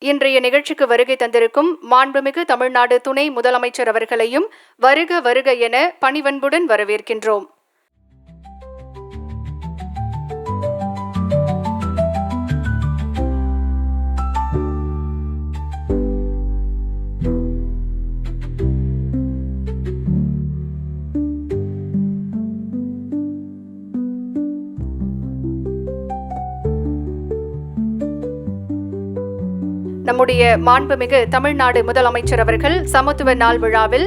இன்றைய நிகழ்ச்சிக்கு வருகை தந்திருக்கும் மாண்புமிகு தமிழ்நாடு துணை முதலமைச்சர் அவர்களையும் வருக வருக என பணிவன்புடன் வரவேற்கின்றோம். நம்முடைய மாண்புமிகு தமிழ்நாடு முதலமைச்சர் அவர்கள் சமத்துவ நாள் விழாவில்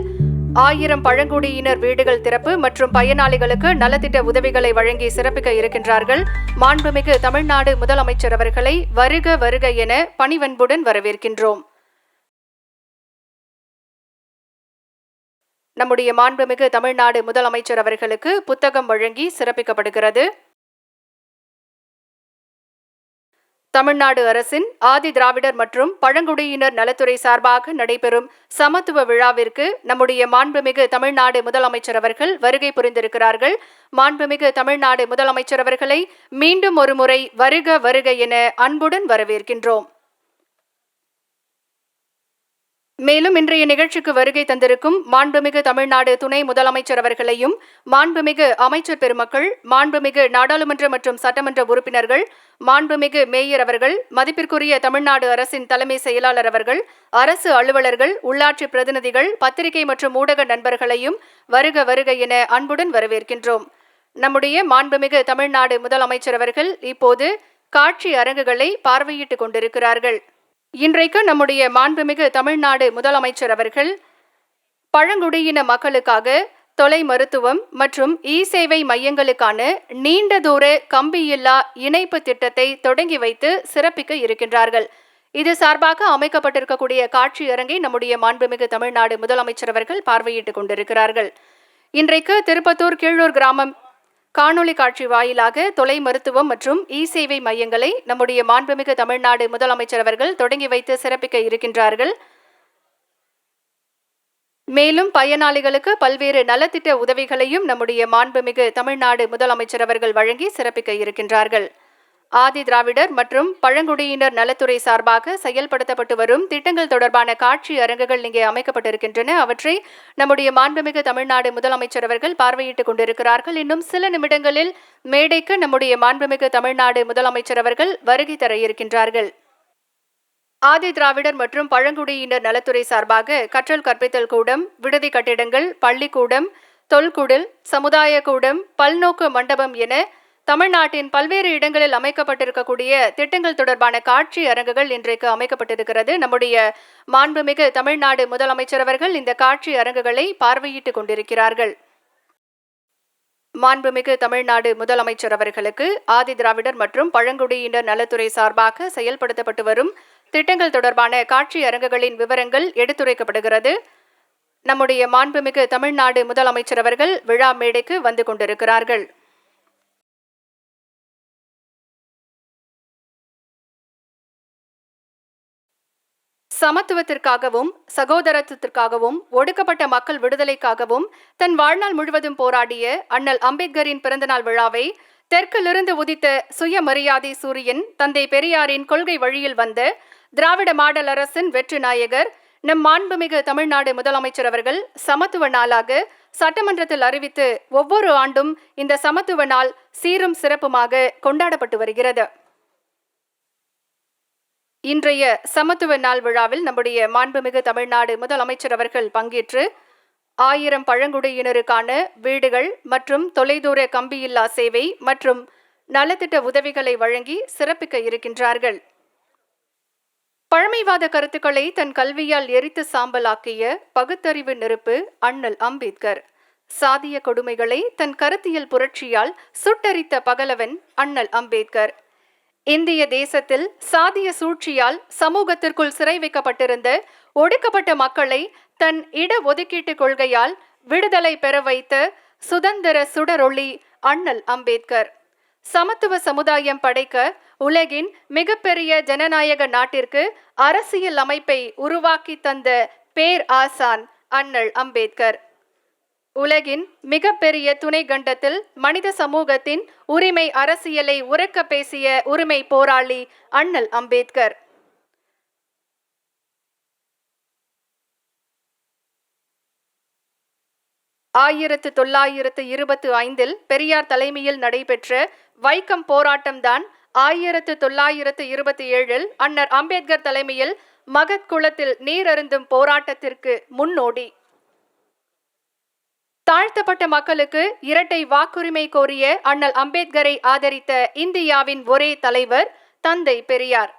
1000 பழங்குடியினர் வீடுகள் திறப்பு மற்றும் பயனாளிகளுக்கு நலத்திட்ட உதவிகளை வழங்கி சிறப்பிக்க இருக்கின்றார்கள். மாண்புமிகு தமிழ்நாடு முதலமைச்சர் அவர்களை வருக வருக என பணிவன்புடன் வரவேற்கின்றோம். நம்முடைய மாண்புமிகு தமிழ்நாடு முதலமைச்சர் அவர்களுக்கு புத்தகம் வழங்கி சிறப்பிக்கப்படுகிறது. தமிழ்நாடு அரசின் ஆதி திராவிடர் மற்றும் பழங்குடியினர் நலத்துறை சார்பாக நடைபெறும் சமத்துவ விழாவிற்கு நம்முடைய மாண்புமிகு தமிழ்நாடு முதலமைச்சர் அவர்கள் வருகை புரிந்திருக்கிறார்கள். மாண்புமிகு தமிழ்நாடு முதலமைச்சர் அவர்களை மீண்டும் ஒருமுறை வருக வருக என அன்புடன் வரவேற்கின்றோம். மேலும் இன்றைய நிகழ்ச்சிக்கு வருகை தந்திருக்கும் மாண்புமிகு தமிழ்நாடு துணை முதலமைச்சர் அவர்களையும் மாண்புமிகு அமைச்சர் பெருமக்கள், மாண்புமிகு நாடாளுமன்ற மற்றும் சட்டமன்ற உறுப்பினர்கள், மாண்புமிகு மேயர் அவர்கள், மதிப்பிற்குரிய தமிழ்நாடு அரசின் தலைமை செயலாளர் அவர்கள், அரசு அலுவலர்கள், உள்ளாட்சி பிரதிநிதிகள், பத்திரிகை மற்றும் ஊடக நண்பர்களையும் வருக வருக என அன்புடன் வரவேற்கின்றோம். நம்முடைய மாண்புமிகு தமிழ்நாடு முதலமைச்சர் அவர்கள் இப்போது காட்சி அரங்குகளை பார்வையிட்டுக் கொண்டிருக்கிறார்கள். இன்றைக்கு நம்முடைய மாண்புமிகு தமிழ்நாடு முதலமைச்சர் அவர்கள் பழங்குடியின மக்களுக்காக தொலை மருத்துவம் மற்றும் சேவை மையங்களுக்கான நீண்ட தூர கம்பியில்லா இணைப்பு திட்டத்தை தொடங்கி வைத்து சிறப்பிக்க இருக்கின்றார்கள். இது சார்பாக அமைக்கப்பட்டிருக்கக்கூடிய காட்சி அரங்கை நம்முடைய மாண்புமிகு தமிழ்நாடு முதலமைச்சர் அவர்கள் பார்வையிட்டுக் கொண்டிருக்கிறார்கள். இன்றைக்கு திருப்பத்தூர் கீழூர் கிராமம் காணொலி காட்சி வாயிலாக தொலை மருத்துவம் மற்றும் சேவை மையங்களை நம்முடைய மாண்புமிகு தமிழ்நாடு முதலமைச்சர் அவர்கள் தொடங்கி வைத்து சிறப்பிக்க இருக்கின்றார்கள். மேலும் பயனாளிகளுக்கு பல்வேறு நலத்திட்ட உதவிகளையும் நம்முடைய மாண்புமிகு தமிழ்நாடு முதலமைச்சர் அவர்கள் வழங்கி சிறப்பிக்க இருக்கின்றார்கள். ஆதி திராவிடர் மற்றும் பழங்குடியினர் நலத்துறை சார்பாக செயல்படுத்தப்பட்டு வரும் திட்டங்கள் தொடர்பான காட்சி அரங்குகள் இங்கே அமைக்கப்பட்டிருக்கின்றன. அவற்றை நம்முடைய மாண்புமிகு தமிழ்நாடு முதலமைச்சர் அவர்கள் பார்வையிட்டுக் கொண்டிருக்கிறார்கள். இன்னும் சில நிமிடங்களில் மேடைக்கு நம்முடைய மாண்புமிகு தமிழ்நாடு முதலமைச்சர் அவர்கள் வருகை தர இருக்கின்றார்கள். ஆதி திராவிடர் மற்றும் பழங்குடியினர் நலத்துறை சார்பாக கற்றல் கற்பித்தல் கூடம், விடுதி கட்டிடங்கள், பள்ளிக்கூடம், தொல்குடில், சமுதாய கூடம், பல்நோக்கு மண்டபம் என தமிழ்நாட்டின் பல்வேறு இடங்களில் அமைக்கப்பட்டிருக்கக்கூடிய திட்டங்கள் தொடர்பான காட்சி அரங்குகள் இன்றைக்கு அமைக்கப்பட்டிருக்கிறது. நம்முடைய மாண்புமிகு தமிழ்நாடு முதலமைச்சர் அவர்கள் இந்த காட்சி அரங்குகளை பார்வையிட்டுக் கொண்டிருக்கிறார்கள். மாண்புமிகு தமிழ்நாடு முதலமைச்சர் அவர்களுக்கு ஆதி திராவிடர் மற்றும் பழங்குடியினர் நலத்துறை சார்பாக செயல்படுத்தப்பட்டு வரும் திட்டங்கள் தொடர்பான காட்சி அரங்குகளின் விவரங்கள் எடுத்துரைக்கப்படுகிறது. நம்முடைய மாண்புமிகு தமிழ்நாடு முதலமைச்சர் அவர்கள் விழா மேடைக்கு வந்து கொண்டிருக்கிறார்கள். சமத்துவத்திற்காகவும் சகோதரத்துவத்திற்காகவும் ஒடுக்கப்பட்ட மக்கள் விடுதலைக்காகவும் தன் வாழ்நாள் முழுவதும் போராடிய அண்ணல் அம்பேத்கரின் பிறந்தநாள் விழாவை தெற்கிலிருந்து உதித்த சுயமரியாதை சூரியன் தந்தை பெரியாரின் கொள்கை வழியில் வந்த திராவிட மாடல் அரசின் வெற்றி நாயகர் நம் மாண்புமிகு தமிழ்நாடு முதலமைச்சர் அவர்கள் சமத்துவ நாளாக சட்டமன்றத்தில் அறிவித்து ஒவ்வொரு ஆண்டும் இந்த சமத்துவ நாள் சீரும் சிறப்புமாக கொண்டாடப்பட்டு வருகிறது. இன்றைய சமத்துவ நாள் விழாவில் நம்முடைய மாண்புமிகு தமிழ்நாடு முதலமைச்சர் அவர்கள் பங்கேற்று 1000 பழங்குடியினருக்கான வீடுகள் மற்றும் தொலைதூர கம்பியில்லா சேவை மற்றும் நலத்திட்ட உதவிகளை வழங்கி சிறப்பிக்க இருக்கின்றார்கள். பழமைவாத கருத்துக்களை தன் கல்வியால் எரித்து சாம்பலாக்கிய பகுத்தறிவு நெருப்பு அண்ணல் அம்பேத்கர். சாதிய கொடுமைகளை தன் கருத்தியல் புரட்சியால் சுட்டரித்த பகலவன் அண்ணல் அம்பேத்கர். இந்திய தேசத்தில் சாதிய சூழ்ச்சியால் சமூகத்திற்குள் சிறை வைக்கப்பட்டிருந்த ஒடுக்கப்பட்ட மக்களை தன் இட ஒதுக்கீட்டு கொள்கையால் விடுதலை பெற வைத்த சுதந்திர சுடரொளி அண்ணல் அம்பேத்கர். சமத்துவ சமுதாயம் படைக்க உலகின் மிகப்பெரிய ஜனநாயக நாட்டிற்கு அரசியல் அமைப்பை உருவாக்கி தந்த பேர் ஆசான் அண்ணல் அம்பேத்கர். உலகின் மிகப்பெரிய துணை கண்டத்தில் மனித சமூகத்தின் உரிமை அரசியலை உரக்க பேசிய உரிமை போராளி அண்ணல் அம்பேத்கர். 1925 பெரியார் தலைமையில் நடைபெற்ற வைக்கம் போராட்டம்தான் 1927 அண்ணல் அம்பேத்கர் தலைமையில் மகத் குளத்தில் நீர் அருந்தும் போராட்டத்திற்கு முன்னோடி. தாழ்த்தப்பட்ட மக்களுக்கு இரட்டை வாக்குரிமை கோரிய அண்ணல் அம்பேத்கரை ஆதரித்த இந்தியாவின் ஒரே தலைவர் தந்தை பெரியார்.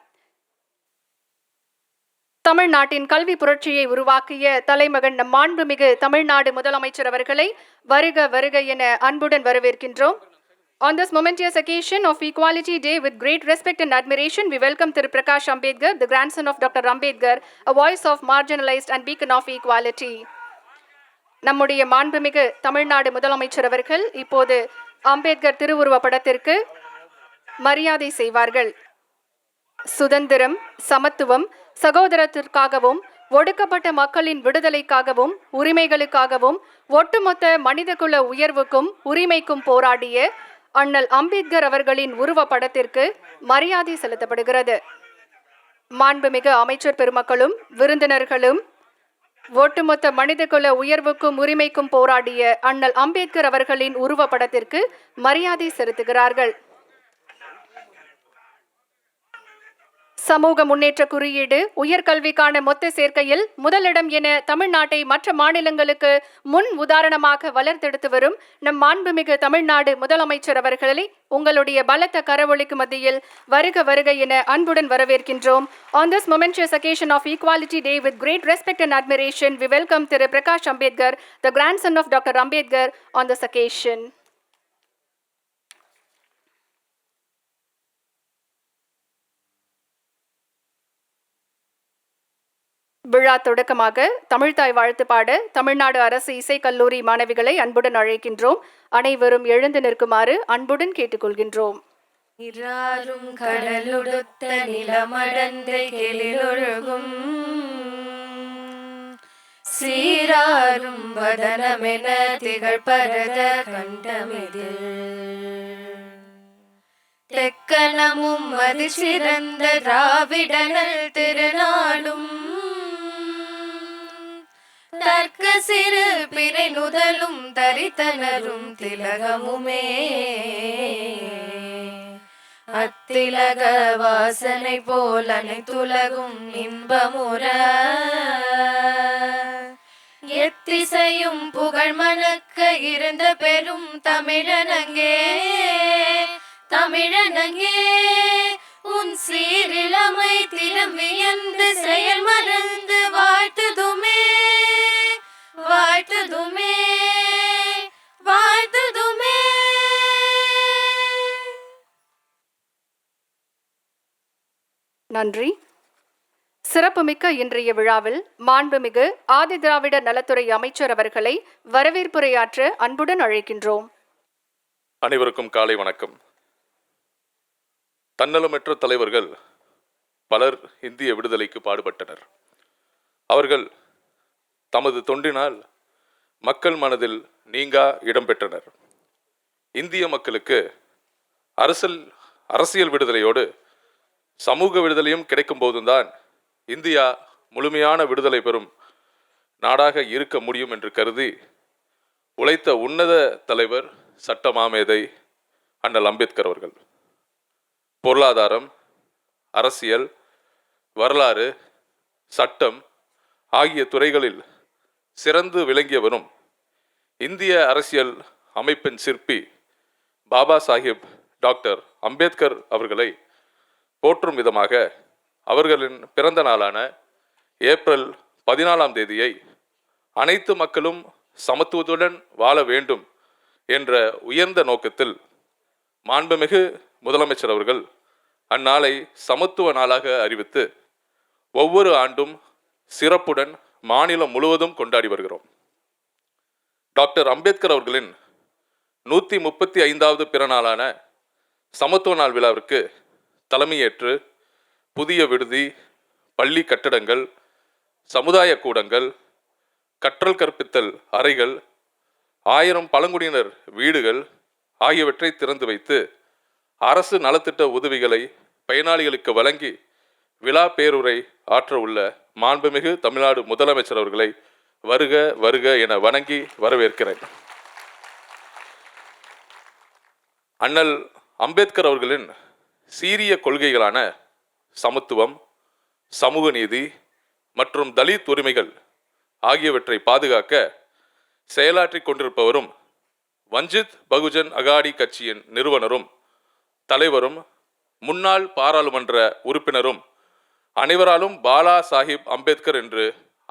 தமிழ்நாட்டின் கல்வி புரட்சியை உருவாக்கிய தலைமகன் மாண்புமிகு தமிழ்நாடு முதலமைச்சர் அவர்களை வருக வருக என அன்புடன் வரவேற்கின்றோம். On this momentous occasion of Equality Day, with great respect and admiration, we welcome Thiru Prakash Ambedkar, the grandson of Dr. Ambedkar, a voice of marginalized and beacon of equality. நம்முடைய மாண்புமிகு தமிழ்நாடு முதலமைச்சர் அவர்கள் இப்போது அம்பேத்கர் திருவுருவ படத்திற்கு மரியாதை செய்வார்கள். சுதந்திரம், சமத்துவம், சகோதரத்திற்காகவும் ஒடுக்கப்பட்ட மக்களின் விடுதலைக்காகவும் உரிமைகளுக்காகவும் ஒட்டுமொத்த மனிதகுல உயர்வுக்கும் உரிமைக்கும் போராடிய அண்ணல் அம்பேத்கர் அவர்களின் உருவ படத்திற்கு மரியாதை செலுத்தப்படுகிறது. மாண்புமிகு அமைச்சர் பெருமக்களும் விருந்தினர்களும் ஒட்டுமொத்த மனிதகுல உயர்வுக்கும் உரிமைக்கும் போராடிய அண்ணல் அம்பேத்கர் அவர்களின் உருவ படத்திற்கு மரியாதை செலுத்துகிறார்கள். சமூக முன்னேற்ற குறியீடு உயர்கல்விக்கான மொத்த சேர்க்கையில் முதலிடம் என தமிழ்நாட்டை மற்ற மாநிலங்களுக்கு முன் உதாரணமாக வளர்த்தெடுத்து வரும் நம் மாண்புமிகு தமிழ்நாடு முதலமைச்சர் அவர்களை உங்களுடைய பலத்த கரவொலிக்கு மத்தியில் வருக வருக என அன்புடன் வரவேற்கின்றோம். On this momentous occasion of Equality Day, with great respect and admiration, we welcome Thiru Prakash Ambedkar, the grandson of Dr. Ambedkar, on this occasion. விழா தொடக்கமாக தமிழ்தாய் வாழ்த்து பாட தமிழ்நாடு அரசு இசைக்கல்லூரி மாணவிகளை அன்புடன் அழைக்கின்றோம். அனைவரும் எழுந்து நிற்குமாறு அன்புடன் கேட்டுக்கொள்கின்றோம். இராரும் கடலுடுத்த நிலமடந்தை கெளிலொழுகும் சீராரும் வதனமென திகழ்பரத கண்டமிதில் தெக்கனமும் அது சிறந்த திராவிடனல் திருநாடும் தர்க்க சிறு பிறை நுதலும் தரித்தனரும் திலகமுமே அத்திலக வாசனை போல் அனைத்துலகும் இன்பமுற எத்திசையும் புகழ் மணக்க இருந்த பெரும் தமிழனங்கே தமிழனங்கே உன் சீரிழமை திறம் வியந்து செயல் மறந்து வாழ்த்துதுமே வாழ்த்துதுமே வாழ்த்துதுமே. நன்றி. சிறப்புமிக்க இன்றைய விழாவில் மாண்புமிகு ஆதி திராவிட நலத்துறை அமைச்சர் அவர்களை வரவேற்புரையாற்ற அன்புடன் அழைக்கின்றோம். அனைவருக்கும் காலை வணக்கம். தன்னலமற்ற தலைவர்கள் பலர் இந்திய விடுதலைக்கு பாடுபட்டனர். அவர்கள் தமது தொண்டினால் மக்கள் மனதில் நீங்கா இடம்பெற்றனர். இந்திய மக்களுக்கு அரசியல் விடுதலையோடு சமூக விடுதலையும் கிடைக்கும் போதுதான் இந்தியா முழுமையான விடுதலை பெறும் நாடாக இருக்க முடியும் என்று கருதி உழைத்த உன்னத தலைவர் சட்ட மாமேதை அண்ணல் அம்பேத்கர் அவர்கள். பொருளாதாரம், அரசியல், வரலாறு, சட்டம் ஆகிய துறைகளில் சிறந்து விளங்கியவரும் இந்திய அரசியல் அமைப்பின் சிற்பி பாபா சாஹிப் டாக்டர் அம்பேத்கர் அவர்களை போற்றும் விதமாக அவர்களின் பிறந்த நாளான ஏப்ரல் 14ஆம் தேதியை அனைத்து மக்களும் சமத்துவத்துடன் வாழ வேண்டும் என்ற உயர்ந்த நோக்கத்தில் மாண்புமிகு முதலமைச்சர் அவர்கள் அந்நாளை சமத்துவ நாளாக அறிவித்து ஒவ்வொரு ஆண்டும் சிறப்புடன் மாநிலம் முழுவதும் கொண்டாடி வருகிறோம். டாக்டர் அம்பேத்கர் அவர்களின் 135வது பிறநாளான சமத்துவ நாள் விழாவிற்கு தலைமையேற்று புதிய விடுதி, பள்ளி கட்டடங்கள், சமுதாய கூடங்கள், கற்றல் கற்பித்தல் அறைகள், 1000 பழங்குடியினர் வீடுகள் ஆகியவற்றை திறந்து வைத்து அரசு நலத்திட்ட உதவிகளை பயனாளிகளுக்கு வழங்கி விழா பேருரை ஆற்ற உள்ள மாண்புமிகு தமிழ்நாடு முதலமைச்சர் அவர்களை வருக வருக என வணங்கி வரவேற்கிறேன். அண்ணல் அம்பேத்கர் அவர்களின் சீரிய கொள்கைகளான சமத்துவம், சமூக நீதி மற்றும் தலித் உரிமைகள் ஆகியவற்றை பாதுகாக்க செயலாற்றிக் கொண்டிருப்பவரும் வஞ்சித் பகுஜன் அகாடி கட்சியின் நிறுவனரும் தலைவரும் முன்னாள் பாராளுமன்ற உறுப்பினரும் அனைவராலும் பாலா சாஹிப் அம்பேத்கர் என்று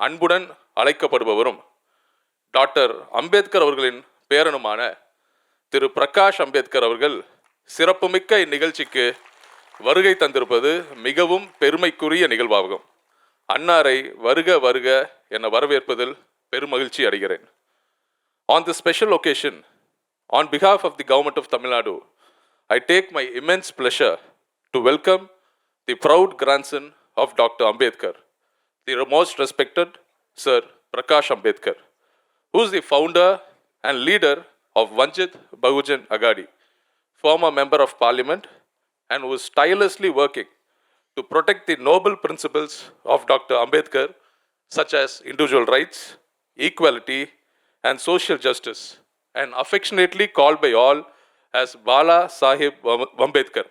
அன்புடன் அழைக்கப்படுபவரும் டாக்டர் அம்பேத்கர் அவர்களின் பேரனுமான திரு பிரகாஷ் அம்பேத்கர் அவர்கள் சிறப்புமிக்க இந்நிகழ்ச்சிக்கு வருகை தந்திருப்பது மிகவும் பெருமைக்குரிய நிகழ்வாகும். அன்னாரை வருக வருக என வரவேற்பதில் பெருமகிழ்ச்சி அடைகிறேன். On this special occasion, on behalf of the government of Tamil Nadu, I take my immense pleasure to welcome the proud grandson of Dr. Ambedkar, the most respected Sir Prakash Ambedkar, who is the founder and leader of Vanchit Bahujan Agadi, former member of parliament, and who is tirelessly working to protect the noble principles of Dr. Ambedkar, such as individual rights, equality, and social justice, and affectionately called by all as Bala Sahib Ambedkar.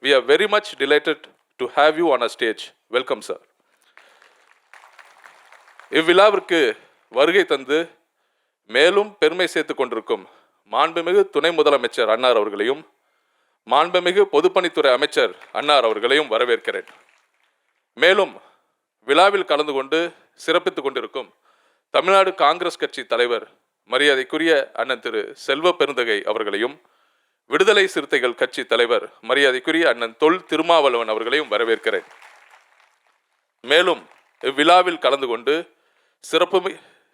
We are very much delighted to have you on our stage. Welcome, sir. இவ்விழாவிற்கு வருகை தந்து மேலும் பெருமை சேர்த்து கொண்டிருக்கும் மாண்புமிகு துணை முதலமைச்சர் அன்னார் அவர்களையும் மாண்புமிகு பொதுப்பணித்துறை அமைச்சர் அன்னார் அவர்களையும் வரவேற்கிறேன். மேலும் விழாவில் கலந்து கொண்டு சிறப்பித்துக் கொண்டிருக்கும் தமிழ்நாடு காங்கிரஸ் கட்சி தலைவர் மரியாதைக்குரிய அண்ணன் திரு செல்வ பெருந்தகை அவர்களையும் விடுதலை சிறுத்தைகள் கட்சி தலைவர் மரியாதைக்குரிய அண்ணன் தொல் திருமாவளவன் அவர்களையும் வரவேற்கிறேன். மேலும் இவ்விழாவில் கலந்து கொண்டு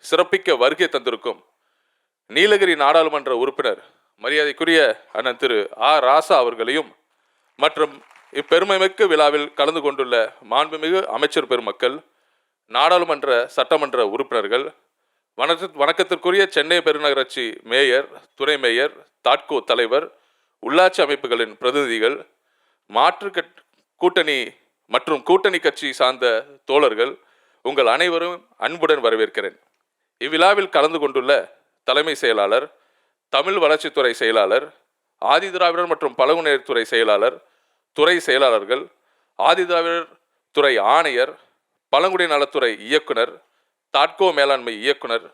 சிறப்பிக்க வருகை தந்திருக்கும் நீலகிரி நாடாளுமன்ற உறுப்பினர் மரியாதைக்குரிய அண்ணன் திரு ராசா அவர்களையும் மற்றும் இப்பெருமைமிக்க விழாவில் கலந்து கொண்டுள்ள மாண்புமிகு அமைச்சர் பெருமக்கள், நாடாளுமன்ற சட்டமன்ற உறுப்பினர்கள், வணக்கத்திற்குரிய சென்னை பெருநகராட்சி மேயர், துணை மேயர், தாட்கோ தலைவர், உள்ளாட்சி அமைப்புகளின் பிரதிநிதிகள், மாற்று கூட்டணி மற்றும் கூட்டணி கட்சி சார்ந்த தோழர்கள், உங்கள் அனைவரும் அன்புடன் வரவேற்கிறேன். இவ்விழாவில் கலந்து கொண்டுள்ள தலைமை செயலாளர், தமிழ் வளர்ச்சித்துறை செயலாளர், ஆதிதிராவிடர் மற்றும் பழங்குடியினர் துறை செயலாளர், துறை செயலாளர்கள், ஆதிதிராவிடர் துறை ஆணையர், பழங்குடியினர் நலத்துறை இயக்குனர், தாட்கோ மேலாண்மை இயக்குனர்,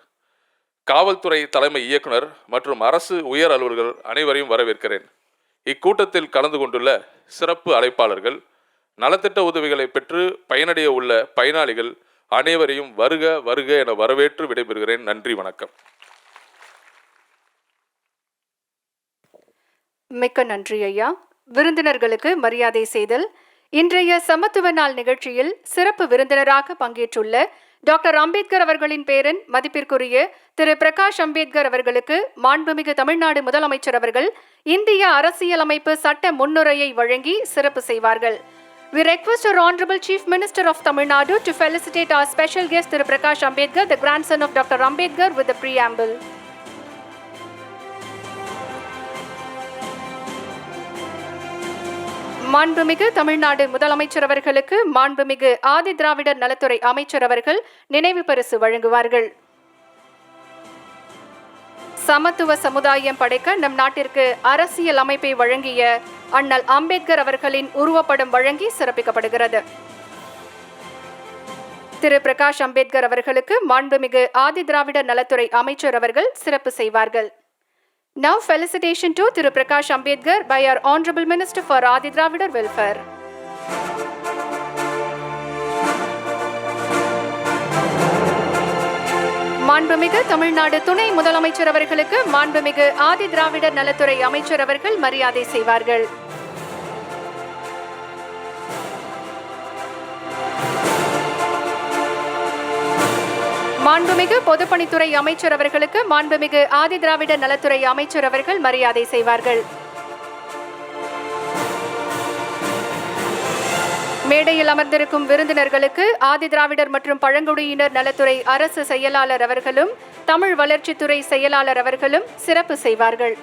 காவல்துறை தலைமை இயக்குனர் மற்றும் அரசு உயர் அலுவலர்கள் அனைவரையும் வரவேற்கிறேன். இக்கூட்டத்தில் கலந்து கொண்டுள்ள சிறப்பு அழைப்பாளர்கள், நலத்திட்ட உதவிகளை பெற்று பயனடைய உள்ள பயனாளிகள் அனைவரையும் வருக வருக என வரவேற்று விடைபெறுகிறேன். நன்றி, வணக்கம். மிக்க நன்றி ஐயா. விருந்தினர்களுக்கு மரியாதை செய்தல். இன்றைய சமத்துவ நாள் நிகழ்ச்சியில் சிறப்பு விருந்தினராக பங்கேற்றுள்ள டாக்டர் அம்பேத்கர் அவர்களின் பேரன் மதிப்பிற்குரிய திரு பிரகாஷ் அம்பேத்கர் அவர்களுக்கு மாண்புமிகு தமிழ்நாடு முதலமைச்சர் அவர்கள் இந்திய அரசியலமைப்பு சட்ட முன்னுரையை வழங்கி சிறப்பு செய்வார்கள். We request our Honorable Chief Minister of Tamil Nadu to felicitate our special guest Thiru Prakash Ambedkar, the grandson of Dr. Ambedkar, with the preamble. மாண்புமிகு தமிழ்நாடு முதலமைச்சர் அவர்களுக்கு மாண்புமிகு ஆதி திராவிடர் நலத்துறை அமைச்சர் அவர்கள் நினைவு பரிசு வழங்குவார்கள். சமத்துவ சமுதாயம் படைக்க நம் நாட்டிற்கு அரசியல் அமைப்பை வழங்கிய அண்ணல் அம்பேத்கர் அவர்களின் உருவப்படம் வழங்கி சிறப்பிக்கப்படுகிறது. திரு பிரகாஷ் அம்பேத்கர் அவர்களுக்கு மாண்புமிகு ஆதி திராவிடர் நலத்துறை அமைச்சர் அவர்கள் சிறப்பு செய்வார்கள். Now felicitation to Thiru Prakash Ambedkar by our Honorable Minister for Adi Dravidar Welfare. மாண்புமிகு தமிழ்நாடு துணை முதலமைச்சர் அவர்களுக்கு மாண்புமிகு ஆதி திராவிடர் நலத்துறை அமைச்சர் அவர்கள் மரியாதை செய்வார்கள். மாண்புமிகு பொதுப்பணித்துறை அமைச்சர் அவர்களுக்கு மாண்புமிகு ஆதி திராவிடர் நலத்துறை அமைச்சர் அவர்கள் மரியாதை செய்வார்கள். மேடையில் அமர்ந்திருக்கும் விருந்தினர்களுக்கு ஆதி திராவிடர் மற்றும் பழங்குடியினர் நலத்துறை அரசு செயலாளர் அவர்களும் தமிழ் வளர்ச்சித்துறை செயலாளர் அவர்களும் சிறப்பு செய்வார்கள்.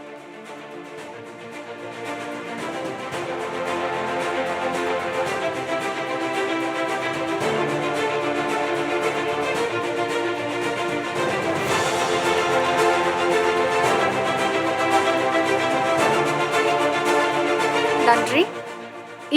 நன்றி.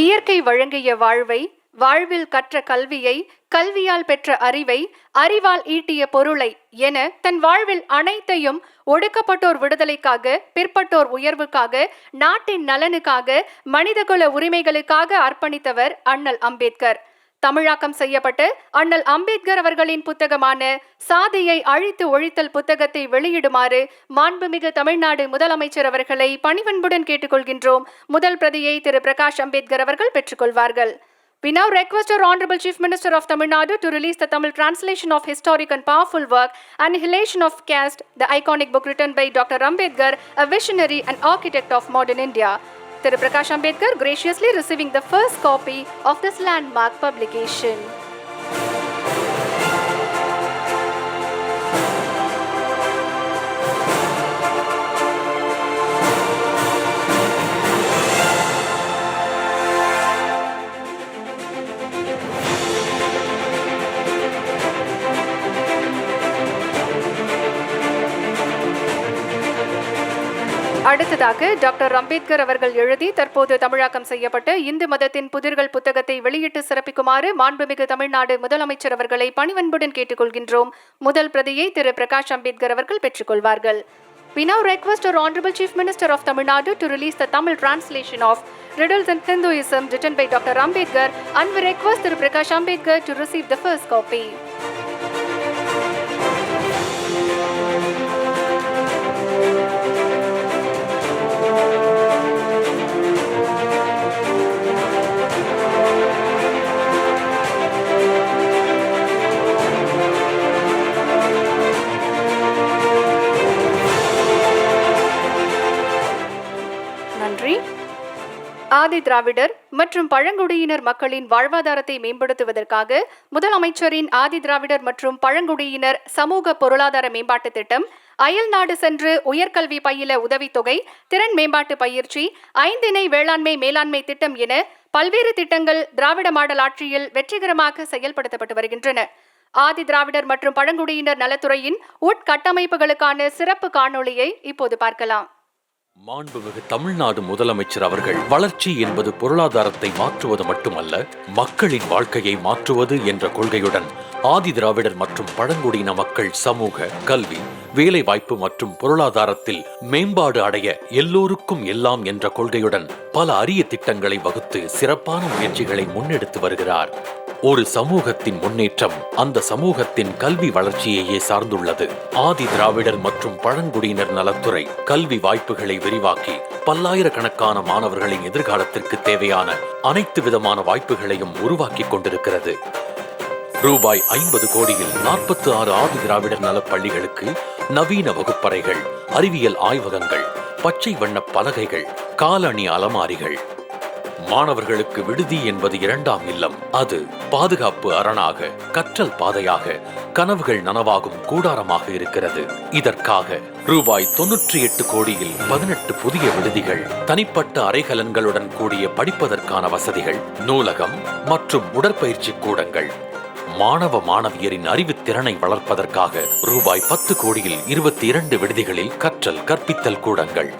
இயற்கை வழங்கிய வாழ்வை, வாழ்வில் கற்ற கல்வியை, கல்வியால் பெற்ற அறிவை, அறிவால் ஈட்டிய பொருளை என தன் வாழ்வில் அனைத்தையும் ஒடுக்கப்பட்டோர் விடுதலைக்காக, பிற்பட்டோர் உயர்வுக்காக, நாட்டின் நலனுக்காக, மனிதகுல உரிமைகளுக்காக அர்ப்பணித்தவர் அண்ணல் அம்பேத்கர். தமிழாக்கம் செய்யப்பட்ட அண்ணல் அம்பேத்கர் அவர்களின் புத்தகமான சாதியை அழித்து ஒழித்தல் புத்தகத்தை வெளியிடுமாறு மாண்புமிகு தமிழ்நாடு முதலமைச்சர் அவர்களை பணிவன்புடன் கேட்டுக்கொள்கின்றோம். முதல் பிரதியை திரு பிரகாஷ் அம்பேத்கர் அவர்கள் பெற்றுக்கொள்வார்கள். We now request our Honorable Chief Minister of Tamil Nadu to release the Tamil translation of historic and powerful work, Annihilation of Caste, the iconic book written by Dr. Ambedkar, a visionary and architect of modern India. Thiru Prakash Ambedkar graciously receiving the first copy of this landmark publication. அடுத்ததாக doctor Ambedkar அவர்கள் எழுதி தற்போது தமிழாக்கம் செய்யப்பட்ட இந்து மதத்தின் புதிர்கள் புத்தகத்தை வெளியிட்டு சிறப்பிக்குமாறு மாண்புமிகு தமிழ்நாடு முதலமைச்சர் அவர்களை பணிவன்புடன் கேட்டுக்கொள்கின்றோம். முதல் பிரதியை திரு பிரகாஷ் அம்பேத்கர் அவர்கள் பெற்றுக்கொள்வார்கள். We now request our Honorable Chief Minister of Tamil Nadu to release the Tamil translation of Riddles in Hinduism written by Dr. Ambedkar, and we request Thiru Prakash Ambedkar to receive the first copy. Adi Dravidar மற்றும் பழங்குடியினர் மக்களின் வாழ்வாதாரத்தை மேம்படுத்துவதற்காக முதலமைச்சரின் ஆதி திராவிடர் மற்றும் பழங்குடியினர் சமூக பொருளாதார மேம்பாட்டு திட்டம், அயல் நாடு சென்று உயர்கல்வி பயில உதவித்தொகை, திறன் மேம்பாட்டு பயிற்சி, 5 இணை வேளாண்மை மேலாண்மை திட்டம் என பல்வேறு திட்டங்கள் திராவிட மாடல் ஆட்சியில் வெற்றிகரமாக செயல்படுத்தப்பட்டு வருகின்றன. ஆதி திராவிடர் மற்றும் பழங்குடியினர் நலத்துறையின் உட்கட்டமைப்புகளுக்கான சிறப்பு காணொளியை இப்போது பார்க்கலாம். மாண்புமிகு தமிழ்நாடு முதலமைச்சர் அவர்கள் வளர்ச்சி என்பது பொருளாதாரத்தை மாற்றுவது மட்டுமல்ல, மக்களின் வாழ்க்கையை மாற்றுவது என்ற கொள்கையுடன் ஆதி திராவிடர் மற்றும் பழங்குடியின மக்கள் சமூக, கல்வி, வேலைவாய்ப்பு மற்றும் பொருளாதாரத்தில் மேம்பாடு அடைய எல்லோருக்கும் எல்லாம் என்ற கொள்கையுடன் பல அரிய திட்டங்களை வகுத்து சிறப்பான முயற்சிகளை முன்னெடுத்து வருகிறார். ஒரு சமூகத்தின் முன்னேற்றம் அந்த சமூகத்தின் கல்வி வளர்ச்சியையே சார்ந்துள்ளது. ஆதி திராவிடர் மற்றும் பழங்குடியினர் நலத்துறை கல்வி வாய்ப்புகளை விரிவாக்கி பல்லாயிரக்கணக்கான மாணவர்களின் எதிர்காலத்திற்கு தேவையான அனைத்து விதமான வாய்ப்புகளையும் உருவாக்கி கொண்டிருக்கிறது. ரூபாய் 50 கோடியில் 46 ஆதி திராவிடர் நல பள்ளிகளுக்கு நவீன வகுப்பறைகள், அறிவியல் ஆய்வகங்கள், பச்சை வண்ண பலகைகள், காலணி அலமாரிகள். மாணவர்களுக்கு விடுதி என்பது 2ஆம் இல்லம். அது பாதுகாப்பு அரணாக, கற்றல் பாதையாக, கனவுகள் நனவாகும் கூடாரமாக இருக்கிறது. இதற்காக ரூபாய் 98 கோடியில் 18 புதிய விடுதிகள், தனிப்பட்ட அறைகலன்களுடன் கூடிய படிப்பதற்கான வசதிகள், நூலகம் மற்றும் உடற்பயிற்சி கூடங்கள். மாணவ மாணவியரின் அறிவுத்திறனை வளர்ப்பதற்காக ரூபாய் 10 கோடியில் 22 விடுதிகளில் கற்றல் கற்பித்தல் கூடங்கள்.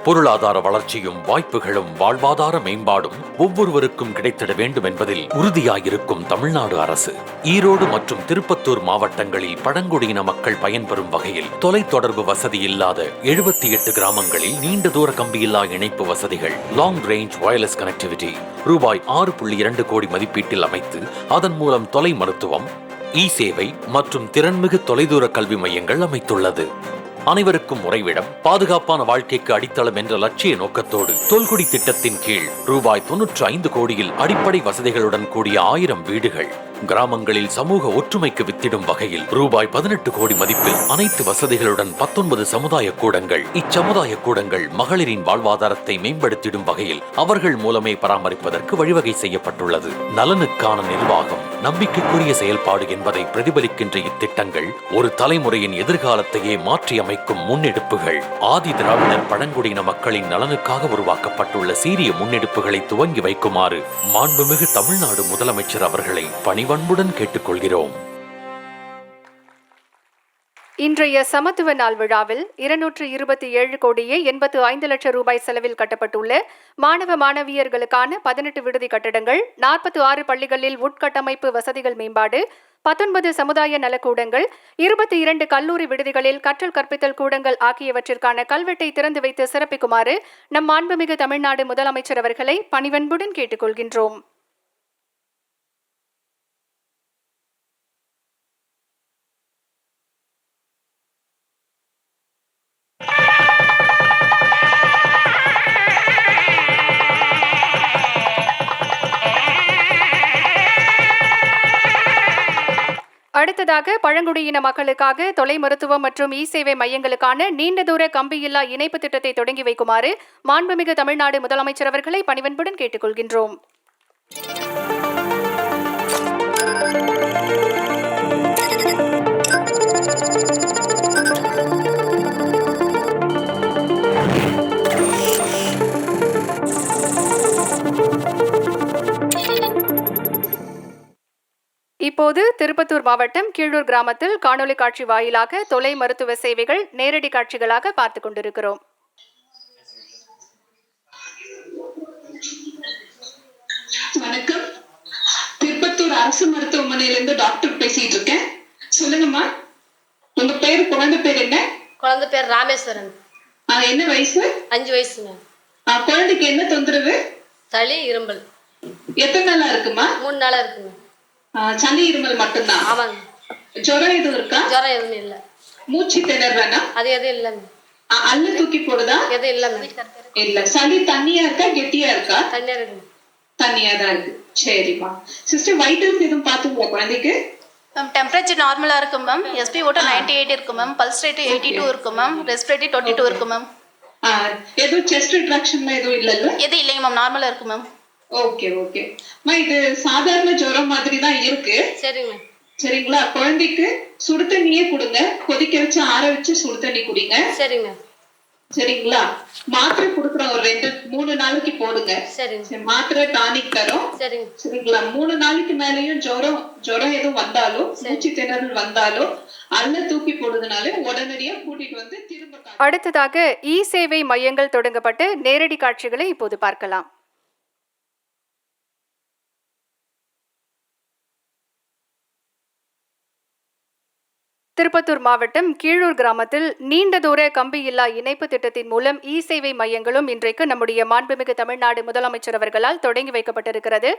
பொருளாதார வளர்ச்சியும் வாய்ப்புகளும் வாழ்வாதார மேம்பாடும் ஒவ்வொருவருக்கும் கிடைத்திட வேண்டும் என்பதில் உறுதியாயிருக்கும் தமிழ்நாடு அரசு ஈரோடு மற்றும் திருப்பத்தூர் மாவட்டங்களில் பழங்குடியின மக்கள் பயன்பெறும் வகையில் தொலைத்தொடர்பு வசதி இல்லாத 78 கிராமங்களில் நீண்ட தூர கம்பியில்லா இணைப்பு வசதிகள், லாங் ரேஞ்ச் வயர்லெஸ் கனெக்டிவிட்டி ரூபாய் 6.2 கோடி மதிப்பீட்டில் அமைத்து அதன் மூலம் தொலை மருத்துவம், சேவை மற்றும் திறன்மிகு தொலைதூர கல்வி மையங்கள் அமைத்துள்ளது. அனைவருக்கும் உறைவிடம், பாதுகாப்பான வாழ்க்கைக்கு அடித்தளம் என்ற லட்சிய நோக்கத்தோடு தொல்குடி திட்டத்தின் கீழ் ரூபாய் 95 கோடியில் அடிப்படை வசதிகளுடன் கூடிய 1000 வீடுகள், கிராமங்களில் சமூக ஒற்றுமைக்கு வித்திடும் வகையில் ரூபாய் 18 கோடி மதிப்பில் அனைத்து வசதிகளுடன் 19 சமுதாய கூடங்கள். இச்சமுதாய கூடங்கள் மகளிரின் வாழ்வாதாரத்தை மேம்படுத்திடும் வகையில் அவர்கள் மூலமே பராமரிப்பதற்கு வழிவகை செய்யப்பட்டுள்ளது. நலனுக்கான நிர்வாகம், நம்பிக்கைக்குரிய செயல்பாடு என்பதை பிரதிபலிக்கின்ற இத்திட்டங்கள் ஒரு தலைமுறையின் எதிர்காலத்தையே மாற்றி அமைக்கும் முன்னெடுப்புகள். ஆதி திராவிடர் பழங்குடியின மக்களின் நலனுக்காக உருவாக்கப்பட்டுள்ள சீரிய முன்னெடுப்புகளை துவங்கி வைக்குமாறு மாண்புமிகு தமிழ்நாடு முதலமைச்சர் அவர்களை பணிவன்புடன் கேட்டுக்கொள்கிறோம். இன்றைய சமத்துவ நாள் விழாவில் 227 கோடியே 85 லட்சம் ரூபாய் செலவில் கட்டப்பட்டுள்ள மாணவ மாணவியர்களுக்கான 18 விடுதி கட்டடங்கள், 46 பள்ளிகளில் உட்கட்டமைப்பு வசதிகள் மேம்பாடு, 19 சமுதாய நலக்கூடங்கள், 22 கல்லூரி விடுதிகளில் கற்றல் கற்பித்தல் கூடங்கள் ஆகியவற்றிற்கான கல்வெட்டை திறந்து வைத்து சிறப்பிக்குமாறு நம் மாண்புமிகு தமிழ்நாடு முதலமைச்சர் அவர்களை பணிவன்புடன் கேட்டுக்கொள்கின்றோம். அடுத்ததாக பழங்குடியின மக்களுக்காக தொலை மருத்துவம் மற்றும் சேவை மையங்களுக்கான நீண்ட தூர கம்பியில்லா இணைப்பு திட்டத்தை தொடங்கி வைக்குமாறு மாண்புமிகு தமிழ்நாடு முதலமைச்சர் அவர்களை பணிவன்புடன் கேட்டுக்கொள்கின்றோம். இப்போது திருப்பத்தூர் மாவட்டம் கீழூர் கிராமத்தில் காணொலி காட்சி வாயிலாக தொலை மருத்துவ சேவைகள் நேரடி காட்சிகளாக பார்த்துக் கொண்டிருக்கிறோம். வணக்கம். திருப்பத்தூர் அரசு மருத்துவமனையிலிருந்து டாக்டர் பேசிட்டு இருக்கேன். சொல்லுங்கம்மா, உங்க பேரு, குழந்தை பேர் என்ன? குழந்தை பேர் ராமேஸ்வரன். என்ன வயசு? 5 வயசுங்க. குழந்தைக்கு என்ன தொந்தரவு? சளி, இருமல். எத்தனை நாளா இருக்குமா? 3 நாளா இருக்குங்க. சளி இருமல் மட்டும்தான்? ஆமாங்க. ஜுரம் எதுவும் இருக்கா? ஜுரம் எதுவும் இல்ல. மூச்சு திணறனா? அது எதுவும் இல்லைங்க. அல்ல தூக்கி போடுதா? எதுவும் இல்லைங்க. இல்ல. சளி தண்ணியா இருக்கா கெட்டியா இருக்கா? தண்ணியா இருக்குங்க. தண்ணியா தான் இருக்கு. சரிம்மா. சிஸ்டர், வைட்டல்ஸ் எதுவும் பாத்துங்களா குழந்தைக்கு? டெம்பரேச்சர் நார்மலாக இருக்கும் மேம். எஸ்பி ஓட்ட 98 இருக்கும் மேம். பல்ஸ் ரேட்டு 82 இருக்கும் மேம். ரெஸ்பிரேட்டரி 22 இருக்கும் மேம். எதுவும் செஸ்ட் ரிட்ராக்ஷன்ல எதுவும் இல்லைல்ல? எதுவும் இல்லைங்க மேம், நார்மலாக இருக்கும் மேம். Okay okay. இது சாதாரண ஜுரம் மாதிரி தான் இருக்கு. சரிங்க. சரிங்களா? குழந்தைக்கு சுடு தண்ணியே கொடுங்க. கொதிக்க வச்சு ஆற வச்சு சுடு தண்ணி குடிங்க. சரிங்க. சரிங்களா? மாத்திரை கொடுக்குறோம், ஒரு 2-3 நாளைக்கு போடுங்க. சரிங்க. மாத்திரை டானிக் தரோம். சரிங்க. சரிங்களா? 3 நாளைக்கு மேலயும் ஜுரம் எதுவும் வந்தாலும், மூச்சு திணறல் வந்தாலும், அல்ல தூக்கி போடுறதுனால உடனடியா கூட்டிட்டு வந்து திரும்ப. அடுத்ததாக சேவை மையங்கள் தொடங்கப்பட்டு நேரடி காட்சிகளை இப்போது பார்க்கலாம். திருப்பத்தூர் மாவட்டம் கீழூர் கிராமத்தில் நீண்ட தூர கம்பியில்லா இணைப்பு திட்டத்தின் மூலம் சேவை மையங்களும் இன்றைக்கு நம்முடைய மாண்புமிகு தமிழ்நாடு முதலமைச்சர் அவர்களால் தொடங்கி வைக்கப்பட்டிருக்கிறது.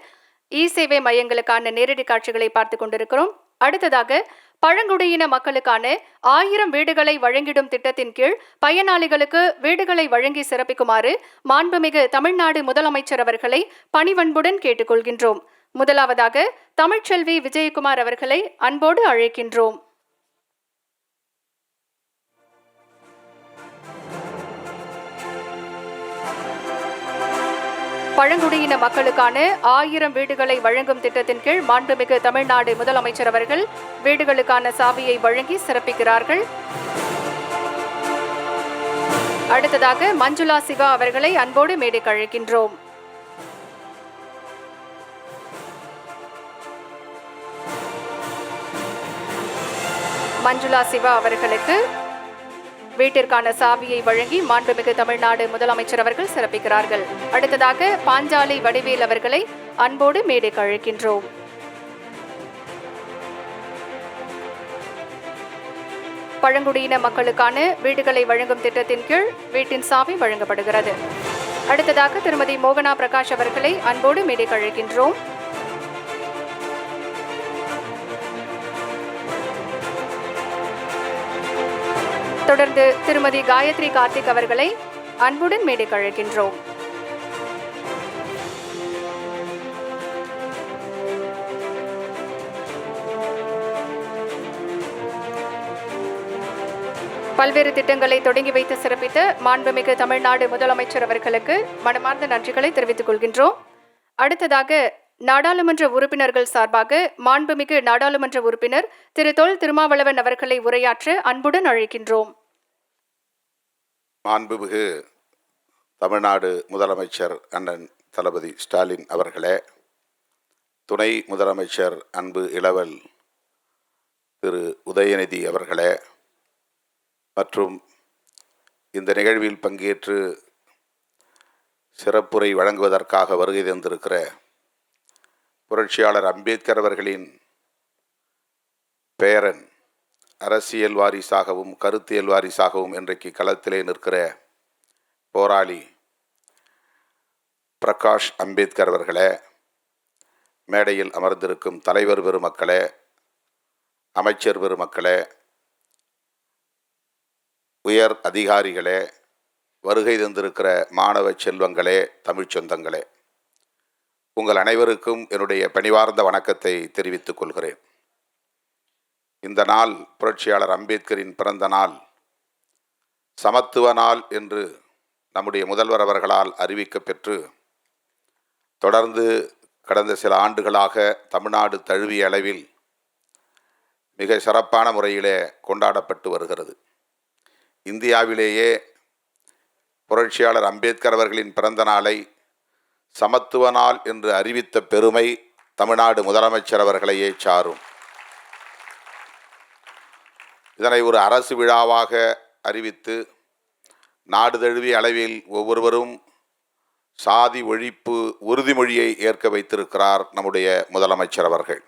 சேவை மையங்களுக்கான நேரடி காட்சிகளை பார்த்துக் கொண்டிருக்கிறோம். அடுத்ததாக பழங்குடியின மக்களுக்கான 1000 வீடுகளை வழங்கிடும் திட்டத்தின் கீழ் பயனாளிகளுக்கு வீடுகளை வழங்கி சிறப்பிக்குமாறு மாண்புமிகு தமிழ்நாடு முதலமைச்சர் அவர்களை பணிவன்புடன் கேட்டுக்கொள்கின்றோம். முதலாவதாக தமிழ்ச்செல்வி விஜயகுமார் அவர்களை அன்போடு அழைக்கின்றோம். பழங்குடியின மக்களுக்கான 1000 வீடுகளை வழங்கும் திட்டத்தின் கீழ் மாண்புமிகு தமிழ்நாடு முதலமைச்சர் அவர்கள் வீடுகளுக்கான சாவியை வழங்கி சிறப்பிக்கிறார்கள். அடுத்ததாக மஞ்சுளா சிவா அவர்களை அன்போடு மேடைக்கு அழைக்கின்றோம். மஞ்சுளா சிவா அவர்களுக்கு வீட்டிற்கான சாவியை வழங்கி மாண்புமிகு தமிழ்நாடு முதலமைச்சர் அவர்கள் சிறப்பிக்கிறார்கள். அடுத்ததாக பாஞ்சாலை வடிவேல் அவர்களை அன்போடு மேடைக்கு அழைக்கின்றோம். பழங்குடியின மக்களுக்கான வீடுகளை வழங்கும் திட்டத்தின் கீழ் வீட்டின் சாவி வழங்கப்படுகிறது. அடுத்ததாக திருமதி மோகனா பிரகாஷ் அவர்களை அன்போடு மேடைக்கு அழைக்கின்றோம். தொடர்ந்து திருமதி காயத்ரி கார்த்திக் அவர்களை அன்புடன் மேடைக்கு அழைக்கின்றோம். பல்வேறு திட்டங்களை தொடங்கி வைத்து சிறப்பித்த மாண்புமிகு தமிழ்நாடு முதலமைச்சர் அவர்களுக்கு மனமார்ந்த நன்றிகளை தெரிவித்துக் கொள்கின்றோம். அடுத்ததாக நாடாளுமன்ற உறுப்பினர்கள் சார்பாக மாண்புமிகு நாடாளுமன்ற உறுப்பினர் திரு தொல் திருமாவளவன் அவர்களை உரையாற்ற அன்புடன் அழைக்கின்றோம். மாண்புமிகு தமிழ்நாடு முதலமைச்சர் அண்ணன் தளபதி ஸ்டாலின் அவர்களே, துணை முதலமைச்சர் அன்பு இளவல் திரு உதயநிதி அவர்களே, மற்றும் இந்த நிகழ்வில் பங்கேற்று சிறப்புரை வழங்குவதற்காக வருகை தந்திருக்கிற புரட்சியாளர் அம்பேத்கர் அவர்களின் பேரன், அரசியல் வாரிசாகவும் கருத்தியல் வாரிசாகவும் இன்றைக்கு களத்திலே நிற்கிற போராளி பிரகாஷ் அம்பேத்கர் அவர்களே, மேடையில் அமர்ந்திருக்கும் தலைவர் பெருமக்களே, அமைச்சர் பெருமக்களே, உயர் அதிகாரிகளே, வருகை தந்திருக்கிற மாணவ செல்வங்களே, தமிழ்ச் சொந்தங்களே, உங்கள் அனைவருக்கும் என்னுடைய பணிவார்ந்த வணக்கத்தை தெரிவித்துக் கொள்கிறேன். இந்த நாள் புரட்சியாளர் அம்பேத்கரின் பிறந்த நாள், சமத்துவ நாள் என்று நம்முடைய முதல்வர் அவர்களால் அறிவிக்கப்பெற்று தொடர்ந்து கடந்த சில ஆண்டுகளாக தமிழ்நாடு தழுவிய அளவில் மிக சிறப்பான முறையிலே கொண்டாடப்பட்டு வருகிறது. இந்தியாவிலேயே புரட்சியாளர் அம்பேத்கர் அவர்களின் பிறந்த நாளை சமத்துவ நாள் என்று அறிவித்த பெருமை தமிழ்நாடு முதலமைச்சர் அவர்களையே சாரும். இதனை ஒரு அரசு விழாவாக அறிவித்து நாடு தழுவிய அளவில் ஒவ்வொருவரும் சாதி ஒழிப்பு உறுதிமொழியை ஏற்க வைத்திருக்கிறார் நம்முடைய முதலமைச்சர் அவர்கள்.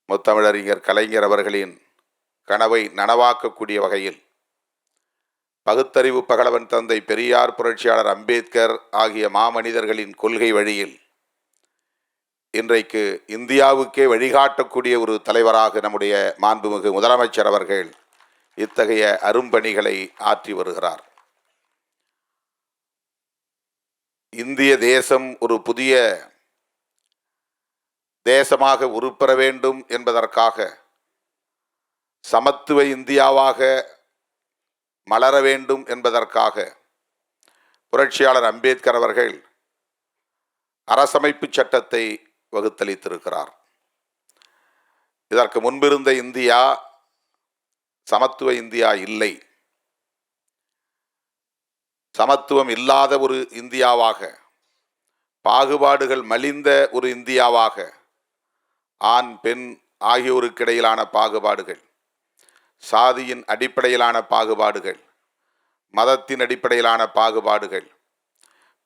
முத்தமிழறிஞர் கலைஞர் அவர்களின் கனவை நனவாக்கக்கூடிய வகையில் பகுத்தறிவு பகலவன் தந்தை பெரியார், புரட்சியாளர் அம்பேத்கர் ஆகிய மாமனிதர்களின் கொள்கை வழியில் இன்றைக்கு இந்தியாவுக்கே வழிகாட்டக்கூடிய ஒரு தலைவராக நம்முடைய மாண்புமிகு முதலமைச்சர் அவர்கள் இத்தகைய அரும்பணிகளை ஆற்றி வருகிறார். இந்திய தேசம் ஒரு புதிய தேசமாக உருப்பெற வேண்டும் என்பதற்காக, சமத்துவ இந்தியாவாக மலர வேண்டும் என்பதற்காக புரட்சியாளர் அம்பேத்கர் அவர்கள் அரசமைப்பு சட்டத்தை வகுத்தளித்திருக்கிறார். இதற்கு முன்பிருந்த இந்தியா சமத்துவ இந்தியா இல்லை. சமத்துவம் இல்லாத ஒரு இந்தியாவாக, பாகுபாடுகள் மலிந்த ஒரு இந்தியாவாக, ஆண் பெண் ஆகியோருக்கிடையிலான பாகுபாடுகள், சாதியின் அடிப்படையிலான பாகுபாடுகள், மதத்தின் அடிப்படையிலான பாகுபாடுகள்,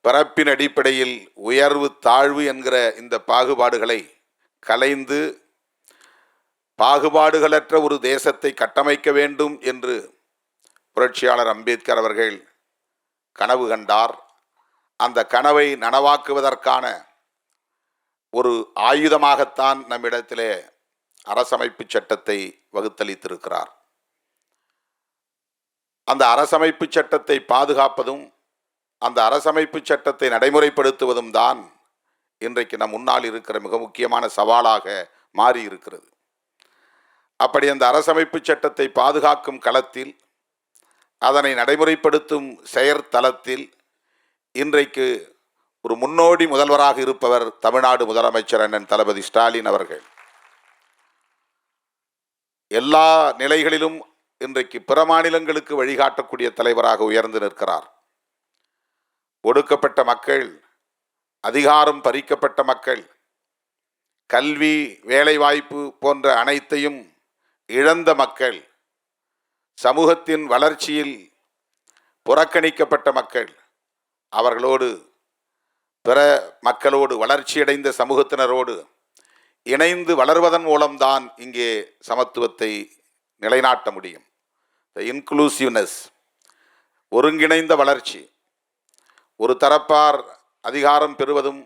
பிறப்பின் அடிப்படையில் உயர்வு தாழ்வு என்கிற இந்த பாகுபாடுகளை கலைந்து பாகுபாடுகளற்ற ஒரு தேசத்தை கட்டமைக்க வேண்டும் என்று புரட்சியாளர் அம்பேத்கர் அவர்கள் கனவு கண்டார். அந்த கனவை நனவாக்குவதற்கான ஒரு ஆயுதமாகத்தான் நம்மிடத்திலே அரசமைப்பு சட்டத்தை வகுத்தளித்திருக்கிறார். அந்த அரசமைப்பு சட்டத்தை பாதுகாப்பதும் அந்த அரசமைப்பு சட்டத்தை நடைமுறைப்படுத்துவதும் தான் இன்றைக்கு நம் முன்னால் இருக்கிற மிக முக்கியமான சவாலாக மாறி இருக்கிறது. அப்படி அந்த அரசமைப்பு சட்டத்தை பாதுகாக்கும் களத்தில், அதனை நடைமுறைப்படுத்தும் செயற்தளத்தில் இன்றைக்கு ஒரு முன்னோடி முதல்வராக இருப்பவர் தமிழ்நாடு முதலமைச்சர் அண்ணன் தளபதி ஸ்டாலின் அவர்கள். எல்லா நிலைகளிலும் இன்றைக்கு பிற மாநிலங்களுக்கு வழிகாட்டக்கூடிய தலைவராக உயர்ந்து நிற்கிறார். ஒடுக்கப்பட்ட மக்கள், அதிகாரம் பறிக்கப்பட்ட மக்கள், கல்வி வேலைவாய்ப்பு போன்ற அனைத்தையும் இழந்த மக்கள், சமூகத்தின் வளர்ச்சியில் புறக்கணிக்கப்பட்ட மக்கள், அவர்களோடு பிற மக்களோடு, வளர்ச்சியடைந்த சமூகத்தினரோடு இணைந்து வளர்வதன் மூலம்தான் இங்கே சமத்துவத்தை நிலைநாட்ட முடியும். இன்க்ளூசிவ்னஸ், ஒருங்கிணைந்த வளர்ச்சி. ஒரு தரப்பார் அதிகாரம் பெறுவதும்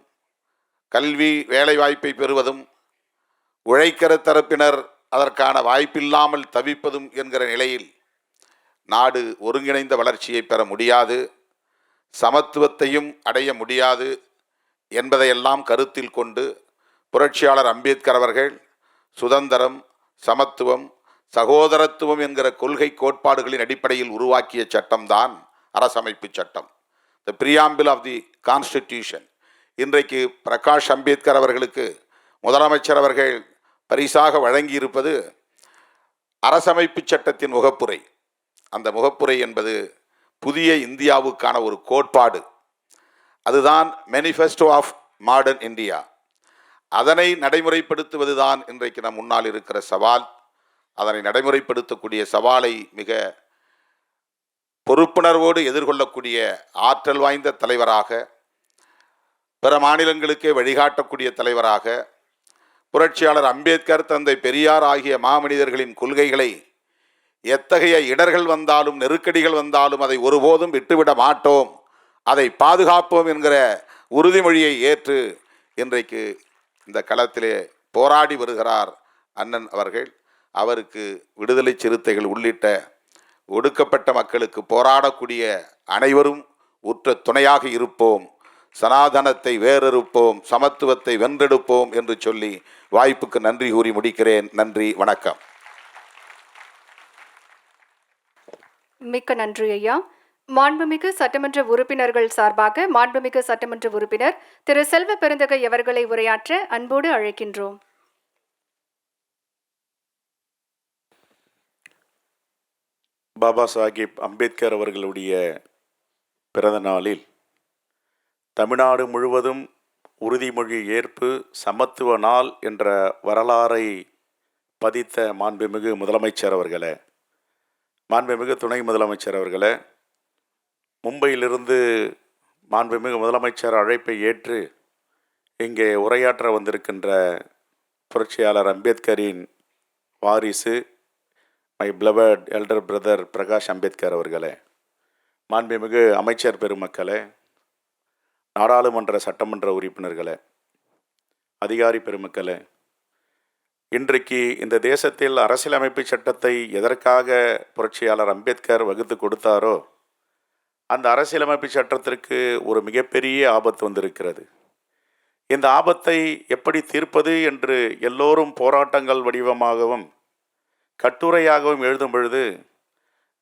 கல்வி வேலைவாய்ப்பை பெறுவதும், உழைக்கிற தரப்பினர் அதற்கான வாய்ப்பில்லாமல் தவிப்பதும் என்கிற நிலையில் நாடு ஒருங்கிணைந்த வளர்ச்சியை பெற முடியாது, சமத்துவத்தையும் அடைய முடியாது என்பதையெல்லாம் கருத்தில் கொண்டு புரட்சியாளர் அம்பேத்கர் அவர்கள் சுதந்திரம், சமத்துவம், சகோதரத்துவம் என்கிற கொள்கை கோட்பாடுகளின் அடிப்படையில் உருவாக்கிய சட்டம்தான் அரசமைப்பு சட்டம், the preamble of the constitution. இன்றைக்கு பிரகாஷ் அம்பேத்கர் அவர்களுக்கு முதலமைச்சர் அவர்கள் பரிசாக வழங்கியிருப்பது அரசமைப்பு சட்டத்தின் முகப்புரை. அந்த முகப்புரை என்பது புதிய இந்தியாவுக்கான ஒரு கோட்பாடு. அதுதான் மேனிஃபெஸ்டோ ஆஃப் மாடர்ன் இந்தியா. அதனை நடைமுறைப்படுத்துவதுதான் இன்றைக்கு நம் முன்னால் இருக்கிற சவால். அதனை நடைமுறைப்படுத்தக்கூடிய சவாலை மிக பொறுப்புணர்வோடு எதிர்கொள்ளக்கூடிய ஆற்றல் வாய்ந்த தலைவராக, பிற மாநிலங்களுக்கே வழிகாட்டக்கூடிய தலைவராக, புரட்சியாளர் அம்பேத்கர், தந்தை பெரியார் ஆகிய மாமனிதர்களின் கொள்கைகளை எத்தகைய இடர்கள் வந்தாலும் நெருக்கடிகள் வந்தாலும் அதை ஒருபோதும் விட்டுவிட மாட்டோம், அதை பாதுகாப்போம் என்கிற உறுதிமொழியை ஏற்று இன்றைக்கு இந்த களத்திலே போராடி வருகிறார் அண்ணன் அவர்கள். அவருக்கு விடுதலை சிறுத்தைகள் உள்ளிட்ட ஒடுக்கப்பட்ட மக்களுக்கு போராடக்கூடிய அனைவரும் உற்ற துணையாக இருப்போம், சனாதனத்தை வேறறுப்போம், சமத்துவத்தை வென்றெடுப்போம் என்று சொல்லி வாய்ப்புக்கு நன்றி கூறி முடிக்கிறேன். நன்றி, வணக்கம். மிக்க நன்றி ஐயா. மாண்புமிகு சட்டமன்ற உறுப்பினர்கள் சார்பாக மாண்புமிகு சட்டமன்ற உறுப்பினர் திரு செல்வ பெருந்தகை அவர்களை உரையாற்ற அன்போடு அழைக்கின்றோம். பாபா சாஹிப் அம்பேத்கர் அவர்களுடைய பிறந்த நாளில் தமிழ்நாடு முழுவதும் உறுதிமொழி ஏற்பு சமத்துவ நாள் என்ற வரலாறை பதித்த மாண்புமிகு முதலமைச்சர் அவர்களே, மாண்புமிகு துணை முதலமைச்சர் அவர்களே, மும்பையிலிருந்து மாண்புமிகு முதலமைச்சர் அழைப்பை ஏற்று இங்கே உரையாற்ற வந்திருக்கின்ற புரட்சியாளர் அம்பேத்கரின் வாரிசு my beloved elder brother Prakash Ambedkar அவர்களே, மாண்புமிகு அமைச்சர் பெருமக்களே, நாடாளுமன்ற சட்டமன்ற உறுப்பினர்களே, அதிகாரி பெருமக்களே, இன்றைக்கு இந்த தேசத்தில் அரசியலமைப்பு சட்டத்தை எதற்காக புரட்சியாளர் அம்பேத்கர் வகுத்து கொடுத்தாரோ அந்த அரசியலமைப்பு சட்டத்திற்கு ஒரு மிகப்பெரிய ஆபத்து வந்திருக்கிறது. இந்த ஆபத்தை எப்படி தீர்ப்பது என்று எல்லோரும் போராட்டங்கள் வடிவமாகவும் கட்டுரையாகவும் எழுதும் பொழுது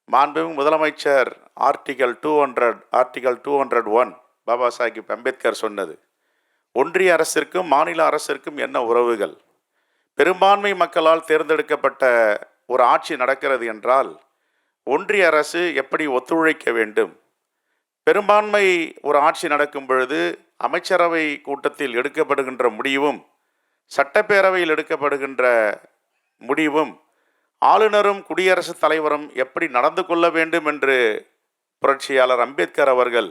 மாண்புமிகு முதலமைச்சர் ஆர்டிகல் 201 பாபா சாஹிப் அம்பேத்கர் சொன்னது, ஒன்றிய அரசிற்கும் மாநில அரசிற்கும் என்ன உறவுகள்? பெரும்பான்மை மக்களால் தேர்ந்தெடுக்கப்பட்ட ஒரு ஆட்சி நடக்கிறது என்றால் ஒன்றிய அரசு எப்படி ஒத்துழைக்க வேண்டும்? பெரும்பான்மை ஒரு ஆட்சி நடக்கும் பொழுது அமைச்சரவை கூட்டத்தில் எடுக்கப்படுகின்ற முடிவும் சட்டப்பேரவையில் எடுக்கப்படுகின்ற முடிவும் ஆளுநரும் குடியரசுத் தலைவரும் எப்படி நடந்து கொள்ள வேண்டும் என்று புரட்சியாளர் அம்பேத்கர் அவர்கள்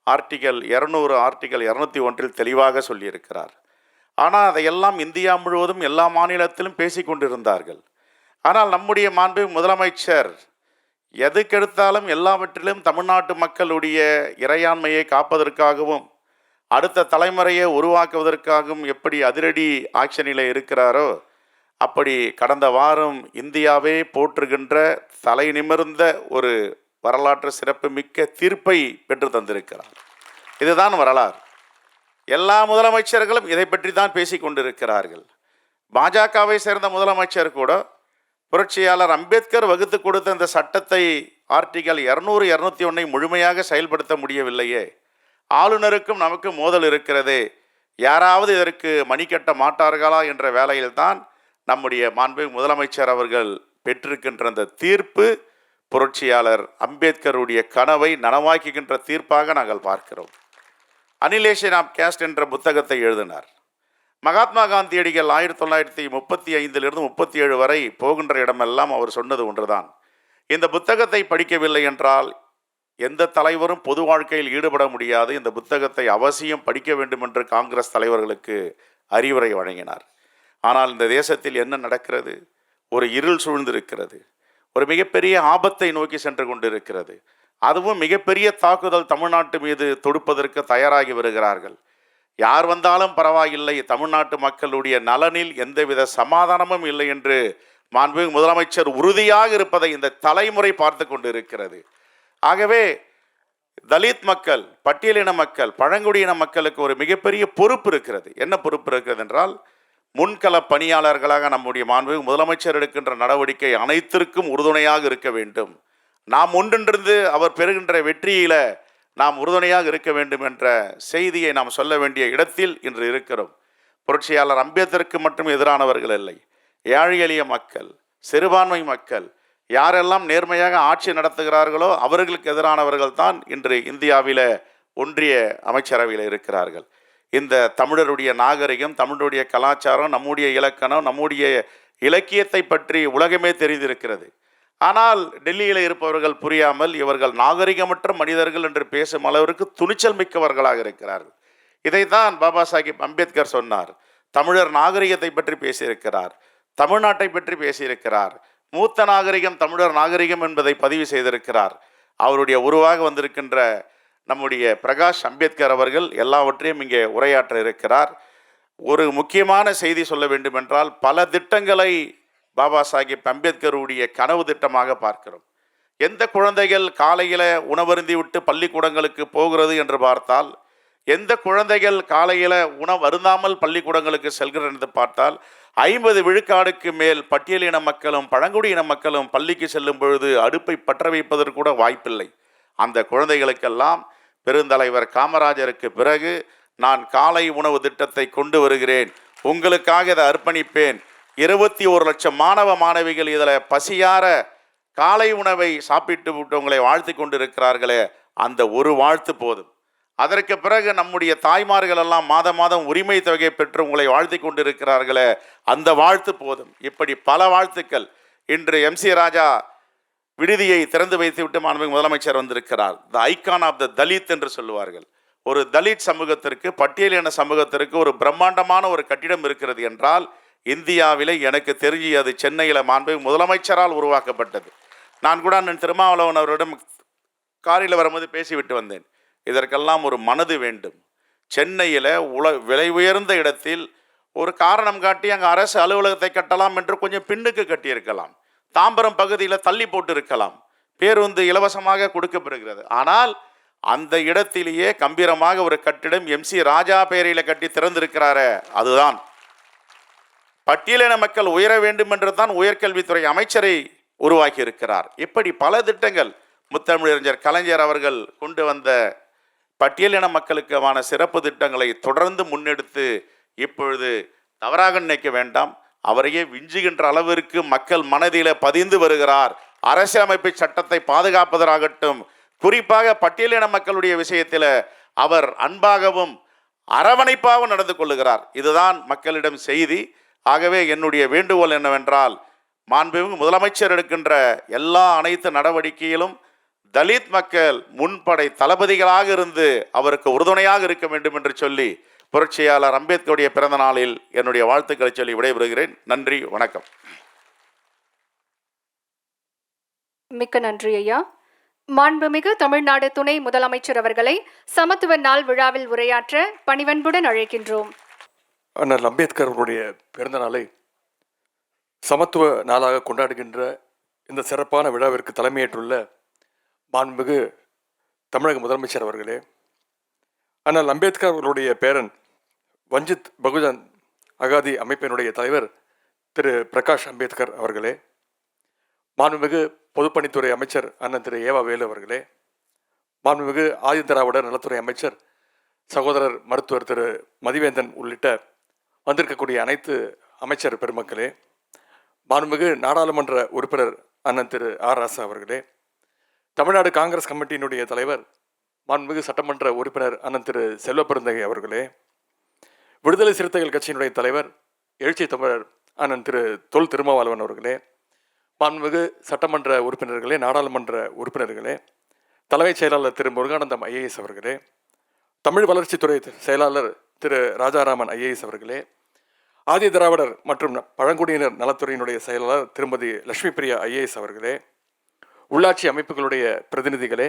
ஆர்டிகல் 201 தெளிவாக சொல்லியிருக்கிறார். ஆனால் அதையெல்லாம் இந்தியா முழுவதும் எல்லா மாநிலத்திலும் பேசிக்கொண்டிருந்தார்கள். ஆனால் நம்முடைய மாண்பு முதலமைச்சர் எதுக்கெடுத்தாலும் எல்லாவற்றிலும் தமிழ்நாட்டு மக்களுடைய இறையாண்மையை காப்பதற்காகவும் அடுத்த தலைமுறையை உருவாக்குவதற்காகவும் எப்படி அதிரடி ஆக்ஷனில் இருக்கிறாரோ அப்படி கடந்த வாரம் இந்தியாவே போற்றுகின்ற தலை நிமிர்ந்த ஒரு வரலாற்று சிறப்புமிக்க தீர்ப்பை பெற்று தந்திருக்கிறார். இதுதான் வரலாறு. எல்லா முதலமைச்சர்களும் இதை பற்றி தான் பேசி கொண்டிருக்கிறார்கள். பாஜகவை சேர்ந்த முதலமைச்சர் கூட புரட்சியாளர் அம்பேத்கர் வகுத்து கொடுத்த இந்த சட்டத்தை ஆர்டிகல் 201 முழுமையாக செயல்படுத்த முடியவில்லையே, ஆளுநருக்கும் நமக்கு மோதல் இருக்கிறது, யாராவது இதற்கு மணி கட்ட மாட்டார்களா என்ற வேளையில்தான் நம்முடைய மாண்பு முதலமைச்சர் அவர்கள் பெற்றிருக்கின்ற அந்த தீர்ப்பு புரட்சியாளர் அம்பேத்கருடைய கனவை நனவாக்குகின்ற தீர்ப்பாக நாங்கள் பார்க்கிறோம். அனிலேஷன் ஆஃப் கேஸ்ட் என்ற புத்தகத்தை எழுதினார். மகாத்மா காந்தியடிகள் 1935 37 வரை போகின்ற இடமெல்லாம் அவர் சொன்னது ஒன்றுதான், இந்த புத்தகத்தை படிக்கவில்லை என்றால் எந்த தலைவரும் பொது வாழ்க்கையில் ஈடுபட முடியாது, இந்த புத்தகத்தை அவசியம் படிக்க வேண்டும் என்று காங்கிரஸ் தலைவர்களுக்கு அறிவுரை வழங்கினார். ஆனால் இந்த தேசத்தில் என்ன நடக்கிறது? ஒரு இருள் சூழ்ந்திருக்கிறது, ஒரு மிகப்பெரிய ஆபத்தை நோக்கி சென்று கொண்டிருக்கிறது. அதுவும் மிகப்பெரிய தாக்குதல் தமிழ்நாட்டு மீது தொடுப்பதற்கு தயாராகி வருகிறார்கள். யார் வந்தாலும் பரவாயில்லை, தமிழ்நாட்டு மக்களுடைய நலனில் எந்தவித சமாதானமும் இல்லை என்று மாண்புமிகு முதலமைச்சர் உறுதியாக இருப்பதை இந்த தலைமுறை பார்த்து கொண்டு இருக்கிறது. ஆகவே தலித் மக்கள், பட்டியலின மக்கள், பழங்குடியின மக்களுக்கு ஒரு மிகப்பெரிய பொறுப்பு இருக்கிறது. என்ன பொறுப்பு இருக்கிறது என்றால், முன்கள பணியாளர்களாக நம்முடைய மாண்புமிகு முதலமைச்சர் எடுக்கின்ற நடவடிக்கை அனைத்திற்கும் உறுதுணையாக இருக்க வேண்டும். நாம் ஒன்றிருந்து அவர் பெறுகின்ற வெற்றியில நாம் உறுதுணையாக இருக்க வேண்டும் என்ற செய்தியை நாம் சொல்ல வேண்டிய இடத்தில் இன்று இருக்கிறோம். புரட்சியாளர் அம்பேத்கருக்கு மட்டும் எதிரானவர்கள் இல்லை, ஏழை எளிய மக்கள், சிறுபான்மை மக்கள், யாரெல்லாம் நேர்மையாக ஆட்சி நடத்துகிறார்களோ அவர்களுக்கு எதிரானவர்கள் தான் இன்று இந்தியாவில ஒன்றிய அமைச்சரவையில் இருக்கிறார்கள். இந்த தமிழருடைய நாகரிகம், தமிழருடைய கலாச்சாரம், நம்முடைய இலக்கணம், நம்முடைய இலக்கியத்தை பற்றி உலகமே தெரிந்திருக்கிறது. ஆனால் டெல்லியில் இருப்பவர்கள் புரியாமல் இவர்கள் நாகரிகமற்ற மனிதர்கள் என்று பேசும் அளவிற்கு துணிச்சல் மிக்கவர்களாக இருக்கிறார்கள். இதைத்தான் பாபா சாஹிப் அம்பேத்கர் சொன்னார். தமிழர் நாகரிகத்தை பற்றி பேசியிருக்கிறார், தமிழ்நாட்டை பற்றி பேசியிருக்கிறார், மூத்த நாகரிகம் தமிழர் நாகரிகம் என்பதை பதிவு செய்திருக்கிறார். அவருடைய உருவாக வந்திருக்கின்ற நம்முடைய பிரகாஷ் அம்பேத்கர் அவர்கள் எல்லாவற்றையும் இங்கே உரையாற்ற இருக்கிறார். ஒரு முக்கியமான செய்தி சொல்ல வேண்டுமென்றால், பல திட்டங்களை பாபா சாஹிப் அம்பேத்கருடைய கனவு திட்டமாக பார்க்கிறோம். எந்த குழந்தைகள் காலையில் உணவருந்தி விட்டு பள்ளிக்கூடங்களுக்கு போகிறது என்று பார்த்தால், எந்த குழந்தைகள் காலையில் உணவு அருந்தாமல் பள்ளிக்கூடங்களுக்கு செல்கிறது என்று பார்த்தால், 50 விழுக்காடுக்கு மேல் பட்டியலின மக்களும் பழங்குடியின மக்களும் பள்ளிக்கு செல்லும் பொழுது அடுப்பை பற்ற வைப்பதற்கு கூட வாய்ப்பில்லை. அந்த குழந்தைகளுக்கெல்லாம் பெருந்தலைவர் காமராஜருக்கு பிறகு நான் காலை உணவு திட்டத்தை கொண்டு வருகிறேன், உங்களுக்காக இதை அர்ப்பணிப்பேன், 21 லட்சம் மாணவ மாணவிகள் இதில் பசியார காலை உணவை சாப்பிட்டு விட்டு உங்களை வாழ்த்து கொண்டிருக்கிறார்களே, அந்த ஒரு வாழ்த்து போதும். அதற்கு பிறகு நம்முடைய தாய்மார்கள் எல்லாம் மாதம் மாதம் உரிமை தொகை பெற்று உங்களை வாழ்த்தி கொண்டிருக்கிறார்களே, அந்த வாழ்த்து போதும். இப்படி பல வாழ்த்துக்கள். இன்று MC ராஜா விடுதியை திறந்து வைத்துவிட்டு மாண்புமிகு முதலமைச்சர் வந்திருக்கிறார். த ஐகான் ஆஃப் த தலித் என்று சொல்லுவார்கள். ஒரு தலித் சமூகத்திற்கு, பட்டியலின சமூகத்திற்கு ஒரு பிரம்மாண்டமான ஒரு கட்டிடம் இருக்கிறது என்றால் இந்தியாவிலே எனக்கு தெரிஞ்சு அது சென்னையில் மாண்புமிகு முதலமைச்சரால் உருவாக்கப்பட்டது. நான் கூட அண்ணன் திருமாவளவன் அவரிடம் காரில் வரும்போது பேசிவிட்டு வந்தேன். இதற்கெல்லாம் ஒரு மனது வேண்டும். சென்னையில் விலை உயர்ந்த இடத்தில் ஒரு காரணம் காட்டி அங்கே அரசு அலுவலகத்தை கட்டலாம் என்று கொஞ்சம் பின்னுக்கு கட்டியிருக்கலாம், தாம்பரம் பகுதியில் தள்ளி போட்டு இருக்கலாம், பேருந்து இலவசமாக கொடுக்கப்படுகிறது. ஆனால் அந்த இடத்திலேயே கம்பீரமாக ஒரு கட்டிடம் MC ராஜா பெயரில் கட்டி திறந்திருக்கிறாரே, அதுதான் பட்டியலின மக்கள் உயர வேண்டும் என்று தான் உயர்கல்வித்துறை அமைச்சரை உருவாக்கி இருக்கிறார். இப்படி பல திட்டங்கள் முத்தமிழறிஞர் கலைஞர் அவர்கள் கொண்டு வந்த பட்டியலின மக்களுக்கான சிறப்பு திட்டங்களை தொடர்ந்து முன்னெடுத்து இப்பொழுது தவறாக நினைக்க வேண்டாம், அவரையே விஞ்சுகின்ற அளவிற்கு மக்கள் மனதில் பதிந்து வருகிறார். அரசியலமைப்பு சட்டத்தை பாதுகாப்பதாகட்டும், குறிப்பாக பட்டியலின மக்களுடைய விஷயத்தில் அவர் அன்பாகவும் அரவணைப்பாகவும் நடந்து கொள்ளுகிறார். இதுதான் மக்களிடம் செய்தி. ஆகவே என்னுடைய வேண்டுகோள் என்னவென்றால், மாண்புமிகு முதலமைச்சர் எடுக்கின்ற அனைத்து நடவடிக்கையிலும் தலித் மக்கள் முன்படை தளபதிகளாக இருந்து அவருக்கு உறுதுணையாக இருக்க வேண்டும் என்று சொல்லி புரட்சியாளர் அம்பேத்கருடைய பிறந்த நாளில் என்னுடைய வாழ்த்துக்களை சொல்லி விடைபெறுகிறேன். நன்றி, வணக்கம். மிக்க நன்றி ஐயா. மாண்புமிகு தமிழ்நாடு துணை முதலமைச்சர் அவர்களை சமத்துவ நாள் விழாவில் உரையாற்ற பணிவன்புடன் அழைக்கின்றோம். அண்ணல் அம்பேத்கர் அவர்களுடைய பிறந்த நாளை சமத்துவ நாளாக கொண்டாடுகின்ற இந்த சிறப்பான விழாவிற்கு தலைமையேற்றுள்ள மாண்புமிகு தமிழக முதலமைச்சர் அவர்களே, அண்ணல் அம்பேத்கர் அவர்களுடைய பேரன் வஞ்சித் பகுஜன் அகாதி அமைப்பினுடைய தலைவர் திரு பிரகாஷ் அம்பேத்கர் அவர்களே, மாண்புமிகு பொதுப்பணித்துறை அமைச்சர் அண்ணன் திரு ஏவா வேலு அவர்களே, மாண்புமிகு ஆதிதிராவிடர் நலத்துறை அமைச்சர் சகோதரர் மருத்துவர் திரு மதிவேந்தன் உள்ளிட்ட வந்திருக்கக்கூடிய அனைத்து அமைச்சர் பெருமக்களே, மாண்புமிகு நாடாளுமன்ற உறுப்பினர் அண்ணன் திரு ஆர் ராசா அவர்களே, தமிழ்நாடு காங்கிரஸ் கமிட்டியினுடைய தலைவர் மாண்புமிகு சட்டமன்ற உறுப்பினர் அண்ணன் திரு செல்வப்பெருந்தகை அவர்களே, விடுதலை சிறுத்தைகள் கட்சியினுடைய தலைவர் எழுச்சி தமிழர் அண்ணன் திரு தொல் திருமாவளவன் அவர்களே, மாண்புமிகு சட்டமன்ற உறுப்பினர்களே, நாடாளுமன்ற உறுப்பினர்களே, தலைமைச் செயலாளர் திரு முருகானந்தம் IAS அவர்களே, தமிழ் வளர்ச்சித்துறை செயலாளர் திரு ராஜாராமன் IAS அவர்களே, ஆதி திராவிடர் மற்றும் பழங்குடியினர் நலத்துறையினுடைய செயலாளர் திருமதி லட்சுமி பிரியா IAS அவர்களே, உள்ளாட்சி அமைப்புகளுடைய பிரதிநிதிகளே,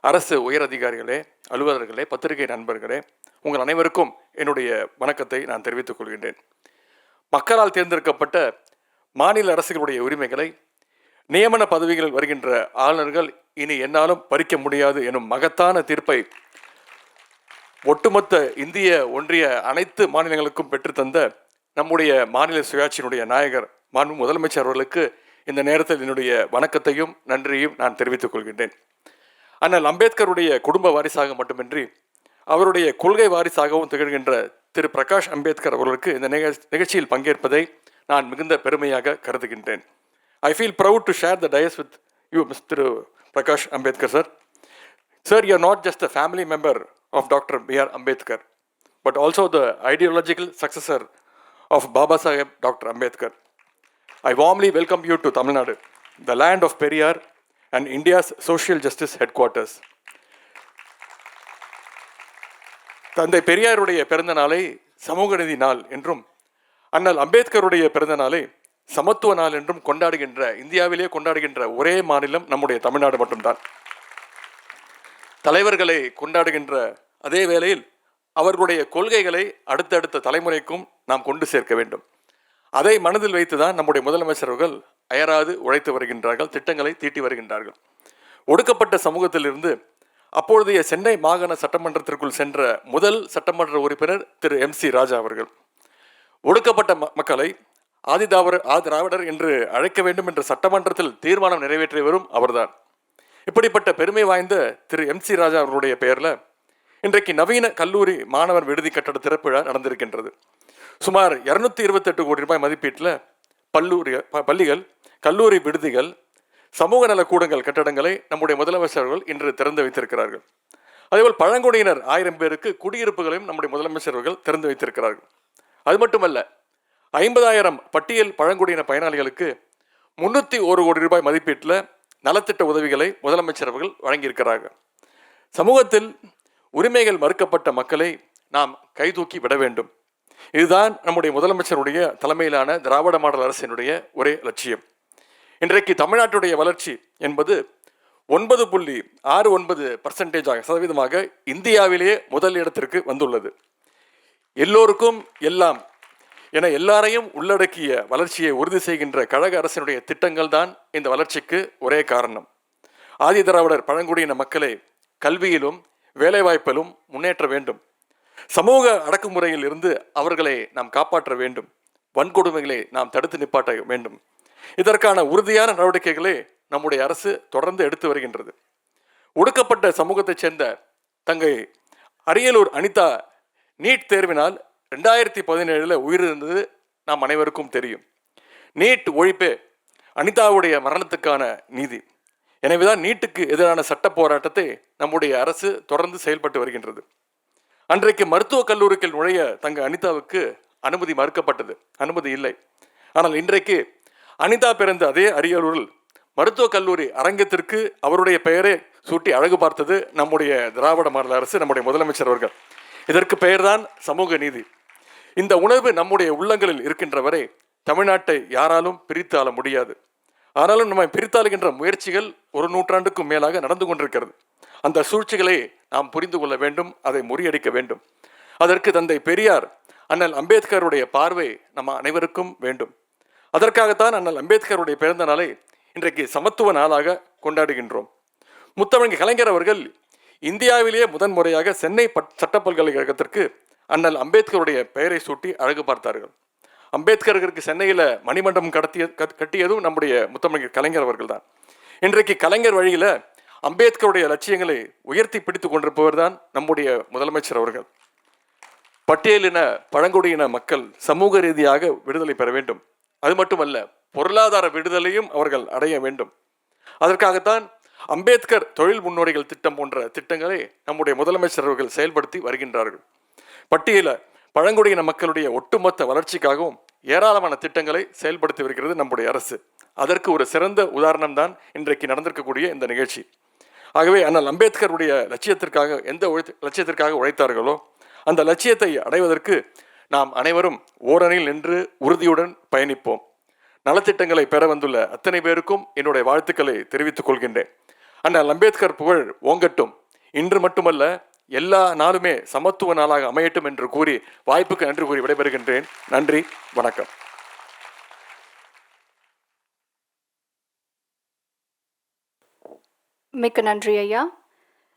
அரசு உயர் அதிகாரிகளே, அலுவலர்களே, பத்திரிகை நண்பர்களே, உங்கள் அனைவருக்கும் என்னுடைய வணக்கத்தை நான் தெரிவித்துக் கொள்கின்றேன். மக்களால் தேர்ந்தெடுக்கப்பட்ட மாநில அரசுகளுடைய உரிமைகளை நியமன பதவிகளில் வருகின்ற ஆளுநர்கள் இனி என்னாலும் பறிக்க முடியாது எனும் மகத்தான தீர்ப்பை ஒட்டுமொத்த இந்திய ஒன்றிய அனைத்து மாநிலங்களுக்கும் பெற்றுத்தந்த நம்முடைய மாநில சுயாட்சியினுடைய நாயகர் மாண்பு முதலமைச்சர் அவர்களுக்கு இந்த நேரத்தில் என்னுடைய வணக்கத்தையும் நன்றியும் நான் தெரிவித்துக் கொள்கின்றேன். அண்ணல் அம்பேத்கருடைய குடும்ப வாரிசாக மட்டுமின்றி அவருடைய கொள்கை வாரிசாகவும் திகழ்கின்ற திரு பிரகாஷ் அம்பேத்கர் அவர்களுக்கு இந்த நிகழ்ச்சியில் பங்கேற்பதை நான் மிகுந்த பெருமையாக கருதுகின்றேன். I feel proud to share the dais with you mister Prakash Ambedkar sir. Sir, you are not just a family member of Dr. B.R. Ambedkar, but also the ideological successor of Baba Saheb Dr. Ambedkar. I warmly welcome you to Tamil Nadu, the land of Periyar and India's social justice headquarters. தந்தை பெரியாருடைய பிறந்த நாளை சமூக நீதி நாள் என்றும் அண்ணல் அம்பேத்கருடைய பிறந்த நாளை சமத்துவ நாள் என்றும் கொண்டாடுகின்ற, இந்தியாவிலே கொண்டாடுகின்ற ஒரே மாநிலம் நம்முடைய தமிழ்நாடு மட்டும்தான். தலைவர்களை கொண்டாடுகின்ற அதே வேளையில் அவர்களுடைய கொள்கைகளை அடுத்தடுத்த தலைமுறைக்கும் நாம் கொண்டு சேர்க்க வேண்டும். அதை மனதில் வைத்துதான் நம்முடைய முதலமைச்சர்கள் அயராது உழைத்து வருகின்றார்கள், திட்டங்களை தீட்டி வருகின்றார்கள். ஒடுக்கப்பட்ட சமூகத்திலிருந்து அப்பொழுதைய சென்னை மாகாண சட்டமன்றத்திற்குள் சென்ற முதல் சட்டமன்ற உறுப்பினர் திரு MC ராஜா அவர்கள். ஒடுக்கப்பட்ட மக்களை ஆதிதிராவிடர் என்று அழைக்க வேண்டும் என்ற சட்டமன்றத்தில் தீர்மானம் நிறைவேற்றியவரும் அவர்தான். இப்படிப்பட்ட பெருமை வாய்ந்த திரு MC ராஜா அவர்களுடைய பெயரில் இன்றைக்கு நவீன கல்லூரி மாணவர் விடுதி கட்டட திறப்பு விழா நடந்திருக்கின்றது. சுமார் 228 கோடி ரூபாய் மதிப்பீட்டில் பள்ளிகள், கல்லூரி விடுதிகள், சமூக நல கூடங்கள் கட்டடங்களை நம்முடைய முதலமைச்சர்கள் இன்று திறந்து வைத்திருக்கிறார்கள். அதேபோல் பழங்குடியினர் 1000 பேருக்கு குடியிருப்புகளையும் நம்முடைய முதலமைச்சர்கள் திறந்து வைத்திருக்கிறார்கள். அது மட்டுமல்ல, 50,000 பட்டியல் பழங்குடியின பயனாளிகளுக்கு 301 கோடி ரூபாய் மதிப்பீட்டில் நலத்திட்ட உதவிகளை முதலமைச்சர்கள் வழங்கியிருக்கிறார்கள். சமூகத்தில் உரிமைகள் மறுக்கப்பட்ட மக்களை நாம் கைதூக்கி விட வேண்டும். இதுதான் நம்முடைய முதலமைச்சருடைய தலைமையிலான திராவிட மாடல் அரசினுடைய ஒரே லட்சியம். இன்றைக்கு தமிழ்நாட்டுடைய வளர்ச்சி என்பது 9.69% இந்தியாவிலேயே முதல் இடத்திற்கு வந்துள்ளது. எல்லோருக்கும் எல்லாம் என எல்லாரையும் உள்ளடக்கிய வளர்ச்சியை உறுதி செய்கின்ற கழக அரசினுடைய திட்டங்கள் தான் இந்த வளர்ச்சிக்கு ஒரே காரணம். ஆதிதிராவிடர் பழங்குடியின மக்களை கல்வியிலும் வேலைவாய்ப்பிலும் முன்னேற்ற வேண்டும். சமூக அடக்குமுறையில் இருந்து அவர்களை நாம் காப்பாற்ற வேண்டும். வன்கொடுமைகளை நாம் தடுத்து நிப்பாட்ட வேண்டும். இதற்கான உறுதியான நடவடிக்கைகளை நம்முடைய அரசு தொடர்ந்து எடுத்து வருகின்றது. ஒடுக்கப்பட்ட சமூகத்தைச் சேர்ந்த தங்கை அரியலூர் அனிதா நீட் தேர்வினால் 2017 உயிரிழந்தது நாம் அனைவருக்கும் தெரியும். நீட் ஒழிப்பே அனிதாவுடைய மரணத்துக்கான நீதி. எனவேதான் நீட்டுக்கு எதிரான சட்ட போராட்டத்தை நம்முடைய அரசு தொடர்ந்து செயல்பட்டு வருகின்றது. அன்றைக்கு மருத்துவக் கல்லூரிக்கு நுழைய தங்க அனிதாவுக்கு அனுமதி மறுக்கப்பட்டது, அனுமதி இல்லை. ஆனால் இன்றைக்கு அனிதா பிறந்த அதே அரியலூரில் மருத்துவக் கல்லூரி அரங்கத்திற்கு அவருடைய பெயரை சூட்டி அழகு பார்த்தது நம்முடைய திராவிட மாடல் அரசு, நம்முடைய முதலமைச்சர் அவர்கள். இதற்கு பெயர்தான் சமூக நீதி. இந்த உணர்வு நம்முடைய உள்ளங்களில் இருக்கின்ற வரை தமிழ்நாட்டை யாராலும் பிரித்து ஆள முடியாது. ஆனாலும் நம்ம பிரித்தாளுகின்ற முயற்சிகள் 1 நூற்றாண்டுக்கும் மேலாக நடந்து கொண்டிருக்கிறது. அந்த சூழ்ச்சிகளை நாம் புரிந்து கொள்ள வேண்டும், அதை முறியடிக்க வேண்டும். அதற்கு தந்தை பெரியார், அண்ணல் அம்பேத்கருடைய பார்வை நம்ம அனைவருக்கும் வேண்டும். அதற்காகத்தான் அண்ணல் அம்பேத்கருடைய பிறந்த நாளை இன்றைக்கு சமத்துவ நாளாக கொண்டாடுகின்றோம். முத்தமிழ் கலைஞர் அவர்கள் இந்தியாவிலேயே முதன்முறையாக சென்னை சட்ட பல்கலைக்கழகத்திற்கு அண்ணல் அம்பேத்கருடைய பெயரை சூட்டி அழகு பார்த்தார்கள். அம்பேத்கருக்கு சென்னையில் மணிமண்டபம் கட்டியதும் நம்முடைய முத்தமிழ் கலைஞர் அவர்கள் தான். இன்றைக்கு கலைஞர் வழியில் அம்பேத்கருடைய லட்சியங்களை உயர்த்தி பிடித்து கொண்டிருப்பவர் தான் நம்முடைய முதலமைச்சர் அவர்கள். பட்டியலின பழங்குடியின மக்கள் சமூக ரீதியாக விடுதலை பெற வேண்டும். அது மட்டுமல்ல, பொருளாதார விடுதலையும் அவர்கள் அடைய வேண்டும். அதற்காகத்தான் அம்பேத்கர் தொழில் முன்னோடிகள் திட்டம் போன்ற திட்டங்களை நம்முடைய முதலமைச்சர் அவர்கள் செயல்படுத்தி வருகின்றார்கள். பட்டியல பழங்குடியின மக்களுடைய ஒட்டுமொத்த வளர்ச்சிக்காகவும் ஏராளமான திட்டங்களை செயல்படுத்தி வருகிறது நம்முடைய அரசு. அதற்கு ஒரு சிறந்த உதாரணம் தான் இன்றைக்கு நடந்திருக்கக்கூடிய இந்த நிகழ்ச்சி. ஆகவே அண்ணல் அம்பேத்கருடைய லட்சியத்திற்காக எந்த லட்சியத்திற்காக உழைத்தார்களோ அந்த லட்சியத்தை அடைவதற்கு நாம் அனைவரும் ஓரணியில் நின்று உறுதியுடன் பயணிப்போம். நலத்திட்டங்களை பெற வந்துள்ள அத்தனை பேருக்கும் என்னுடைய வாழ்த்துக்களை தெரிவித்துக் கொள்கின்றேன். அண்ணல் அம்பேத்கர் புகழ் ஓங்கட்டும். இன்று மட்டுமல்ல, எல்லா நாளுமே சமத்துவ நாளாக அமையட்டும் என்று கூறி வாய்ப்புக்கு நன்றி கூறி விடைபெறுகின்றேன். நன்றி, வணக்கம். மிக்க நன்றி ஐயா.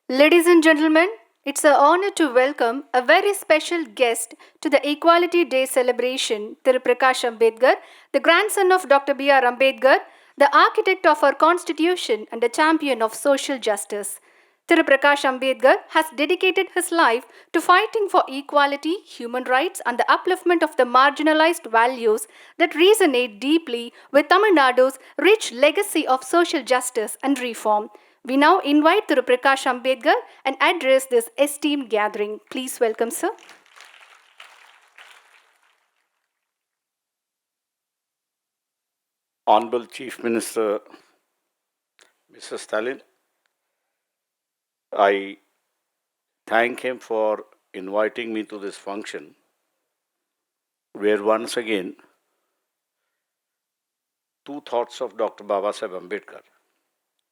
Ladies and gentlemen, it's an honor to welcome a very special guest to the Equality Day celebration, Thiru Prakash Ambedkar, the grandson of Dr. B.R. Ambedkar, the architect of our constitution and a champion of social justice. Thiru Prakash Ambedkar has dedicated his life to fighting for equality, human rights and the upliftment of the marginalized values that resonate deeply with Tamil Nadu's rich legacy of social justice and reform. We now invite Thiru Prakash Ambedkar and address this esteemed gathering. Please welcome, sir. Honorable Chief Minister, Mr. Stalin, I thank him for inviting me to this function, where once again, two thoughts of Dr. Babasaheb Ambedkar.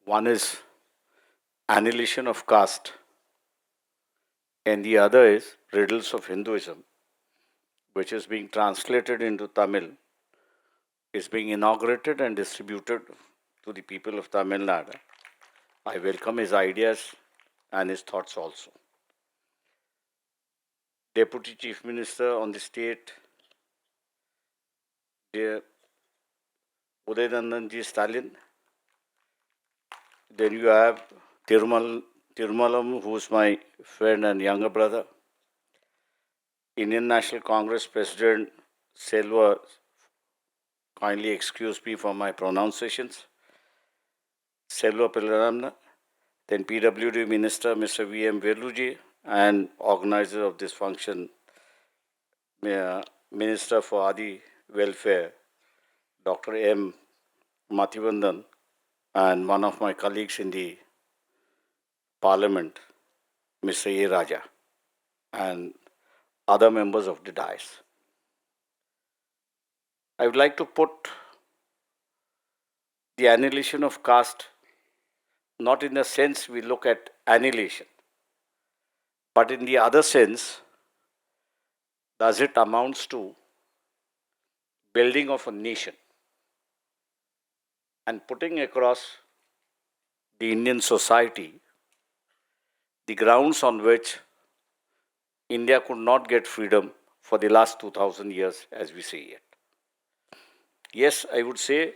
One is annihilation of caste, and the other is riddles of Hinduism, which is being translated into Tamil, is being inaugurated and distributed to the people of Tamil Nadu. I welcome his ideas and his thoughts also. Deputy Chief Minister on the state, dear Udayanandanji Stalin. Then you have Tirumalam, who is my friend and younger brother. Indian National Congress President Selva, kindly excuse me for my pronunciations. Selva Pillaramna. Then PWD Minister Mr. V.M. Veluji, and organizer of this function, Minister for Adi Welfare, Dr. M. Mathivandan, and one of my colleagues in the Parliament, Mr. A. Raja, and other members of the dais. I would like to put the annihilation of caste not in the sense we look at annihilation, but in the other sense, does it amounts to building of a nation and putting across the Indian society the grounds on which India could not get freedom for the last 2000 years as we see it. Yes, I would say,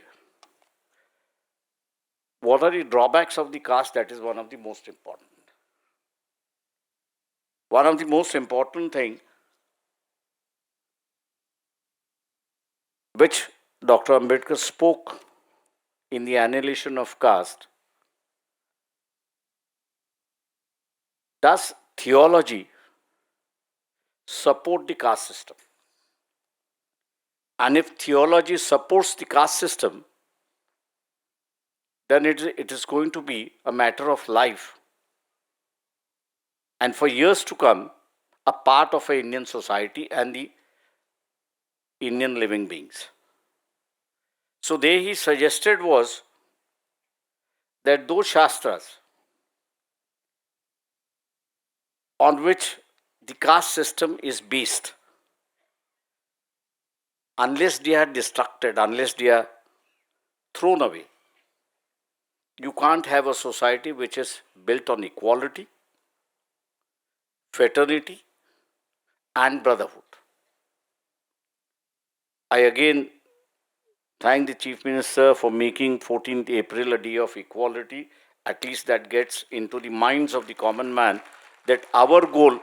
what are the drawbacks of the caste? That is one of the most important. One of the most important thing which Dr. Ambedkar spoke in the annihilation of caste, does theology support the caste system? And if theology supports the caste system, then it is going to be a matter of life, and for years to come, a part of an Indian society and the Indian living beings. So there he suggested was that those Shastras on which the caste system is based, unless they are destructed, unless they are thrown away, you can't have a society which is built on equality, fraternity, and brotherhood. I again thank the Chief Minister for making 14th April a day of equality. At least that gets into the minds of the common man that our goal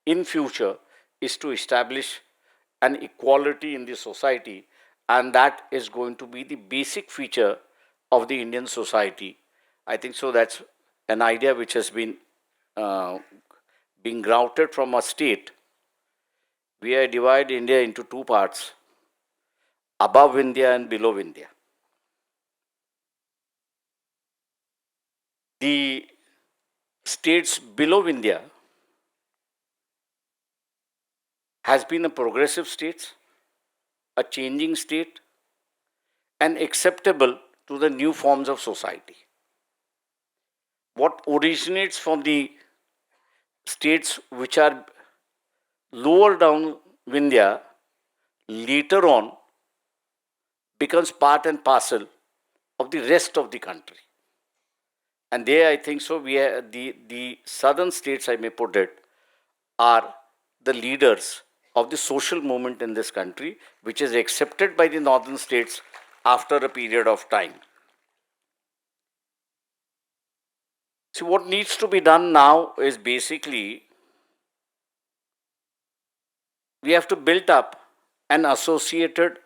in future is to establish an equality in the society, and that is going to be the basic feature of the Indian society. I think so that's an idea which has been being grouted from a state. We divide India into two parts, above India and below India. The states below India has been a progressive state, a changing state, and acceptable to the new forms of society. What originates from the states which are lower down India later on becomes part and parcel of the rest of the country. And there I think so we are the southern states, I may put it, are the leaders of the social movement in this country, which is accepted by the northern states after a period of time. See, what needs to be done now is basically we have to build up an associated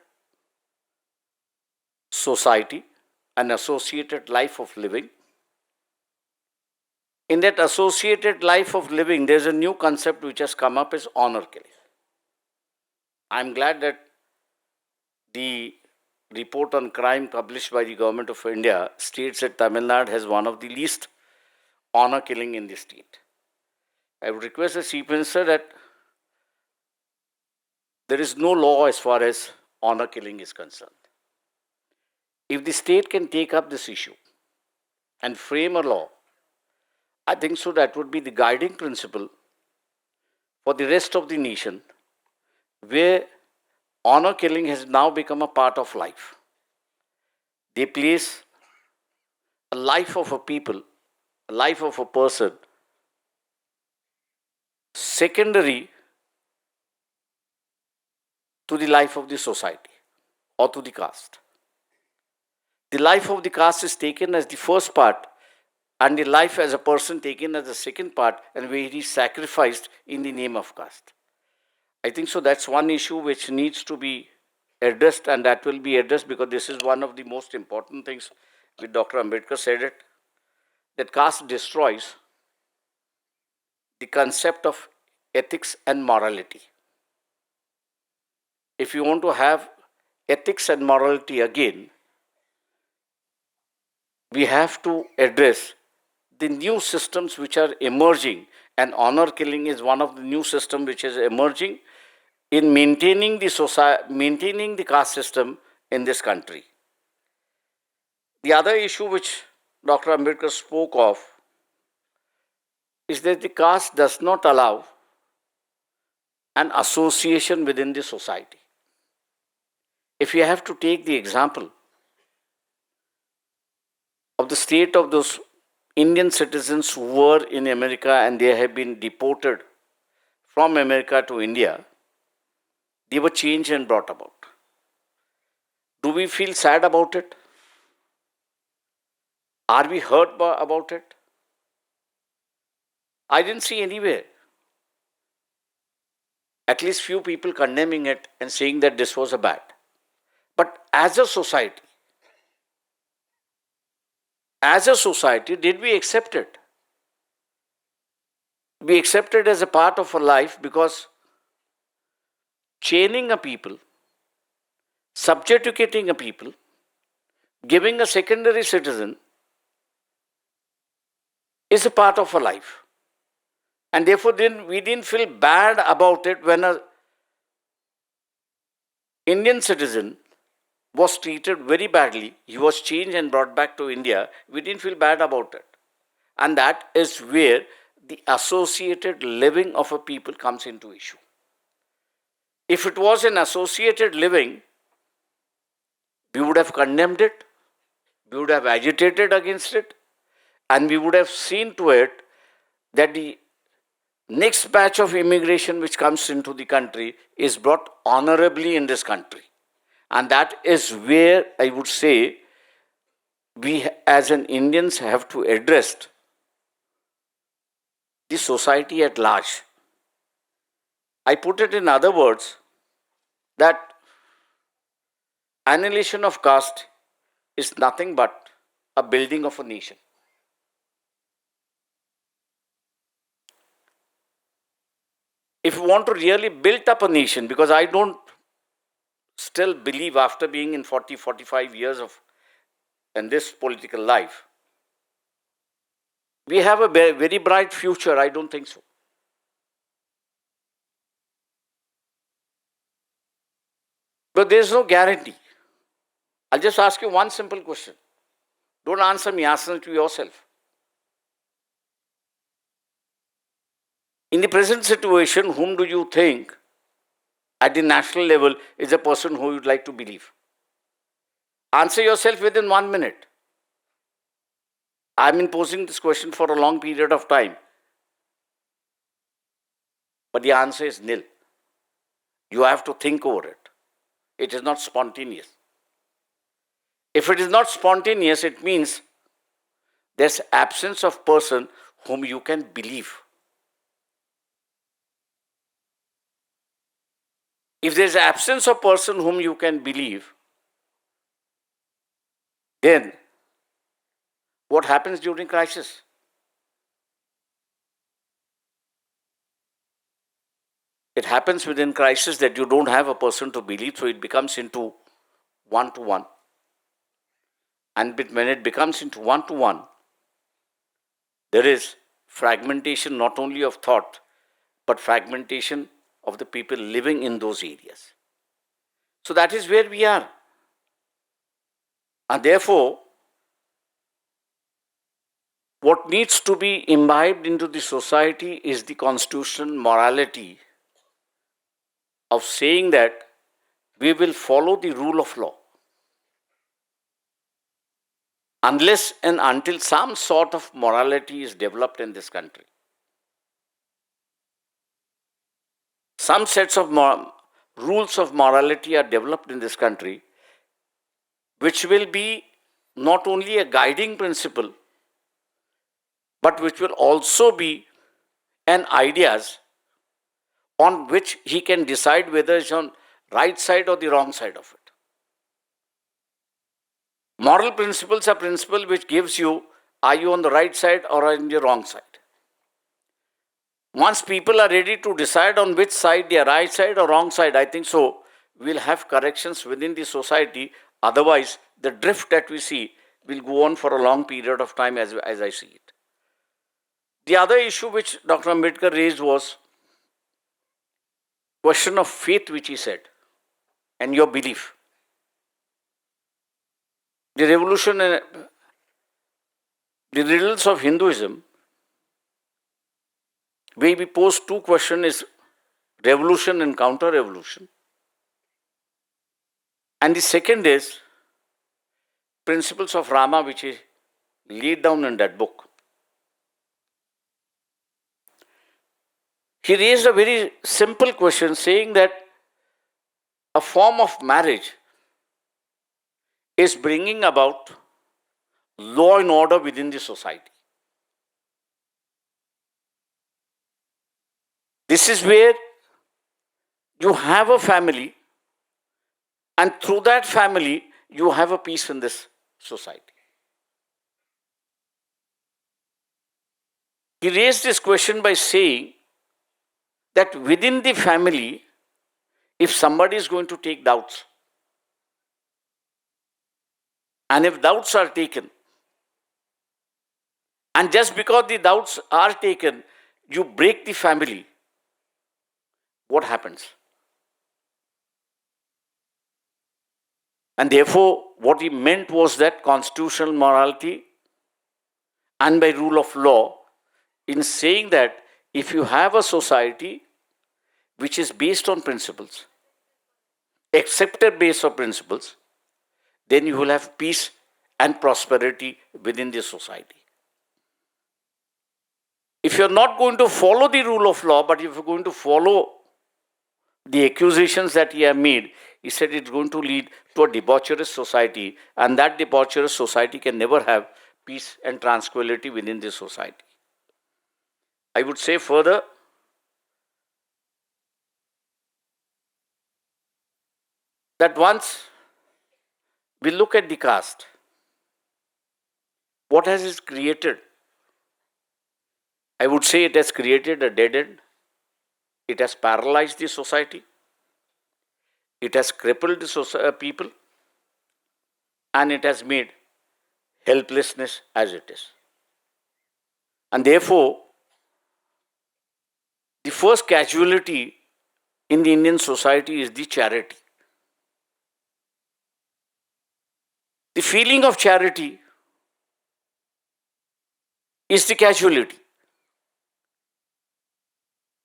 society, an associated life of living. In that associated life of living, there's a new concept which has come up, is honor killing. I'm glad that the report on crime published by the Government of India states that Tamil Nadu has one of the least honor killing in the state. I would request the Chief Minister that there is no law as far as honor killing is concerned. If the state can take up this issue and frame a law, I think so that would be the guiding principle for the rest of the nation, where honor killing has now become a part of life. They place a life of a people, a life of a person, secondary to the life of the society or to the caste. The life of the caste is taken as the first part, and the life as a person taken as the second part, and where he is sacrificed in the name of caste. I think so that's one issue which needs to be addressed, and that will be addressed because this is one of the most important things which Dr. Ambedkar said it, that caste destroys the concept of ethics and morality. If you want to have ethics and morality again, we have to address the new systems which are emerging, and honor killing is one of the new systems which is emerging in maintaining the society, maintaining the caste system in this country. The other issue which Dr. Ambedkar spoke of is that the caste does not allow an association within the society. If you have to take the example of the state of those Indian citizens who were in America and they have been deported from America to India, they were changed and brought about. Do we feel sad about it? Are we hurt about it? I didn't see anywhere, at least few people condemning it and saying that this was a bad. But as a society, did we accept it? We accept it as a part of our life because chaining a people, subjugating a people, giving a secondary citizen is a part of our life. And therefore we didn't feel bad about it when an Indian citizen was treated very badly. He was changed and brought back to India. We didn't feel bad about it. And that is where the associated living of a people comes into issue. If it was an associated living, we would have condemned it, we would have agitated against it, and we would have seen to it that the next batch of immigration which comes into the country is brought honorably in this country. And that is where I would say we as an Indians have to address the society at large. I put it in other words that annihilation of caste is nothing but a building of a nation. If you want to really build up a nation, because I don't still believe after being in 45 years of in this political life, we have a very bright future. I don't think so. But there is no guarantee. I'll just ask you one simple question. Don't answer me, answer it to yourself. In the present situation, whom do you think at the national level is a person who you'd like to believe? Answer yourself within 1 minute. I've been posing this question for a long period of time. But the answer is nil. You have to think over it. It is not spontaneous. If it is not spontaneous, it means there's absence of person whom you can believe. If there's absence of person whom you can believe, then what happens during crisis? It happens within crisis that you don't have a person to believe, so it becomes into one-to-one. And when it becomes into one-to-one, there is fragmentation not only of thought, but fragmentation of the people living in those areas. So that is where we are. And therefore, what needs to be imbibed into the society is the constitutional morality of saying that we will follow the rule of law. Unless and until some sort of morality is developed in this country. Some sets of rules of morality are developed in this country, which will be not only a guiding principle, but which will also be an ideas on which he can decide whether it's on right side or the wrong side of it. Moral principles are principle which gives you, are you on the right side or on the wrong side? Once people are ready to decide on which side, they are right side or wrong side, I think so, we'll have corrections within the society. Otherwise, the drift that we see will go on for a long period of time as I see it. The other issue which Dr. Ambedkar raised was question of faith, which he said, and your belief. The revolution and the riddles of Hinduism, where we pose two questions is revolution and counter-revolution. And the second is principles of Rama, which is laid down in that book. He raised a very simple question saying that a form of marriage is bringing about law and order within the society. This is where you have a family, and through that family, you have a peace in this society. He raised this question by saying that within the family, if somebody is going to take doubts, and if doubts are taken, and just because the doubts are taken, you break the family, what happens? And therefore, what he meant was that constitutional morality and by rule of law, in saying that if you have a society which is based on principles, accepted base of principles, then you will have peace and prosperity within the society. If you're not going to follow the rule of law, but if you're going to follow the accusations that he had made, he said it's going to lead to a debaucherous society, and that debaucherous society can never have peace and tranquility within the society. I would say further, that once we look at the caste, what has it created? I would say it has created a dead end. It has paralyzed the society. It has crippled the people. And it has made helplessness as it is. And therefore, the first casualty in the Indian society is the charity. The feeling of charity is the casualty.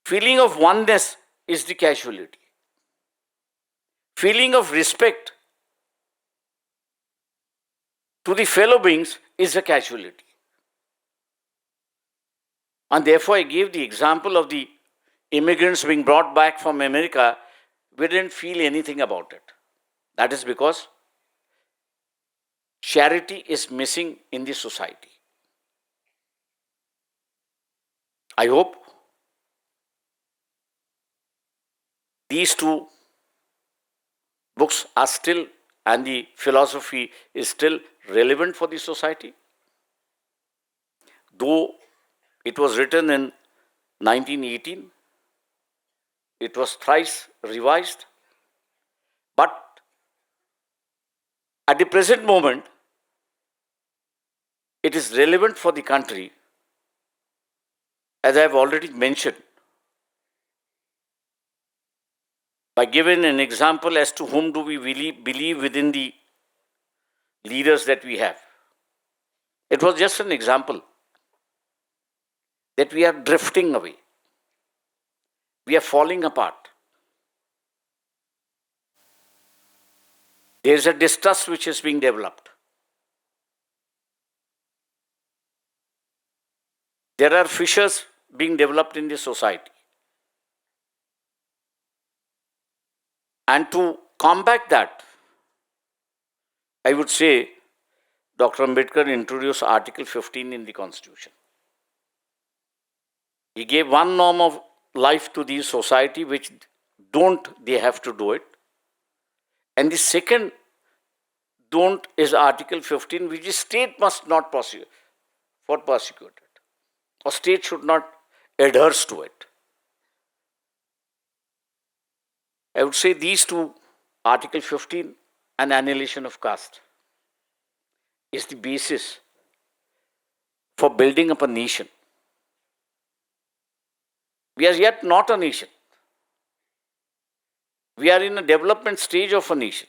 Feeling of oneness is the casualty. Feeling of respect to the fellow beings is a casualty. And therefore, I gave the example of the immigrants being brought back from America. We didn't feel anything about it. That is because charity is missing in the society. I hope these two books are still, and the philosophy is still relevant for the society. Though it was written in 1918, it was thrice revised, but At the present moment, it is relevant for the country, as I have already mentioned, by giving an example as to whom do we really believe within the leaders that we have. It was just an example that we are drifting away. We are falling apart. There is a distrust which is being developed. There are fissures being developed in the society. And to combat that, I would say Dr. Ambedkar introduced Article 15 in the Constitution. He gave one norm of life to the society which they have to do it. And the second don't is Article 15, which is state must not prosecute it. Or state should not adhere to it. I would say these two, Article 15 and annihilation of caste, is the basis for building up a nation. We are yet not a nation. We are in a development stage of a nation.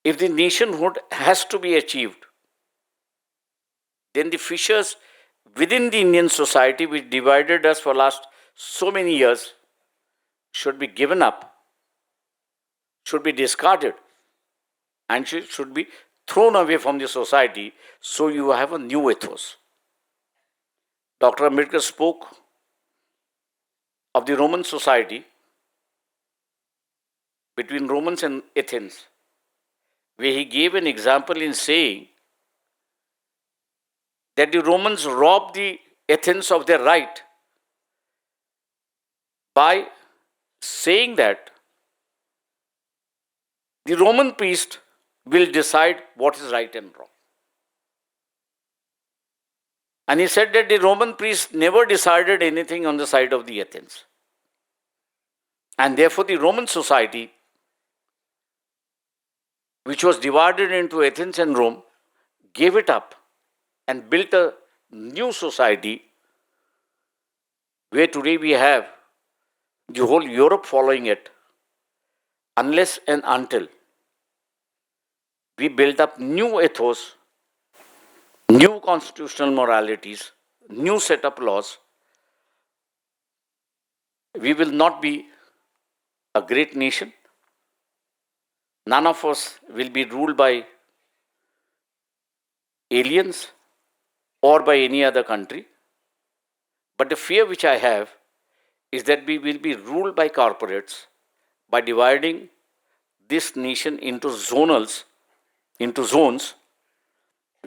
If the nationhood has to be achieved, then the fissures within the Indian society which divided us for last so many years should be given up, should be discarded, and should be thrown away from the society, so you have a new ethos. Dr. Ambedkar spoke of the Roman society between Romans and Athens, where he gave an example in saying that the Romans robbed the Athens of their right by saying that the Roman priest will decide what is right and wrong. And he said that the Roman priest never decided anything on the side of the Athens. And therefore the Roman society, which was divided into Athens and Rome, gave it up and built a new society where today we have the whole Europe following it, unless and until we build up new ethos, new constitutional moralities, new set of laws, we will not be a great nation. None of us will be ruled by aliens or by any other country. But the fear which I have is that we will be ruled by corporates by dividing this nation into zones,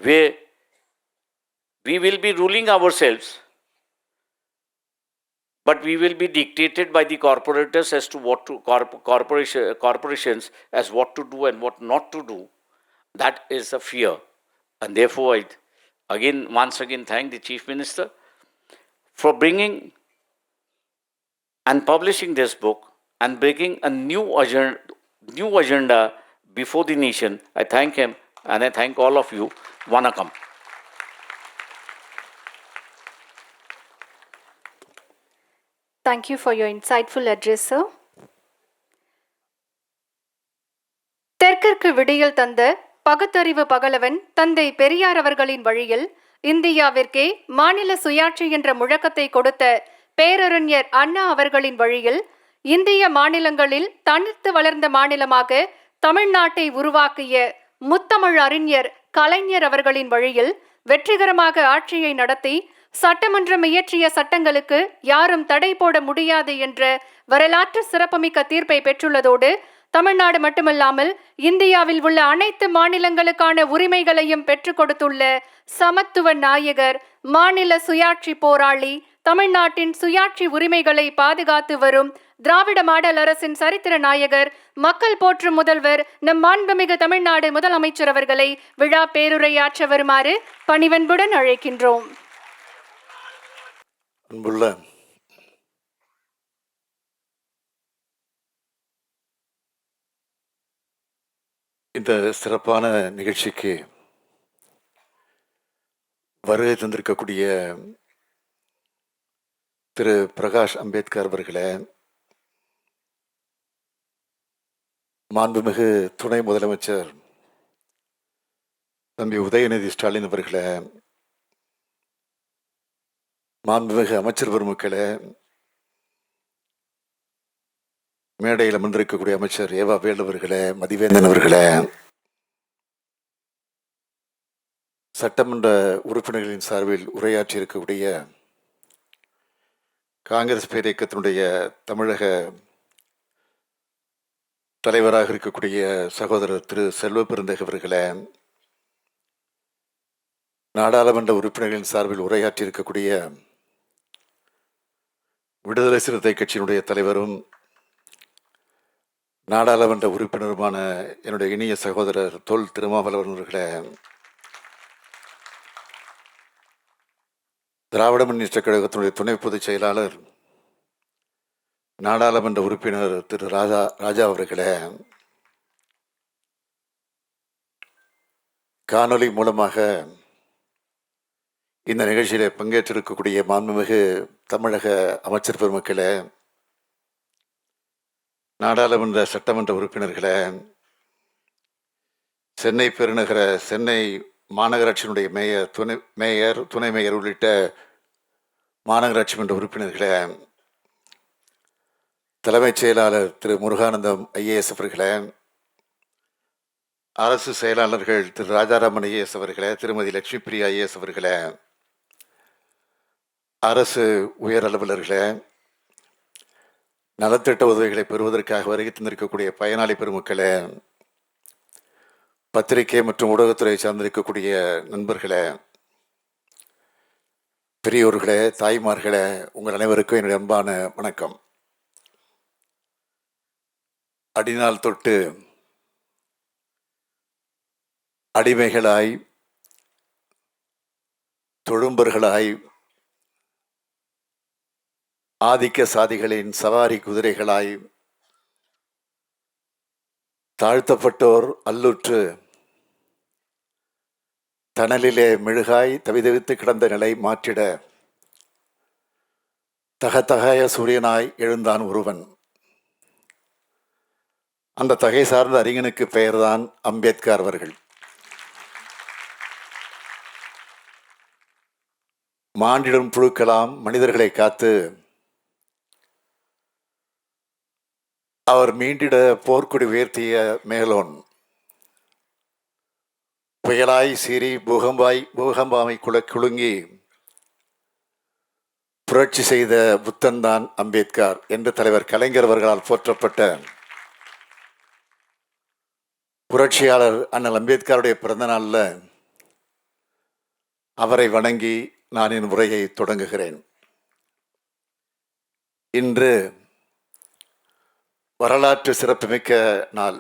where we will be ruling ourselves, but we will be dictated by the corporators as to what to corporations as what to do and what not to do. That is a fear, and therefore I once again thank the Chief Minister for bringing and publishing this book and bringing a new agenda before the nation. I thank him and I thank all of you. Vanakkam. Thank you for your insightful address, sir. தெற்கிற்கு விடியல் தந்த பகுத்தறிவு பகலவன் தந்தை பெரியார் அவர்களின் வழியில் இந்தியாவிற்கே மாநில சுயாட்சி என்ற முழக்கத்தை கொடுத்த பேரறிஞர் அண்ணா அவர்களின் வழியில் இந்திய மாநிலங்களில் தனித்து வளர்ந்த மாநிலமாக தமிழ்நாட்டை உருவாக்கிய முத்தமிழ் அறிஞர் கலைஞர் அவர்களின் வழியில் வெற்றிகரமாக ஆட்சியை நடத்தி சட்டமன்றம் இயற்றிய சட்டங்களுக்கு யாரும் தடை போட முடியாது என்ற வரலாற்று சிறப்புமிக்க தீர்ப்பை பெற்றுள்ளதோடு தமிழ்நாடு மட்டுமல்லாமல் இந்தியாவில் உள்ள அனைத்து மாநிலங்களுக்கான உரிமைகளையும் பெற்றுக் கொடுத்துள்ள சமத்துவ நாயகர், மாநில சுயாட்சி போராளி, தமிழ்நாட்டின் சுயாட்சி உரிமைகளை பாதுகாத்து வரும் திராவிட மாடல் அரசின் சரித்திர நாயகர், மக்கள் போற்றும் முதல்வர் நம் மாண்புமிகு தமிழ்நாடு முதலமைச்சர் அவர்களை விழா பேருரையாற்ற வருமாறு பணிவன்புடன் அழைக்கின்றோம். அன்புள்ள இந்த இந்த சிறப்பான நிகழ்ச்சிக்கு வருகை தந்திருக்கக்கூடிய திரு பிரகாஷ் அம்பேத்கர் அவர்களே, மாண்புமிகு துணை முதலமைச்சர் தம்பி உதயநிதி ஸ்டாலின் அவர்களே, மாண்புமிகு அமைச்சர் பெருமக்களே, மேடையில் அமர்ந்திருக்கக்கூடிய அமைச்சர் ஏவா வேலு அவர்களே, மதிவேந்தன் அவர்களே, சட்டமன்ற உறுப்பினர்களின் சார்பில் உரையாற்றி இருக்கக்கூடிய காங்கிரஸ் பேரியக்கத்தினுடைய தமிழக தலைவராக இருக்கக்கூடிய சகோதரர் திரு செல்வ பெருந்தகை அவர்களே, நாடாளுமன்ற உறுப்பினர்களின் சார்பில் உரையாற்றி இருக்கக்கூடிய விடுதலை சிறுத்தை கட்சியினுடைய தலைவரும் நாடாளுமன்ற உறுப்பினருமான என்னுடைய இனிய சகோதரர் தொல் திருமாவளவன் அவர்களே, திராவிட முன்னேற்ற கழகத்தினுடைய துணை பொதுச் செயலாளர் நாடாளுமன்ற உறுப்பினர் திரு ராஜா அவர்களே, காணொலி மூலமாக இந்த நிகழ்ச்சியிலே பங்கேற்றிருக்கக்கூடிய மாண்புமிகு தமிழக அமைச்சர் பெருமக்களே, நாடாளுமன்ற சட்டமன்ற உறுப்பினர்களே, சென்னை பெருநகர சென்னை மாநகராட்சியினுடைய மேயர் துணை மேயர் உள்ளிட்ட மாநகராட்சி மன்ற உறுப்பினர்களே, தலைமைச் செயலாளர் திரு முருகானந்தம் ஐஏஎஸ் அவர்களே, அரசு செயலாளர்கள் திரு ராஜாராமன் ஐஏஎஸ் அவர்களே, திருமதி லட்சுமி பிரியா ஐஏஎஸ் அவர்களே, அரசு உயர் அலுவலர்களே, நலத்திட்ட உதவிகளை பெறுவதற்காக வருகை தந்திருக்கக்கூடிய பயனாளி பெருமக்களே, பத்திரிகை மற்றும் ஊடகத்துறை சார்ந்திருக்கக்கூடிய நண்பர்களே, பெரியோர்களே, தாய்மார்களே, உங்கள் அனைவருக்கும் என்னுடைய அன்பான வணக்கம். அடிநாள் தொட்டு அடிமைகளாய், தொழும்பர்களாய், ஆதிக்க சாதிகளின் சவாரி குதிரைகளாய், தாழ்த்தப்பட்டோர் அல்லுற்று தணலிலே மெழுகாய் தவிதவித்து கிடந்த நிலை மாற்றிட தகத்தகாய சூரியனாய் எழுந்தான் ஒருவன். அந்த தகை சார்ந்த அறிஞனுக்கு பெயர்தான் அம்பேத்கர் அவர்கள். மாண்டிடும் புழுக்கலாம் மனிதர்களை காத்து அவர் மீண்டிட போர்க்குடி உயர்த்திய மேலோன், புயலாய் சீறி பூகம்பாமை குலுங்கி புரட்சி செய்த புத்தன்தான் அம்பேத்கர் என்று தலைவர் கலைஞர் அவர்களால் போற்றப்பட்ட புரட்சியாளர் அண்ணல் அம்பேத்கருடைய பிறந்த நாளில் அவரை வணங்கி நான் என் உரையை தொடங்குகிறேன். இன்று வரலாற்று சிறப்புமிக்க நாள்.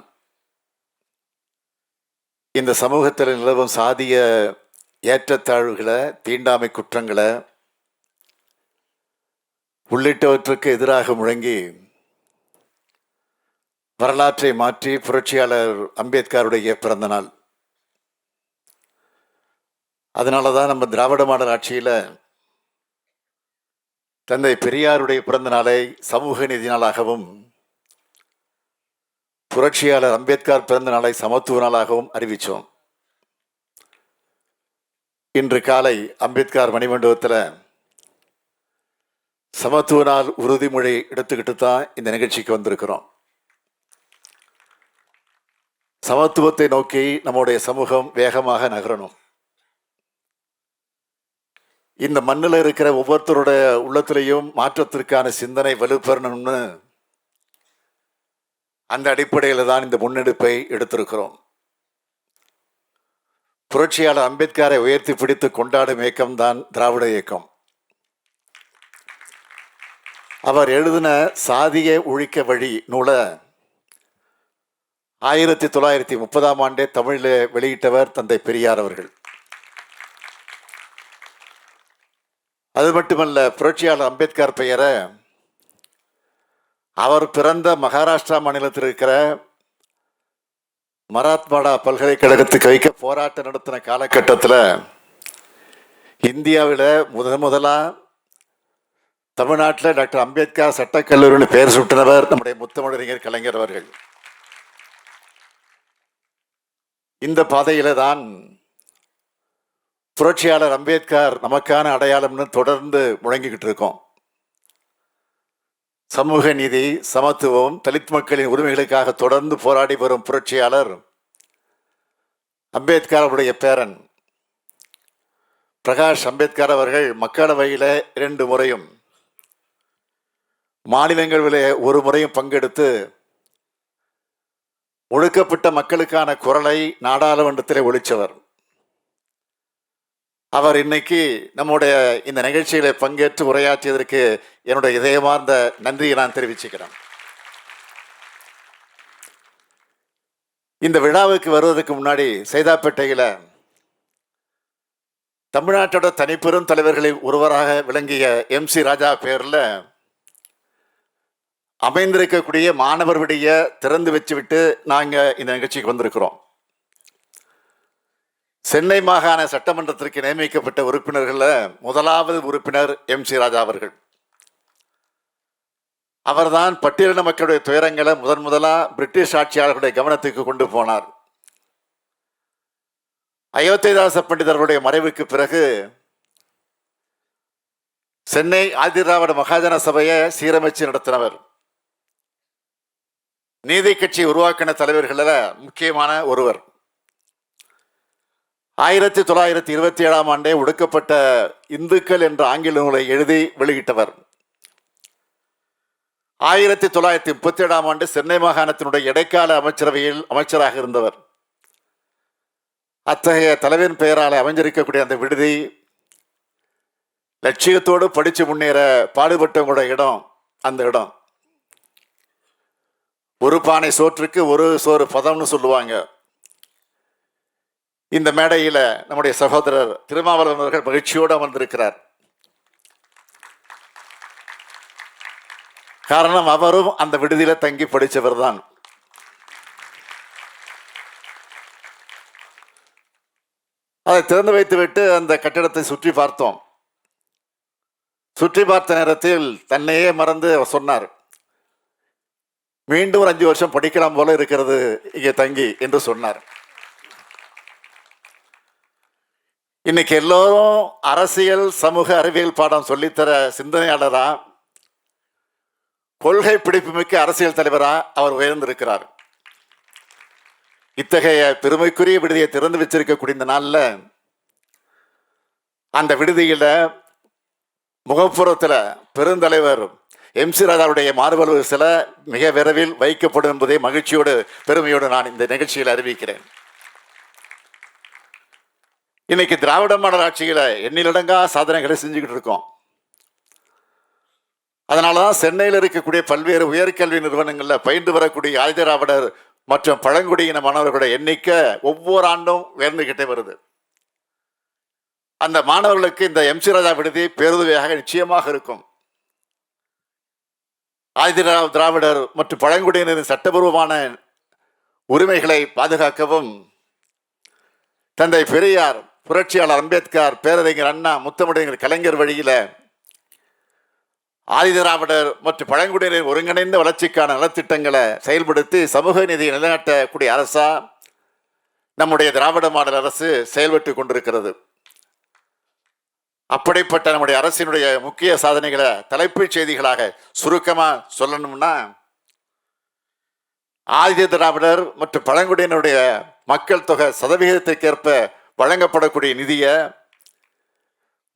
இந்த சமூகத்தில் நிலவும் சாதிய ஏற்றத்தாழ்வுகளை, தீண்டாமை குற்றங்களை உள்ளிட்டவற்றுக்கு எதிராக முழங்கி வரலாற்றை மாற்றி புரட்சியாளர் அம்பேத்கருடைய பிறந்த நாள். அதனால தான் நம்ம திராவிட மாடல் ஆட்சியில் தந்தை பெரியாருடைய பிறந்த நாளை சமூக நீதி நாளாகவும், புரட்சியாளர் அம்பேத்கர் பிறந்த நாளை சமத்துவ நாளாகவும் அறிவித்தோம். இன்று காலை அம்பேத்கர் மணிமண்டபத்தில் சமத்துவ நாள் உறுதிமொழி எடுத்துக்கிட்டு தான் இந்த நிகழ்ச்சிக்கு வந்திருக்கிறோம். சமத்துவத்தை நோக்கி நம்முடைய சமூகம் வேகமாக நகரணும். இந்த மண்ணில் இருக்கிற ஒவ்வொருத்தருடைய உள்ளத்திலையும் மாற்றத்திற்கான சிந்தனை வலுப்பெறணும்னு அந்த அடிப்படையில் தான் இந்த முன்னெடுப்பை எடுத்திருக்கிறோம். புரட்சியாளர் அம்பேத்கரை உயர்த்தி பிடித்து கொண்டாடும் இயக்கம்தான் திராவிட இயக்கம். அவர் எழுதின சாதிய ஒழிக்க வழி நூலை 1930ஆம் ஆண்டே தமிழில் வெளியிட்டவர் தந்தை பெரியார் அவர்கள். அது மட்டுமல்ல, புரட்சியாளர் அம்பேத்கர் பெயரை அவர் பிறந்த மகாராஷ்டிரா மாநிலத்தில் இருக்கிற மராத்வாடா பல்கலைக்கழகத்துக்கு வைக்க போராட்டம் நடத்தின காலகட்டத்தில் இந்தியாவில் முதலாக தமிழ்நாட்டில் டாக்டர் அம்பேத்கர் சட்டக்கல்லூரின்னு பெயர் சுட்டினவர் நம்முடைய முத்தமிழறிஞர் கலைஞர் அவர்கள். இந்த பாதையில தான் புரட்சியாளர் அம்பேத்கர் நமக்கான அடையாளம்னு தொடர்ந்து முழங்கிக்கிட்டு இருக்கோம். சமூக நீதி, சமத்துவம், தலித் மக்களின் உரிமைகளுக்காக தொடர்ந்து போராடி வரும் புரட்சியாளர் அம்பேத்கர் அவருடைய பேரன் பிரகாஷ் அம்பேத்கர் அவர்கள் மக்களவையில் 2 முறையும் மாநிலங்களிலே 1 முறையும் பங்கெடுத்து ஒடுக்கப்பட்ட மக்களுக்கான குரலை நாடாளுமன்றத்திலே ஒலிச்சவர். அவர் இன்னைக்கு நம்முடைய இந்த நிகழ்ச்சியில பங்கேற்று உரையாற்றியதற்கு என்னுடைய இதயமார்ந்த நன்றியை நான் தெரிவிச்சுக்கிறேன். இந்த விழாவுக்கு வருவதற்கு முன்னாடி சைதாப்பேட்டையில் தமிழ்நாட்டோட தனிப்பெரும் தலைவர்களில் ஒருவராக விளங்கிய MC ராஜா பேரில் அமைந்திருக்கக்கூடிய மாணவர் விடிய திறந்து வச்சுவிட்டு நாங்கள் இந்த நிகழ்ச்சிக்கு வந்திருக்கிறோம். சென்னை மாகாண சட்டமன்றத்திற்கு நியமிக்கப்பட்ட உறுப்பினர்களில் முதலாவது உறுப்பினர் MC ராஜா அவர்கள். அவர்தான் பட்டியலின மக்களுடைய துயரங்களை முதலாக பிரிட்டிஷ் ஆட்சியாளர்களுடைய கவனத்துக்கு கொண்டு போனார். அயோத்திதாச பண்டிதர்களுடைய மறைவுக்கு பிறகு சென்னை ஆதிதிராவிட மகாஜன சபையை சீரமைச்சு நடத்தினவர். நீதி கட்சி உருவாக்கின தலைவர்களில் முக்கியமான ஒருவர். 1927ஆம் ஆண்டே ஒடுக்கப்பட்ட இந்துக்கள் என்ற ஆங்கில நூலை எழுதி வெளியிட்டவர். 1937ஆம் ஆண்டு சென்னை மாகாணத்தினுடைய இடைக்கால அமைச்சரவையில் அமைச்சராக இருந்தவர். அத்தகைய தலைவரின் பெயரால் அமைஞ்சிருக்கக்கூடிய அந்த விடுதி லட்சியத்தோடு படித்து முன்னேற பாடுபட்டவங்களோட இடம். அந்த இடம் ஒரு பானை சோற்றுக்கு ஒரு சோறு பதம்னு சொல்லுவாங்க. இந்த மேடையில் நம்முடைய சகோதரர் திருமாவளவன் அவர்கள் மகிழ்ச்சியோடு அமர்ந்திருக்கிறார். காரணம், அவரும் அந்த விடுதியில தங்கி படித்தவர் தான். அதை திறந்து வைத்துவிட்டு அந்த கட்டிடத்தை சுற்றி பார்த்தோம். சுற்றி பார்த்த நேரத்தில் தன்னையே மறந்து அவர் சொன்னார், மீண்டும் ஒரு 5 வருஷம் படிக்கலாம் போல இருக்கிறது இங்கே தங்கி என்று சொன்னார். இன்னைக்கு எல்லோரும் அரசியல் சமூக அறிவியல் பாடம் சொல்லித்தர சிந்தனையாளரா, கொள்கை பிடிப்புமிக்க அரசியல் தலைவரா அவர் உயர்ந்திருக்கிறார். இத்தகைய பெருமைக்குரிய விடுதியை திறந்து வச்சிருக்கக்கூடிய இந்த நாளில் அந்த விடுதியில் முகப்புறத்தில் பெருந்தலைவர் MC ராஜாவுடைய மார்பளவு சில மிக விரைவில் வைக்கப்படும் என்பதை மகிழ்ச்சியோடு பெருமையோடு நான் இந்த நிகழ்ச்சியில் அறிவிக்கிறேன். இன்னைக்கு திராவிட மாடல் ஆட்சியில் எண்ணிலடங்கா சாதனைகளை செஞ்சுக்கிட்டு இருக்கோம். அதனால தான் சென்னையில் இருக்கக்கூடிய பல்வேறு உயர்கல்வி நிறுவனங்களில் பயின்று வரக்கூடிய ஆதிதிராவிடர் மற்றும் பழங்குடியின மாணவர்களுடைய எண்ணிக்கை ஒவ்வொரு ஆண்டும் உயர்ந்துகிட்டே வருது. அந்த மாணவர்களுக்கு இந்த MC ராஜா விடுதி பேருதவியாக நிச்சயமாக இருக்கும். ஆதிதிராவிடர் மற்றும் பழங்குடியினரின் சட்டபூர்வமான உரிமைகளை பாதுகாக்கவும் தந்தை பெரியார், புரட்சியாளர் அம்பேத்கர், பேரறிஞர் அண்ணா, முத்தமிழறிஞர் கலைஞர் வழியில் ஆதிதிராவிடர் மற்றும் பழங்குடியினரின் ஒருங்கிணைந்த வளர்ச்சிக்கான நலத்திட்டங்களை செயல்படுத்தி சமூக நீதியை நிலைநாட்டக்கூடிய அரசா நம்முடைய திராவிட மாடல் அரசு செயல்பட்டு கொண்டிருக்கிறது. அப்படிப்பட்ட நம்முடைய அரசினுடைய முக்கிய சாதனைகளை தலைப்புச் செய்திகளாக சுருக்கமா சொல்லணும்னா, ஆதிதிராவிடர் மற்றும் பழங்குடியினருடைய மக்கள் தொகை சதவிகிதத்திற்கேற்ப வழங்கப்படக்கூடிய நிதியை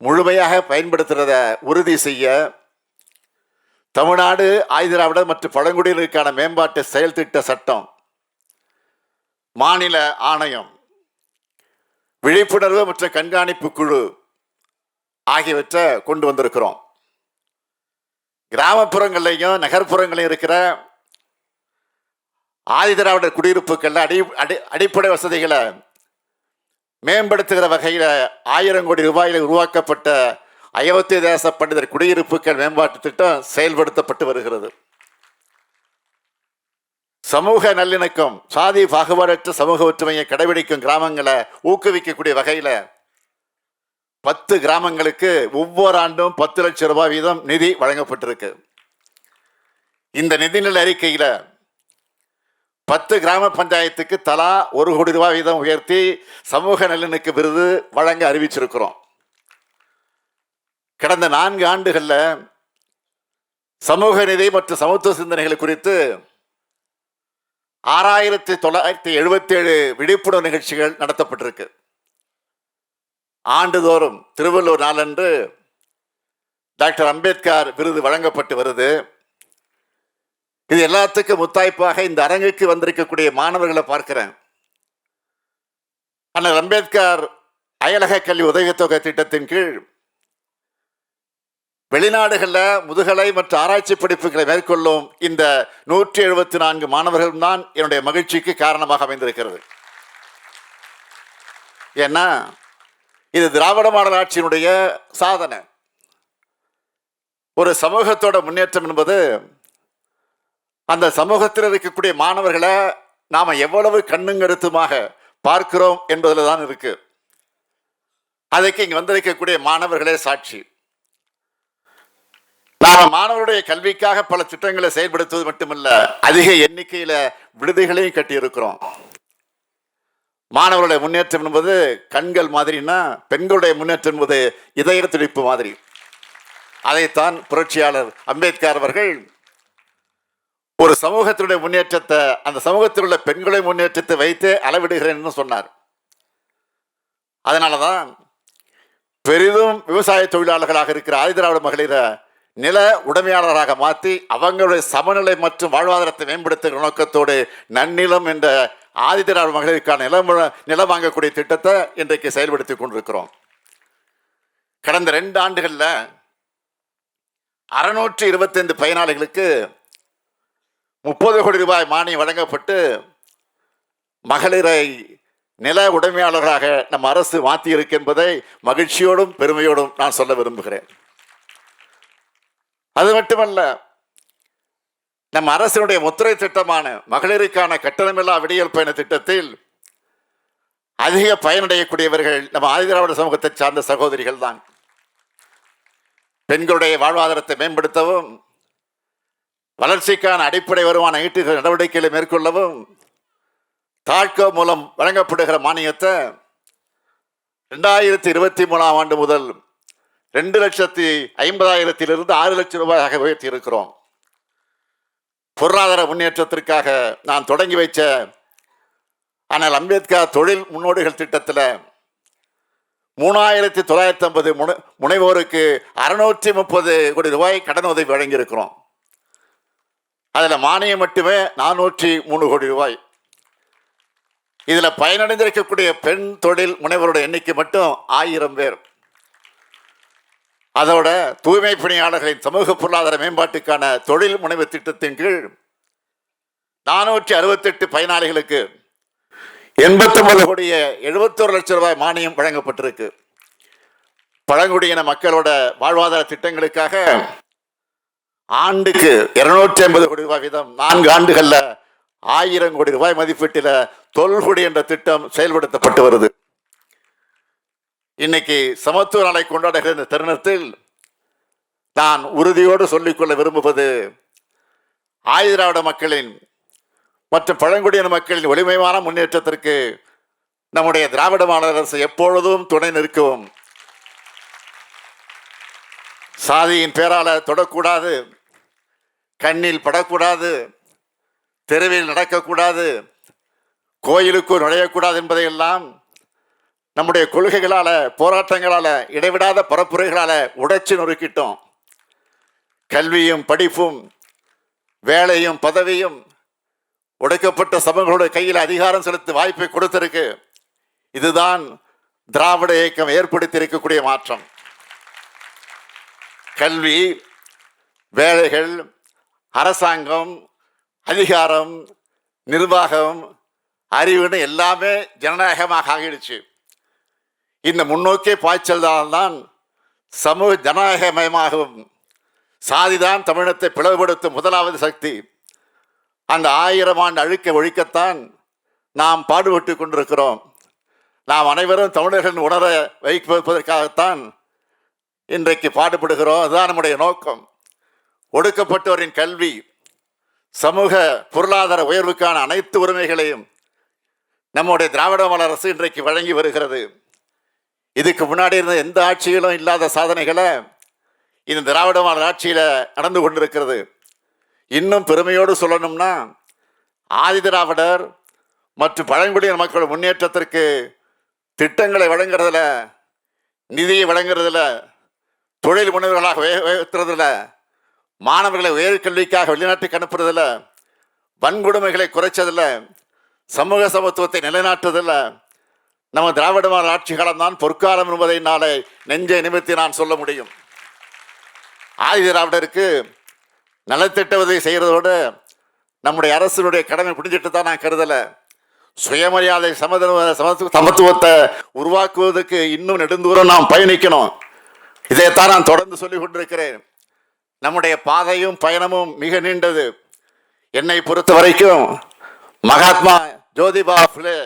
முழுமையாக பயன்படுத்துறத உறுதி செய்ய தமிழ்நாடு ஆதிதிராவிடர் மற்றும் பழங்குடியினருக்கான மேம்பாட்டு செயல் திட்ட சட்டம், மாநில ஆணையம், விழிப்புணர்வு மற்றும் கண்காணிப்பு குழு ஆகியவற்றை கொண்டு வந்திருக்கிறோம். கிராமப்புறங்கள்லையும் நகர்ப்புறங்களையும் இருக்கிற ஆதிதிராவிடர் குடியிருப்புகளில் அடிப்படை வசதிகளை மேம்படுத்துகிற வகையில் 1000 கோடி ரூபாயில் உருவாக்கப்பட்ட அயோத்திதாச பண்டிதர் குடியிருப்புகள் மேம்பாட்டு திட்டம் செயல்படுத்தப்பட்டு வருகிறது. சமூக நல்லிணக்கம், சாதி பாகுபாடற்ற சமூக ஒற்றுமையை கடைபிடிக்கும் கிராமங்களை ஊக்குவிக்கக்கூடிய வகையில் 10 கிராமங்களுக்கு ஒவ்வொரு ஆண்டும் 10 லட்சம் ரூபாய் வீதம் நிதி வழங்கப்பட்டிருக்கு. இந்த நிதிநிலை அறிக்கையில் 10 கிராம பஞ்சாயத்துக்கு தலா 1 கோடி ரூபாய் வீதம் உயர்த்தி சமூக நல்லிணக்க விருது வழங்க அறிவிச்சிருக்கிறோம். கடந்த 4 ஆண்டுகளில் சமூக நீதி மற்றும் சமத்துவ சிந்தனைகள் குறித்து 6977 விழிப்புணர்வு நிகழ்ச்சிகள் நடத்தப்பட்டிருக்கு. ஆண்டுதோறும் திருவள்ளுவர் நாளன்று டாக்டர் அம்பேத்கர் விருது வழங்கப்பட்டு வருது. இது எல்லாத்துக்கும் முத்தாய்ப்பாக இந்த அரங்குக்கு வந்திருக்கக்கூடிய மாணவர்களை பார்க்கிறேன். அண்ணல் அம்பேத்கர் அயலக கல்வி உதவித்தொகை திட்டத்தின் கீழ் வெளிநாடுகளில் முதுகலை மற்றும் ஆராய்ச்சி படிப்புகளை மேற்கொள்ளும் இந்த 174 மாணவர்கள் தான் என்னுடைய மகிழ்ச்சிக்கு காரணமாக அமைந்திருக்கிறது. ஏன்னா இது திராவிட மாடல் ஆட்சியினுடைய சாதனை. ஒரு சமூகத்தோட முன்னேற்றம் என்பது அந்த சமூகத்தில் இருக்கக்கூடிய மாணவர்களை நாம் எவ்வளவு கண்ணும் கருத்துமாக பார்க்கிறோம் என்பதில் தான் இருக்கு. அதுக்கு இங்கே வந்திருக்கக்கூடிய மாணவர்களே சாட்சி. நாம் மாணவருடைய கல்விக்காக பல திட்டங்களை செயல்படுத்துவது மட்டுமல்ல, அதிக எண்ணிக்கையில் விடுதிகளையும் கட்டியிருக்கிறோம். மாணவருடைய முன்னேற்றம் என்பது கண்கள் மாதிரின்னா பெண்களுடைய முன்னேற்றம் என்பது இதய துடிப்பு மாதிரி. அதைத்தான் புரட்சியாளர் அம்பேத்கர் அவர்கள் ஒரு சமூகத்தினுடைய முன்னேற்றத்தை அந்த சமூகத்தில் உள்ள பெண்களுடைய முன்னேற்றத்தை வைத்து அளவிடுகிறேன்னு சொன்னார். அதனால தான் பெரிதும் விவசாய தொழிலாளர்களாக இருக்கிற ஆதிதிராவிட மகளிரை நில உடைமையாளராக மாற்றி அவங்களுடைய சமநிலை மற்றும் வாழ்வாதாரத்தை மேம்படுத்துகிற நோக்கத்தோடு நன்னிலம் என்ற ஆதிதிராவிட மகளிருக்கான நிலம் வாங்கக்கூடிய திட்டத்தை இன்றைக்கு செயல்படுத்தி கொண்டிருக்கிறோம். கடந்த 2 ஆண்டுகளில் 625 பயனாளிகளுக்கு 30 கோடி ரூபாய் மானியம் வழங்கப்பட்டு மகளிரை நில உடைமையாளராக நம்ம அரசு மாற்றியிருக்கு என்பதை மகிழ்ச்சியோடும் பெருமையோடும் நான் சொல்ல விரும்புகிறேன். அது மட்டுமல்ல, நம்ம அரசினுடைய முத்திரை திட்டமான மகளிருக்கான கட்டணமில்லா விடியல் பயண திட்டத்தில் அதிக பயனடையக்கூடியவர்கள் நம்ம ஆதிதிராவிட சமூகத்தை சார்ந்த சகோதரிகள் தான். பெண்களுடைய வாழ்வாதாரத்தை மேம்படுத்தவும் வளர்ச்சிக்கான அடிப்படை வருமான ஈட்டுகிற நடவடிக்கைகளை மேற்கொள்ளவும் தாட்கோ மூலம் வழங்கப்படுகிற மானியத்தை 2023ஆம் ஆண்டு முதல் 2,50,000 6 லட்சம் ரூபாயாக உயர்த்தி இருக்கிறோம். பொருளாதார முன்னேற்றத்திற்காக நான் தொடங்கி வைச்ச ஆனால் அம்பேத்கர் தொழில் முன்னோடிகள் திட்டத்தில் 3,950 முனைவோருக்கு 630 கோடி ரூபாய் கடன் உதவி வழங்கியிருக்கிறோம். அதில் மானியம் மட்டுமே 403 கோடி ரூபாய். இதில் பயனடைந்திருக்கக்கூடிய பெண் தொழில் முனைவோருடைய எண்ணிக்கை மட்டும் 1000 பேர். அதோட தூய்மை பணியாளர்களின் சமூக பொருளாதார மேம்பாட்டுக்கான தொழில் முனைவு திட்டத்தின் கீழ் 468 பயனாளிகளுக்கு 89 கோடியே 71 லட்சம் ரூபாய் மானியம் வழங்கப்பட்டிருக்கு. பழங்குடியின மக்களோட வாழ்வாதார திட்டங்களுக்காக ஆண்டுக்கு 250 கோடி ரூபாய் வீதம் 4 ஆண்டுகளில் 1000 கோடி ரூபாய் மதிப்பீட்டில் தொல்குடி என்ற திட்டம் செயல்படுத்தப்பட்டு வருது. இன்னைக்கு சமத்துவ நாளை கொண்டாடுகிற இந்த தருணத்தில் நான் உறுதியோடு சொல்லிக்கொள்ள விரும்புவது, ஆதிதிராவிட மக்களின் மற்றும் பழங்குடியின மக்களின் ஒளிமயமான முன்னேற்றத்திற்கு நம்முடைய திராவிட மாடல் அரசு எப்பொழுதும் துணை நிற்கும். சாதியின் பேரால தொடக்கூடாது, கண்ணில் படக்கூடாது, தெருவில் நடக்கக்கூடாது, கோயிலுக்கு நுழையக்கூடாது என்பதையெல்லாம் நம்முடைய கொள்கைகளால் போராட்டங்களால் இடைவிடாத பரப்புரைகளால் உடைச்சு நொறுக்கிட்டோம். கல்வியும் படிப்பும் வேலையும் பதவியும் ஒடுக்கப்பட்ட சமூகங்களுடைய கையில் அதிகாரம் செலுத்த வாய்ப்பை கொடுத்திருக்கு. இதுதான் திராவிட இயக்கம் ஏற்படுத்தி இருக்கக்கூடிய மாற்றம். கல்வி, வேலைகள், அரசாங்கம், அதிகாரம், நிர்வாகம், அறிவுன்னு எல்லாமே ஜனநாயகமாக ஆகிடுச்சு. இந்த முன்னோக்கிய பாய்ச்சல் தான் சமூக ஜனநாயகமயமாகும். சாதிதான் தமிழகத்தை பிளவுபடுத்தும் முதலாவது சக்தி. அந்த 1000 ஆண்டு அழுக்க ஒழிக்கத்தான் நாம் பாடுபட்டு கொண்டிருக்கிறோம். நாம் அனைவரும் தமிழர்கள் உணர வைப்பதற்காகத்தான் இன்றைக்கு பாடுபடுகிறோம். அதுதான் நம்முடைய நோக்கம். ஒடுக்கப்பட்டோரின் கல்வி, சமூக பொருளாதார உயர்வுக்கான அனைத்து உரிமைகளையும் நம்முடைய திராவிட மாடல் அரசு இன்றைக்கு வழங்கி வருகிறது. இதுக்கு முன்னாடி இருந்த எந்த ஆட்சியிலும் இல்லாத சாதனைகளை இந்த திராவிட மாடல் ஆட்சியில் நடந்து கொண்டிருக்கிறது. இன்னும் பெருமையோடு சொல்லணும்னா, ஆதி திராவிடர் மற்றும் பழங்குடியின மக்கள் முன்னேற்றத்திற்கு திட்டங்களை வழங்குறதுல, நிதியை வழங்குறதுல, தொழில் முனைவர்களாக உயர்த்துறதுல, மாணவர்களை உயர்கல்விக்காக வெளிநாட்டுக்கு அனுப்புறதில்ல, வன்கொடுமைகளை குறைச்சதில்ல, சமூக சமத்துவத்தை நிலைநாட்டுவதில்ல நம்ம திராவிட மாடல் ஆட்சி காலம்தான் பொற்காலம் என்பதை நாளை நெஞ்சை நிமிர்த்தி நான் சொல்ல முடியும். ஆதி திராவிடருக்கு நலத்திட்ட உதவி செய்கிறதோடு நம்முடைய அரசினுடைய கடமை புரிஞ்சிட்டு தான் நான் கருதலை. சுயமரியாதை சமத்துவத்தை உருவாக்குவதற்கு இன்னும் நெடுந்தூரம் நாம் பயணிக்கணும். இதைத்தான் நான் தொடர்ந்து சொல்லிக் கொண்டிருக்கிறேன். நம்முடைய பாதையும் பயணமும் மிக நீண்டது. என்னை பொறுத்த வரைக்கும் மகாத்மா ஜோதிபா புலே,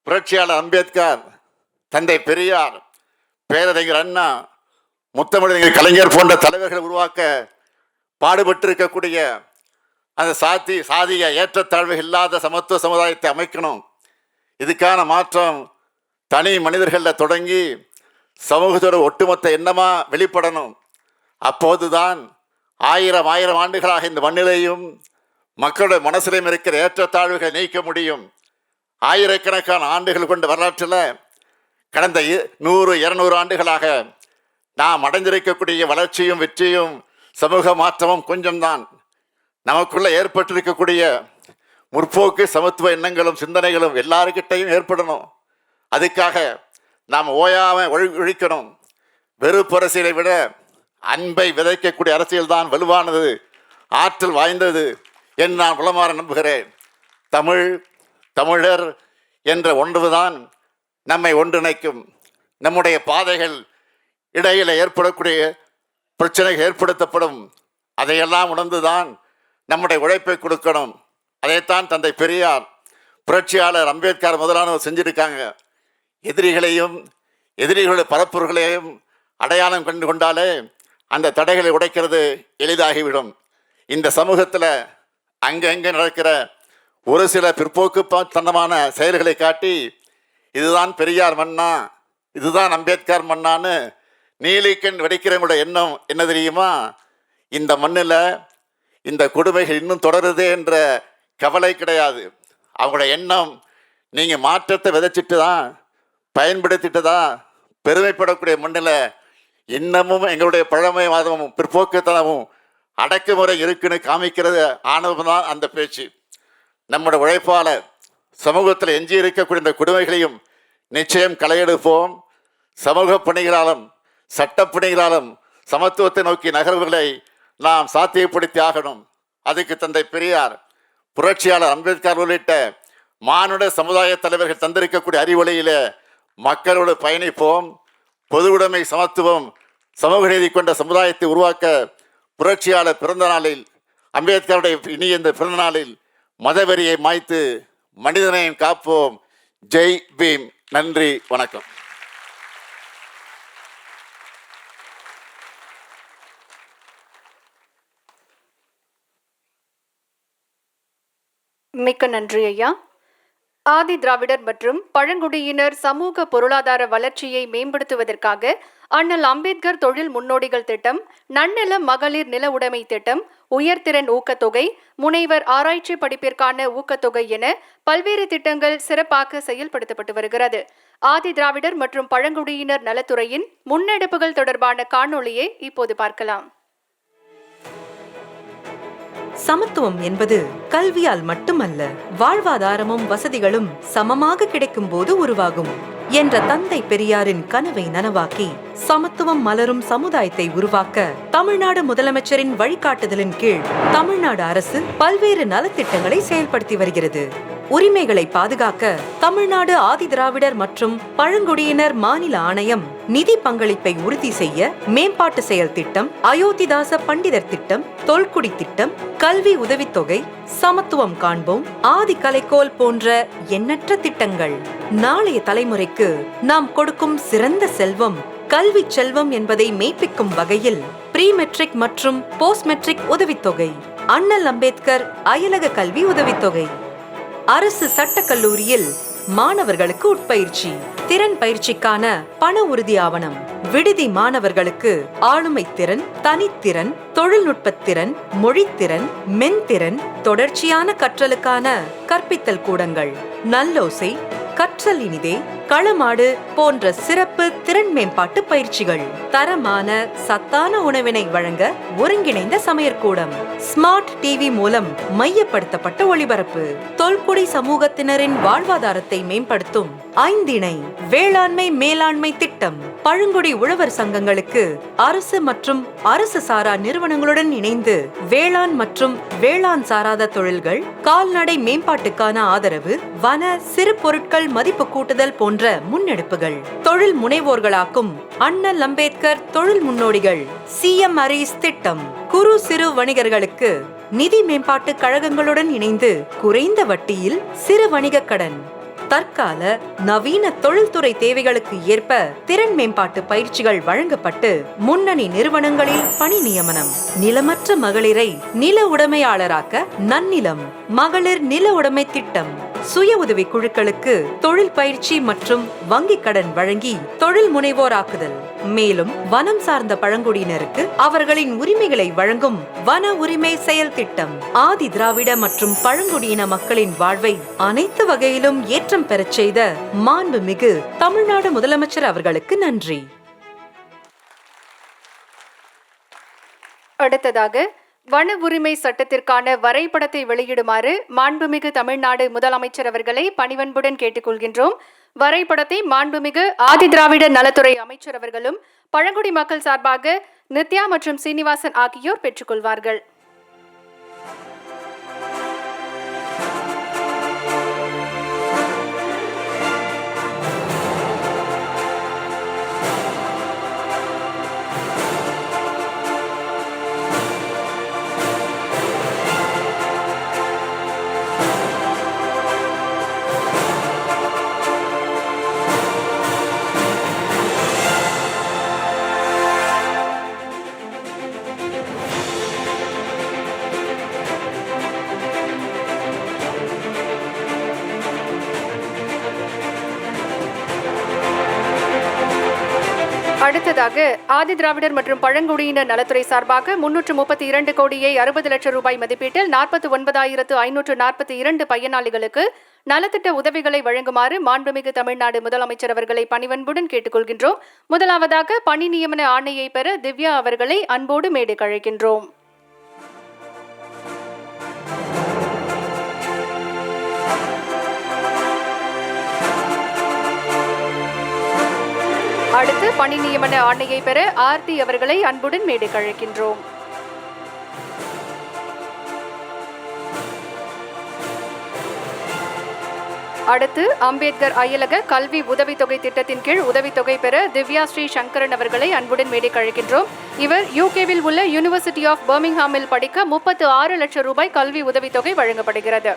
புரட்சியாளர் அம்பேத்கர், தந்தை பெரியார், பேரறிஞர் அண்ணா, முத்தமிழறிஞர் கலைஞர் போன்ற தலைவர்களை உருவாக்க பாடுபட்டிருக்கக்கூடிய அந்த சாதிய ஏற்றத்தாழ்வு இல்லாத சமத்துவ சமுதாயத்தை அமைக்கணும். இதுக்கான மாற்றம் தனி மனிதர்களில் தொடங்கி சமூகத்தோட ஒட்டுமொத்த எண்ணமா வெளிப்படணும். அப்போதுதான் 1000 ஆண்டுகளாக இந்த மண்ணிலையும் மக்களுடைய மனசிலையும் இருக்கிற ஏற்றத்தாழ்வுகளை நீக்க முடியும். ஆயிரக்கணக்கான ஆண்டுகள் கொண்ட வரலாற்றில் கடந்த 100-200 ஆண்டுகளாக நாம் அடைந்திருக்கக்கூடிய வளர்ச்சியும் வெற்றியும் சமூக மாற்றமும் கொஞ்சம்தான். நமக்குள்ள ஏற்பட்டிருக்கக்கூடிய முற்போக்கு சமத்துவ எண்ணங்களும் சிந்தனைகளும் எல்லாருக்கிட்டையும் ஏற்படணும். அதுக்காக நாம் ஓயாமல் ஒழிக்கணும். வெறுப்பு அரசியலை விட அன்பை விதைக்கக்கூடிய அரசியல் தான் வலுவானது, ஆற்றல் வாய்ந்தது என்று நான் உளமாற நம்புகிறேன். தமிழர் என்ற ஒன்றுதான் நம்மை ஒன்றிணைக்கும். நம்முடைய பாதைகள் இடையில் ஏற்படக்கூடிய பிரச்சனைகள் ஏற்படுத்தப்படும். அதையெல்லாம் உணர்ந்துதான் நம்முடைய உழைப்பை கொடுக்கணும். அதைத்தான் தந்தை பெரியார், புரட்சியாளர் அம்பேத்கர் முதலானவர் செஞ்சிருக்காங்க. எதிரிகளுடைய பரப்புரைகளையும் அடையாளம் கண்டு கொண்டாலே அந்த தடைகளை உடைக்கிறது எளிதாகிவிடும். இந்த சமூகத்தில் அங்கங்கே நடக்கிற ஒரு சில பிற்போக்குத்தனமான செயல்களை காட்டி இதுதான் பெரியார் மண்ணா, இதுதான் அம்பேத்கர் மண்ணான்னு நீலிக்கண் வெடிக்கிறவங்களோட எண்ணம் என்ன தெரியுமா? இந்த மண்ணில் இந்த கொடுமைகள் இன்னும் தொடருதே என்ற கவலை கிடையாது. அவங்களோட எண்ணம் நீங்கள் மாற்றத்தை விதைச்சிட்டு தான், பயன்படுத்திட்டு தான் பெருமைப்படக்கூடிய மண்ணில் இன்னமும் எங்களுடைய பழமைவாதமும் பிற்போக்குத்தனமும் அடக்குமுறை இருக்குன்னு காமிக்கிறது ஆணவம் தான் அந்த பேச்சு. நம்முடைய உழைப்பால் சமூகத்தில் எஞ்சி இருக்கக்கூடிய இந்த கொடுமைகளையும் நிச்சயம் களையெடுப்போம். சமூக பணிகளாலும் சட்டப்பணிகளாலும் சமத்துவத்தை நோக்கி நகர்வுகளை நாம் சாத்தியப்படுத்தி ஆகணும். அதுக்கு தந்தை பெரியார், புரட்சியாளர் அம்பேத்கர் உள்ளிட்ட மானுட சமுதாய தலைவர்கள் தந்திருக்கக்கூடிய அறிவொளியில மக்களோடு பயணிப்போம். பொது உடைமை, சமத்துவம், சமூக நீதி கொண்ட சமுதாயத்தை உருவாக்க புரட்சியாளர் பிறந்த நாளில், அம்பேத்கருடைய இனிய இந்த பிறந்த நாளில் மதவெறியை மாய்த்து மனிதனையும் காப்போம். ஜெய் பீம். நன்றி, வணக்கம். மிக்க நன்றி ஐயா. ஆதி திராவிடர் மற்றும் பழங்குடியினர் சமூக பொருளாதார வளர்ச்சியை மேம்படுத்துவதற்காக அண்ணல் அம்பேத்கர் தொழில் முன்னோடிகள் திட்டம், நன்னில மகளிர் நில உடைமை திட்டம், உயர்திறன் ஊக்கத்தொகை, முனைவர் ஆராய்ச்சி படிப்பிற்கான ஊக்கத்தொகை என பல்வேறு திட்டங்கள் சிறப்பாக செயல்படுத்தப்பட்டு வருகிறது. ஆதி திராவிடர் மற்றும் பழங்குடியினர் நலத்துறையின் முன்னெடுப்புகள் தொடர்பான காணொளியை இப்போது பார்க்கலாம். சமத்துவம் என்பது கல்வியால் மட்டுமல்ல, வாழ்வாதாரமும் வசதிகளும் சமமாக கிடைக்கும் போது உருவாகும் என்ற தந்தை பெரியாரின் கனவை நனவாக்கி சமத்துவம் மலரும் சமுதாயத்தை உருவாக்க தமிழ்நாடு முதலமைச்சரின் வழிகாட்டுதலின் கீழ் தமிழ்நாடு அரசு பல்வேறு நலத்திட்டங்களை செயல்படுத்தி வருகிறது. உரிமைகளை பாதுகாக்க தமிழ்நாடு ஆதிதிராவிடர் மற்றும் பழங்குடியினர் மாநில ஆணையம் நிதி பங்களிப்பை உறுதி செய்ய மேம்பாட்டு செயல் திட்டம், அயோத்திதாச பண்டிதர் திட்டம், தொல்குடி திட்டம், கல்வி உதவித்தொகை, சமத்துவம் காண்போம், ஆதி கலைக்கோல் போன்ற எண்ணற்ற திட்டங்கள். நாளைய தலைமுறைக்கு நாம் கொடுக்கும் சிறந்த செல்வம் கல்வி செல்வம் என்பதை மெய்ப்பிக்கும் வகையில் ப்ரீ மெட்ரிக் மற்றும் போஸ்ட் மெட்ரிக் உதவித்தொகை, அண்ணல் அம்பேத்கர் அயலக கல்வி உதவித்தொகை, அரசு சட்டக் கல்லூரியில் மாணவர்களுக்கு உட்பயிற்சி, திறன் பயிற்சிக்கான பண உறுதி ஆவணம், விடுதி மாணவர்களுக்கு ஆளுமை திறன், தனித்திறன், தொழில்நுட்பத்திறன், மொழித்திறன், மென்திறன், தொடர்ச்சியான கற்றலுக்கான கற்பித்தல் கூடங்கள், நல்லோசை, கற்றல் இனிதே, களமாடு போன்ற சிறப்பு திறன் மேம்பாட்டு பயிற்சிகள், தரமான சத்தான உணவினை வழங்க ஒருங்கிணைந்த சமையற்கூடம், ஸ்மார்ட் டிவி மூலம் மையப்படுத்தப்பட்ட ஒளிபரப்பு, தொல்குடி சமூகத்தினரின் வாழ்வாதாரத்தை மேம்படுத்தும் 5 இணை வேளாண்மை மேலாண்மை திட்டம், பழங்குடி உழவர் சங்கங்களுக்கு அரசு மற்றும் அரசு சாரா நிறுவனங்களுடன் இணைந்து வேளாண் மற்றும் வேளாண் சாராத தொழில்கள், கால்நடை மேம்பாட்டுக்கான ஆதரவு, வன சிறு பொருட்கள் மதிப்பு கூட்டுதல் போன்ற முன்னெடுப்புகள், தொழில் முனைவோர்களாக்கும் அண்ணல் அம்பேத்கர் தொழில் முன்னோடிகள், CM அரீஸ் திட்டம், குறு சிறு வணிகர்களுக்கு நிதி மேம்பாட்டு கழகங்களுடன் இணைந்து குறைந்த வட்டியில் சிறு வணிக கடன், தற்கால நவீன தொழில்துறை தேவைகளுக்கு ஏற்ப திறன் மேம்பாட்டு பயிற்சிகள் வழங்கப்பட்டு முன்னணி நிறுவனங்களில் பணி நியமனம், நிலமற்ற மகளிரை நில உடைமையாளராக்க நன்னிலம் மகளிர் நில உடைமை திட்டம், சுய உதவி குழுக்களுக்கு தொழில் பயிற்சி மற்றும் வங்கி கடன் வழங்கி தொழில் முனைவோராக்குதல், மேலும் வனம் சார்ந்த பழங்குடியினருக்கு அவர்களின் உரிமைகளை வழங்கும் வன உரிமை செயல் திட்டம், ஆதி திராவிட மற்றும் பழங்குடியின மக்களின் வாழ்வை அனைத்து வகையிலும் ஏற்றம் பெறச் செய்த மாண்புமிகு தமிழ்நாடு முதலமைச்சர் அவர்களுக்கு நன்றி. அடுத்ததாக வன உரிமை சட்டத்திற்கான வரைபடத்தை வெளியிடுமாறு மாண்புமிகு தமிழ்நாடு முதலமைச்சர் அவர்களை பணிவன்புடன் கேட்டுக்கொள்கின்றோம். வரைபடத்தை மாண்புமிகு ஆதிதிராவிட நலத்துறை அமைச்சர் அவர்களும் பழங்குடி மக்கள் சார்பாக நித்யா மற்றும் சீனிவாசன் ஆகியோர் பெற்றுக்கொள்வார்கள். அடுத்ததாக ஆதிதிராவிடர் மற்றும் பழங்குடியினர் நலத்துறை சார்பாக 332 கோடியே 60 லட்சம் ரூபாய் மதிப்பீட்டில் 49,542 பயனாளிகளுக்கு நலத்திட்ட உதவிகளை வழங்குமாறு மாண்புமிகு தமிழ்நாடு முதலமைச்சர் அவர்களை பணிவன்புடன் கேட்டுக்கொள்கின்றோம். முதலாவதாக பணி நியமன ஆணையை பெற திவ்யா அவர்களை அன்போடு மேடைக்கு அழைக்கின்றோம். அடுத்து பணி நியமன ஆணையை பெற ஆர்த்தி அவர்களை அன்புடன் மேடைக்கு அழைக்கின்றோம். அடுத்து அம்பேத்கர் அயலக கல்வி உதவித்தொகை திட்டத்தின் கீழ் உதவித்தொகை பெற திவ்யா ஸ்ரீ சங்கரன் அவர்களை அன்புடன் மேடைக்கு அழைக்கின்றோம். இவர் யூகேவில் உள்ள யூனிவர்சிட்டி ஆஃப் பர்மிங்ஹாமில் படிக்க 36 லட்சம் ரூபாய் கல்வி உதவித்தொகை வழங்கப்படுகிறது.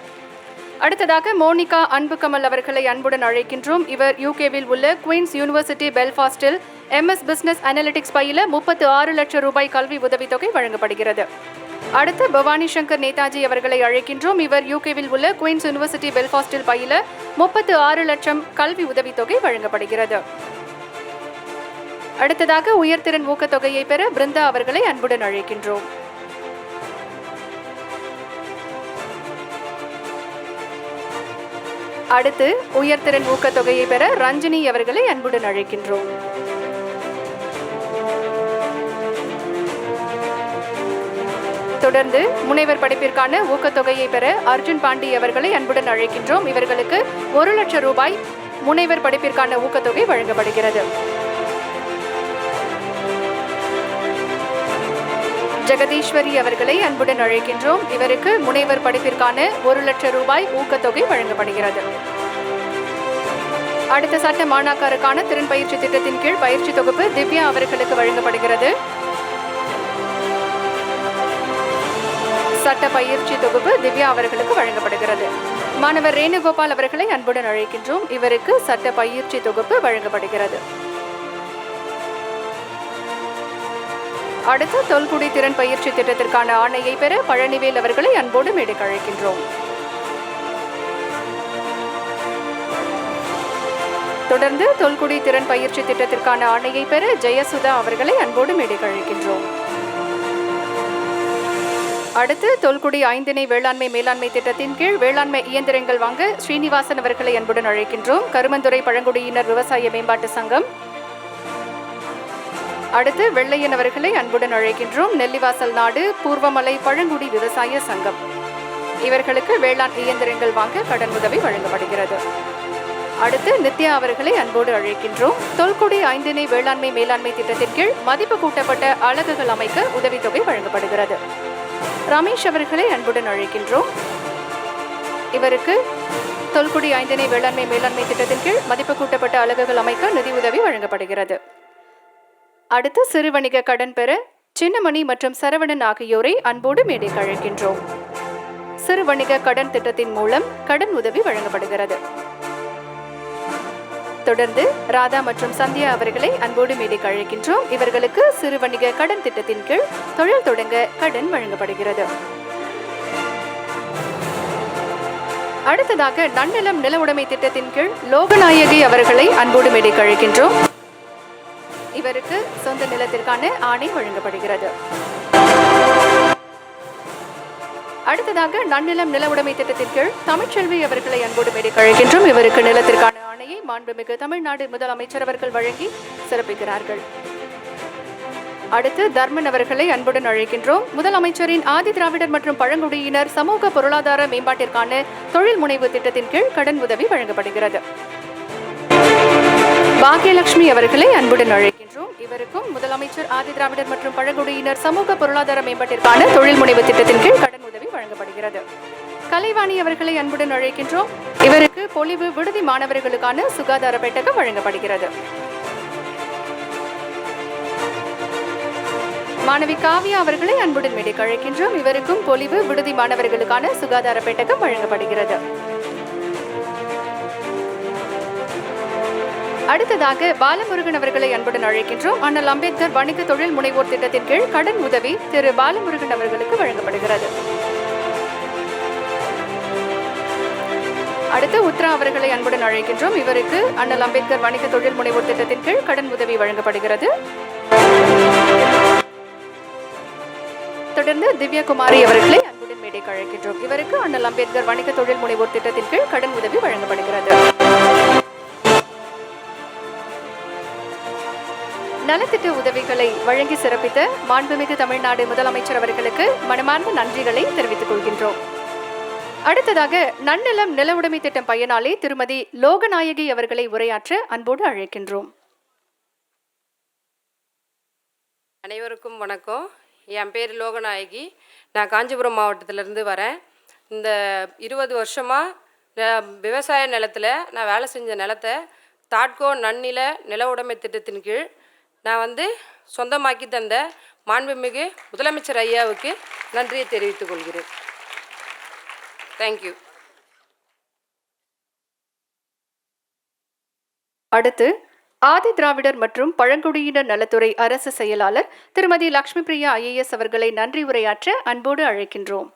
அடுத்ததாக மோனிகா அன்புகமல் அவர்களை அன்புடன் அழைக்கின்றோம். இவர் யூகேவில் உள்ள குயின்ஸ் யூனிவர்சிட்டி பெல்ஃபாஸ்டில் MS பிசினஸ் அனலிட்டிக்ஸ் பயில 36 லட்சம் ரூபாய் கல்வி உதவித்தொகை வழங்கப்படுகிறது. அடுத்து பவானி சங்கர் நேதாஜி அவர்களை அழைக்கின்றோம். இவர் யூகேவில் உள்ள குயின்ஸ் யூனிவர்சிட்டி பெல்ஃபாஸ்டில் பயில 36 லட்சம் கல்வி உதவித்தொகை வழங்கப்படுகிறது. அடுத்ததாக உயர்திறன் ஊக்கத்தொகையை பெற பிருந்தா அவர்களை அன்புடன் அழைக்கின்றோம். அடுத்து உயர்திறன் ஊக்கத்தொகையை பெற ரஞ்சினி அவர்களை அன்புடன் அழைக்கின்றோம். தொடர்ந்து முனைவர் படிப்பிற்கான ஊக்கத்தொகையை பெற அர்ஜுன் பாண்டி அவர்களை அன்புடன் அழைக்கின்றோம். இவர்களுக்கு 1 லட்சம் ரூபாய் முனைவர் படிப்பிற்கான ஊக்கத்தொகை வழங்கப்படுகிறது. ஜெகதீஸ்வரி அவர்களை அன்புடன் அழைக்கின்றோம். இவருக்கு முனைவர் படிப்பிற்கான 1 லட்சம் ரூபாய் ஊக்கத்தொகை வழங்கப்படுகிறது. அடுத்த சட்ட மாணாக்கருக்கான திறன் பயிற்சி திட்டத்தின் கீழ் பயிற்சி தொகுப்பு திவ்யா அவர்களுக்கு வழங்கப்படுகிறது. சட்ட பயிற்சி தொகுப்பு திவ்யா அவர்களுக்கு வழங்கப்படுகிறது. மாணவர் ரேணுகோபால் அவர்களை அன்புடன் அழைக்கின்றோம். இவருக்கு சட்ட பயிற்சி தொகுப்பு வழங்கப்படுகிறது. அடுத்து தொல்குடி திறன் பயிற்சி திட்டத்திற்கான ஆணையை பெற பழனிவேல் அவர்களை அன்போடு மேடைக்கு அழைக்கின்றோம். தொடர்ந்து தொல்குடி திறன் பயிற்சி திட்டத்திற்கான ஆணையை பெற ஜெயசுதா அவர்களை அன்போடு மேடைக்கு அழைக்கின்றோம். அடுத்து தொல்குடி 5 வேளாண்மை மேலாண்மை திட்டத்தின் கீழ் வேளாண்மை இயந்திரங்கள் வாங்க ஸ்ரீனிவாசன் அவர்களை அன்புடன் அழைக்கின்றோம். கருமந்துறை பழங்குடியினர் விவசாய மேம்பாட்டு சங்கம். அடுத்து வெள்ளையன் அவர்களை அன்புடன் அழைக்கின்றோம். நெல்லிவாசல் நாடு பூர்வமலை பழங்குடி விவசாய சங்கம். இவர்களுக்கு வேளாண் இயந்திரங்கள் வாங்க கடன் உதவி வழங்கப்படுகிறது. அடுத்து நித்யா அவர்களை அன்போடு அழைக்கின்றோம். தொல்குடி 5 வேளாண்மை மேலாண்மை திட்டத்தின் கீழ் மதிப்பு கூட்டப்பட்ட அலகுகள் அமைக்க உதவித்தொகை வழங்கப்படுகிறது. ரமேஷ் அவர்களை அன்புடன் அழைக்கின்றோம். இவருக்கு தொல்குடி 5 வேளாண்மை மேலாண்மை திட்டத்தின் கீழ் மதிப்பு கூட்டப்பட்ட அலகுகள் அமைக்க நிதி உதவி வழங்கப்படுகிறது. அடுத்து சிறு வணிக கடன் பெற சின்னமணி மற்றும் சரவணன் ஆகியோரை அன்போடு மேடைக்கு அழைக்கின்றோம். சிறு வணிக கடன் திட்டத்தின் மூலம் கடன் உதவி வழங்கப்படுகிறது. தொடர்ந்து ராதா மற்றும் சந்தியா அவர்களை அன்போடு மேடைக்கு அழைக்கின்றோம். இவர்களுக்கு சிறு வணிக கடன் திட்டத்தின் கீழ் தொழில் தொடங்க கடன் வழங்கப்படுகிறது. அடுத்ததாக நன்னிலம் நில உடைமை திட்டத்தின் கீழ் லோகநாயகி அவர்களை அன்போடு மேடைக்கு அழைக்கின்றோம். இவருக்கு சொந்த நிலத்திற்கான ஆணை வழங்கப்படுகிறது. அடுத்ததாக நன்னிலம் நில உடைமை திட்டத்தின் கீழ் தமிழ்ச்செல்வி அவர்களை அன்போடு மேடைக்கு அழைக்கின்றோம். இவருக்கு நிலத்திற்கான ஆணையை மாண்புமிகு தமிழ்நாடு முதலமைச்சர் அவர்கள் வழங்கி சிறப்பிக்கிறார்கள். அடுத்து தர்மன் அவர்களை அன்புடன் அழைக்கின்றோம். முதலமைச்சரின் ஆதி திராவிடர் மற்றும் பழங்குடியினர் சமூக பொருளாதார மேம்பாட்டிற்கான தொழில் முனைவு திட்டத்தின் கீழ் கடன் உதவி வழங்கப்படுகிறது. பாக்கியலட்சுமி அவர்களை அன்புடன் அழைக்கின்றோம். இவருக்கும் முதலமைச்சர் ஆதி திராவிடர் மற்றும் பழங்குடியினர் சமூக பொருளாதார மேம்பாட்டிற்கான தொழில் முனைவு திட்டத்தின் கீழ் கடன் உதவி வழங்கப்படுகிறது. கலைவாணி அவர்களை அன்புடன் அழைக்கின்றோம். இவருக்கு பொலிவு விடுதி மாணவர்களுக்கான சுகாதார பெட்டகம் வழங்கப்படுகிறது. மாணவி காவியா அவர்களை அன்புடன் மேடைக்கு அழைக்கின்றோம். இவருக்கும் பொலிவு விடுதி மாணவர்களுக்கான சுகாதார பெட்டகம் வழங்கப்படுகிறது. அடுத்ததாக பாலமுருகன் அவர்களை அன்புடன் அழைக்கின்றோம். அண்ணல் அம்பேத்கர் வணிக தொழில் முனைவோர் திட்டத்தின் கீழ் கடன் உதவி திரு பாலமுருகன் அவர்களுக்கு வழங்கப்படுகிறது. அடுத்து உத்ரா அவர்களை அன்புடன் அழைக்கின்றோம். இவருக்கு அண்ணல் அம்பேத்கர் வணிக தொழில் முனைவோர் திட்டத்தின் கீழ் கடன் உதவி வழங்கப்படுகிறது. தொடர்ந்து திவ்யகுமாரி அவர்களை அன்புடன் மேடைக்கு அழைக்கின்றோம். இவருக்கு அண்ணல் அம்பேத்கர் வணிக தொழில் முனைவோர் திட்டத்தின் கீழ் கடன் உதவி வழங்கப்படுகிறது. நலத்திட்ட உதவிகளை வழங்கி சிறப்பித்த மாண்புமிகு தமிழ்நாடு முதலமைச்சர் அவர்களுக்கு மனமார்ந்த நன்றிகளை தெரிவித்துக் கொள்கின்றோம். அடுத்ததாக நன்னிலம் நில உடைமை திட்டம் பயனாளி திருமதி லோகநாயகி அவர்களை உரையாற்ற அன்போடு அழைக்கின்றோம். அனைவருக்கும் வணக்கம். என் பேர் லோகநாயகி. நான் காஞ்சிபுரம் மாவட்டத்திலேருந்து வரேன். இந்த 20 வருஷமாக விவசாய நிலத்தில் நான் வேலை செஞ்ச நிலத்தை தாட்கோ நன்னில நில உடைமை திட்டத்தின் கீழ் நான் சொந்தமாக்கி தந்த மாண்புமிகு முதலமைச்சர் ஐயாவுக்கு நன்றியை தெரிவித்துக் கொள்கிறேன். தேங்க்யூ. அடுத்து ஆதி திராவிடர் மற்றும் பழங்குடியினர் நலத்துறை அரசு செயலாளர் திருமதி லட்சுமி பிரியா IAS அவர்களை நன்றி உரையாற்ற அன்போடு அழைக்கின்றோம்.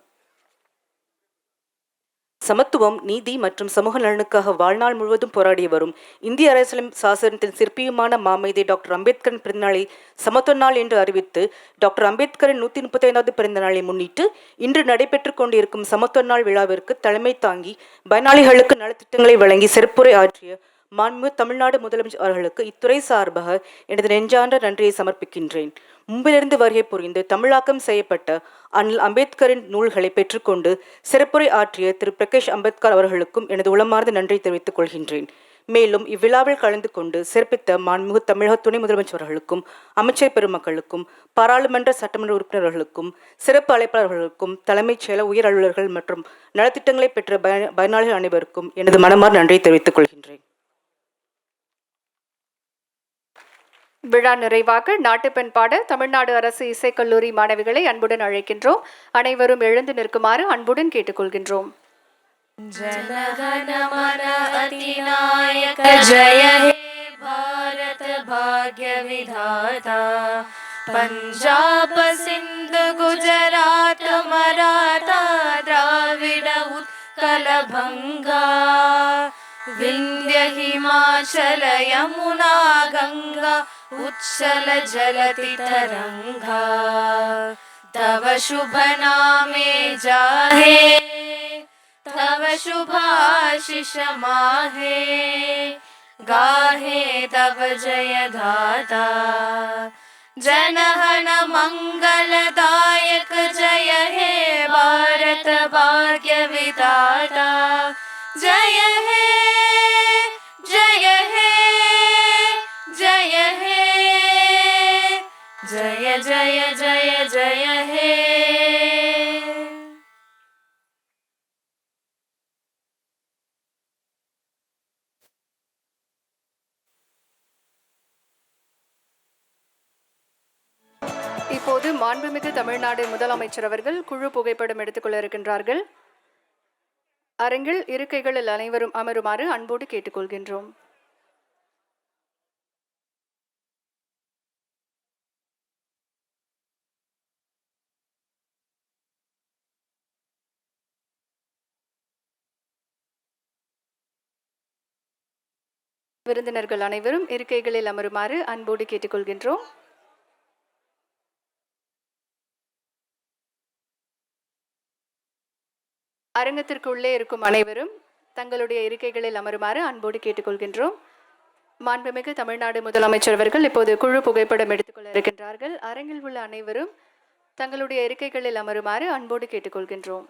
சமத்துவம், நீதி மற்றும் சமூக நலனுக்காக வாழ்நாள் முழுவதும் போராடி வரும் இந்திய அரசியலமைப்பு சாசனத்தின் சிற்பியுமான மாமேதை டாக்டர் அம்பேத்கரின் பிறந்தநாளை சமத்துவ நாள் என்று அறிவித்து டாக்டர் அம்பேத்கரின் 135வது பிறந்த நாளை முன்னிட்டு இன்று நடைபெற்றுக் கொண்டிருக்கும் சமத்துவ நாள் விழாவிற்கு தலைமை தாங்கி பயனாளிகளுக்கு நலத்திட்டங்களை வழங்கி சிறப்புரை ஆற்றிய மாண்புமிகு தமிழ்நாடு முதலமைச்சர் அவர்களுக்கு இத்துறை சார்பாக எனது நெஞ்சார்ந்த நன்றியை சமர்ப்பிக்கின்றேன். மும்பிலிருந்து வருகை புரிந்து தமிழாக்கம் செய்யப்பட்ட அண்ணல் அம்பேத்கரின் நூல்களை பெற்றுக்கொண்டு சிறப்புரை ஆற்றிய திரு பிரகாஷ் அம்பேத்கர் அவர்களுக்கும் எனது உளமார்ந்த நன்றியை தெரிவித்துக் கொள்கின்றேன். மேலும் இவ்விழாவில் கலந்து கொண்டு சிறப்பித்த மாண்புமிகு தமிழக துணை முதலமைச்சர் அவர்களுக்கும் அமைச்சர் பெருமக்களுக்கும் பாராளுமன்ற சட்டமன்ற உறுப்பினர்களுக்கும் சிறப்பு அழைப்பாளர்களுக்கும் தலைமைச் செயலர் உயர் அலுவலர்கள் மற்றும் நலத்திட்டங்களை பெற்ற பயனாளிகள் அனைவருக்கும் எனது மனமார்ந்த நன்றியை தெரிவித்துக் கொள்கின்றேன். விழா நிறைவாக நாட்டுப்பெண் பாட தமிழ்நாடு அரசு இசைக்கல்லூரி மாணவிகளை அன்புடன் அழைக்கின்றோம். அனைவரும் எழுந்து நிற்குமாறு அன்புடன் கேட்டுக்கொள்கின்றோம். जनगणमन अधिनायक जय हे भारत भाग्य विधाता पंजाब सिंध गुजरात मराठा द्राविड उत्कल बंगा विंध्य हिमाचल यमुना गंगा उच्चल जलति तरंगा तव शुभ नामे जाहे तव शुभाशिष माहे गाहे तव जय गाथा जनगण मंगलदायक जय हे भारत भाग्य विधाता जय हे जय हे जय हे जय जय जय जय हे. இப்போது மாண்புமிகு தமிழ்நாடு முதலமைச்சர் அவர்கள் குழு புகைப்படம் எடுத்துக்கொள்ள இருக்கின்றார்கள். அரங்கில் இருக்கைகளில் அனைவரும் அமருமாறு அன்போடு கேட்டுக்கொள்கின்றோம். விருந்தினர்கள் அனைவரும் இருக்கைகளில் அமருமாறு அன்போடு கேட்டுக்கொள்கின்றோம். அரங்கத்திற்குள்ளே இருக்கும் அனைவரும் தங்களுடைய இருக்கைகளில் அமருமாறு அன்போடு கேட்டுக்கொள்கின்றோம். மாண்புமிகு தமிழ்நாடு முதலமைச்சர் அவர்கள் இப்போது குழு புகைப்படம் எடுத்துக்கொள்ள இருக்கின்றார்கள். அரங்கில் உள்ள அனைவரும் தங்களுடைய இருக்கைகளில் அமருமாறு அன்போடு கேட்டுக்கொள்கின்றோம்.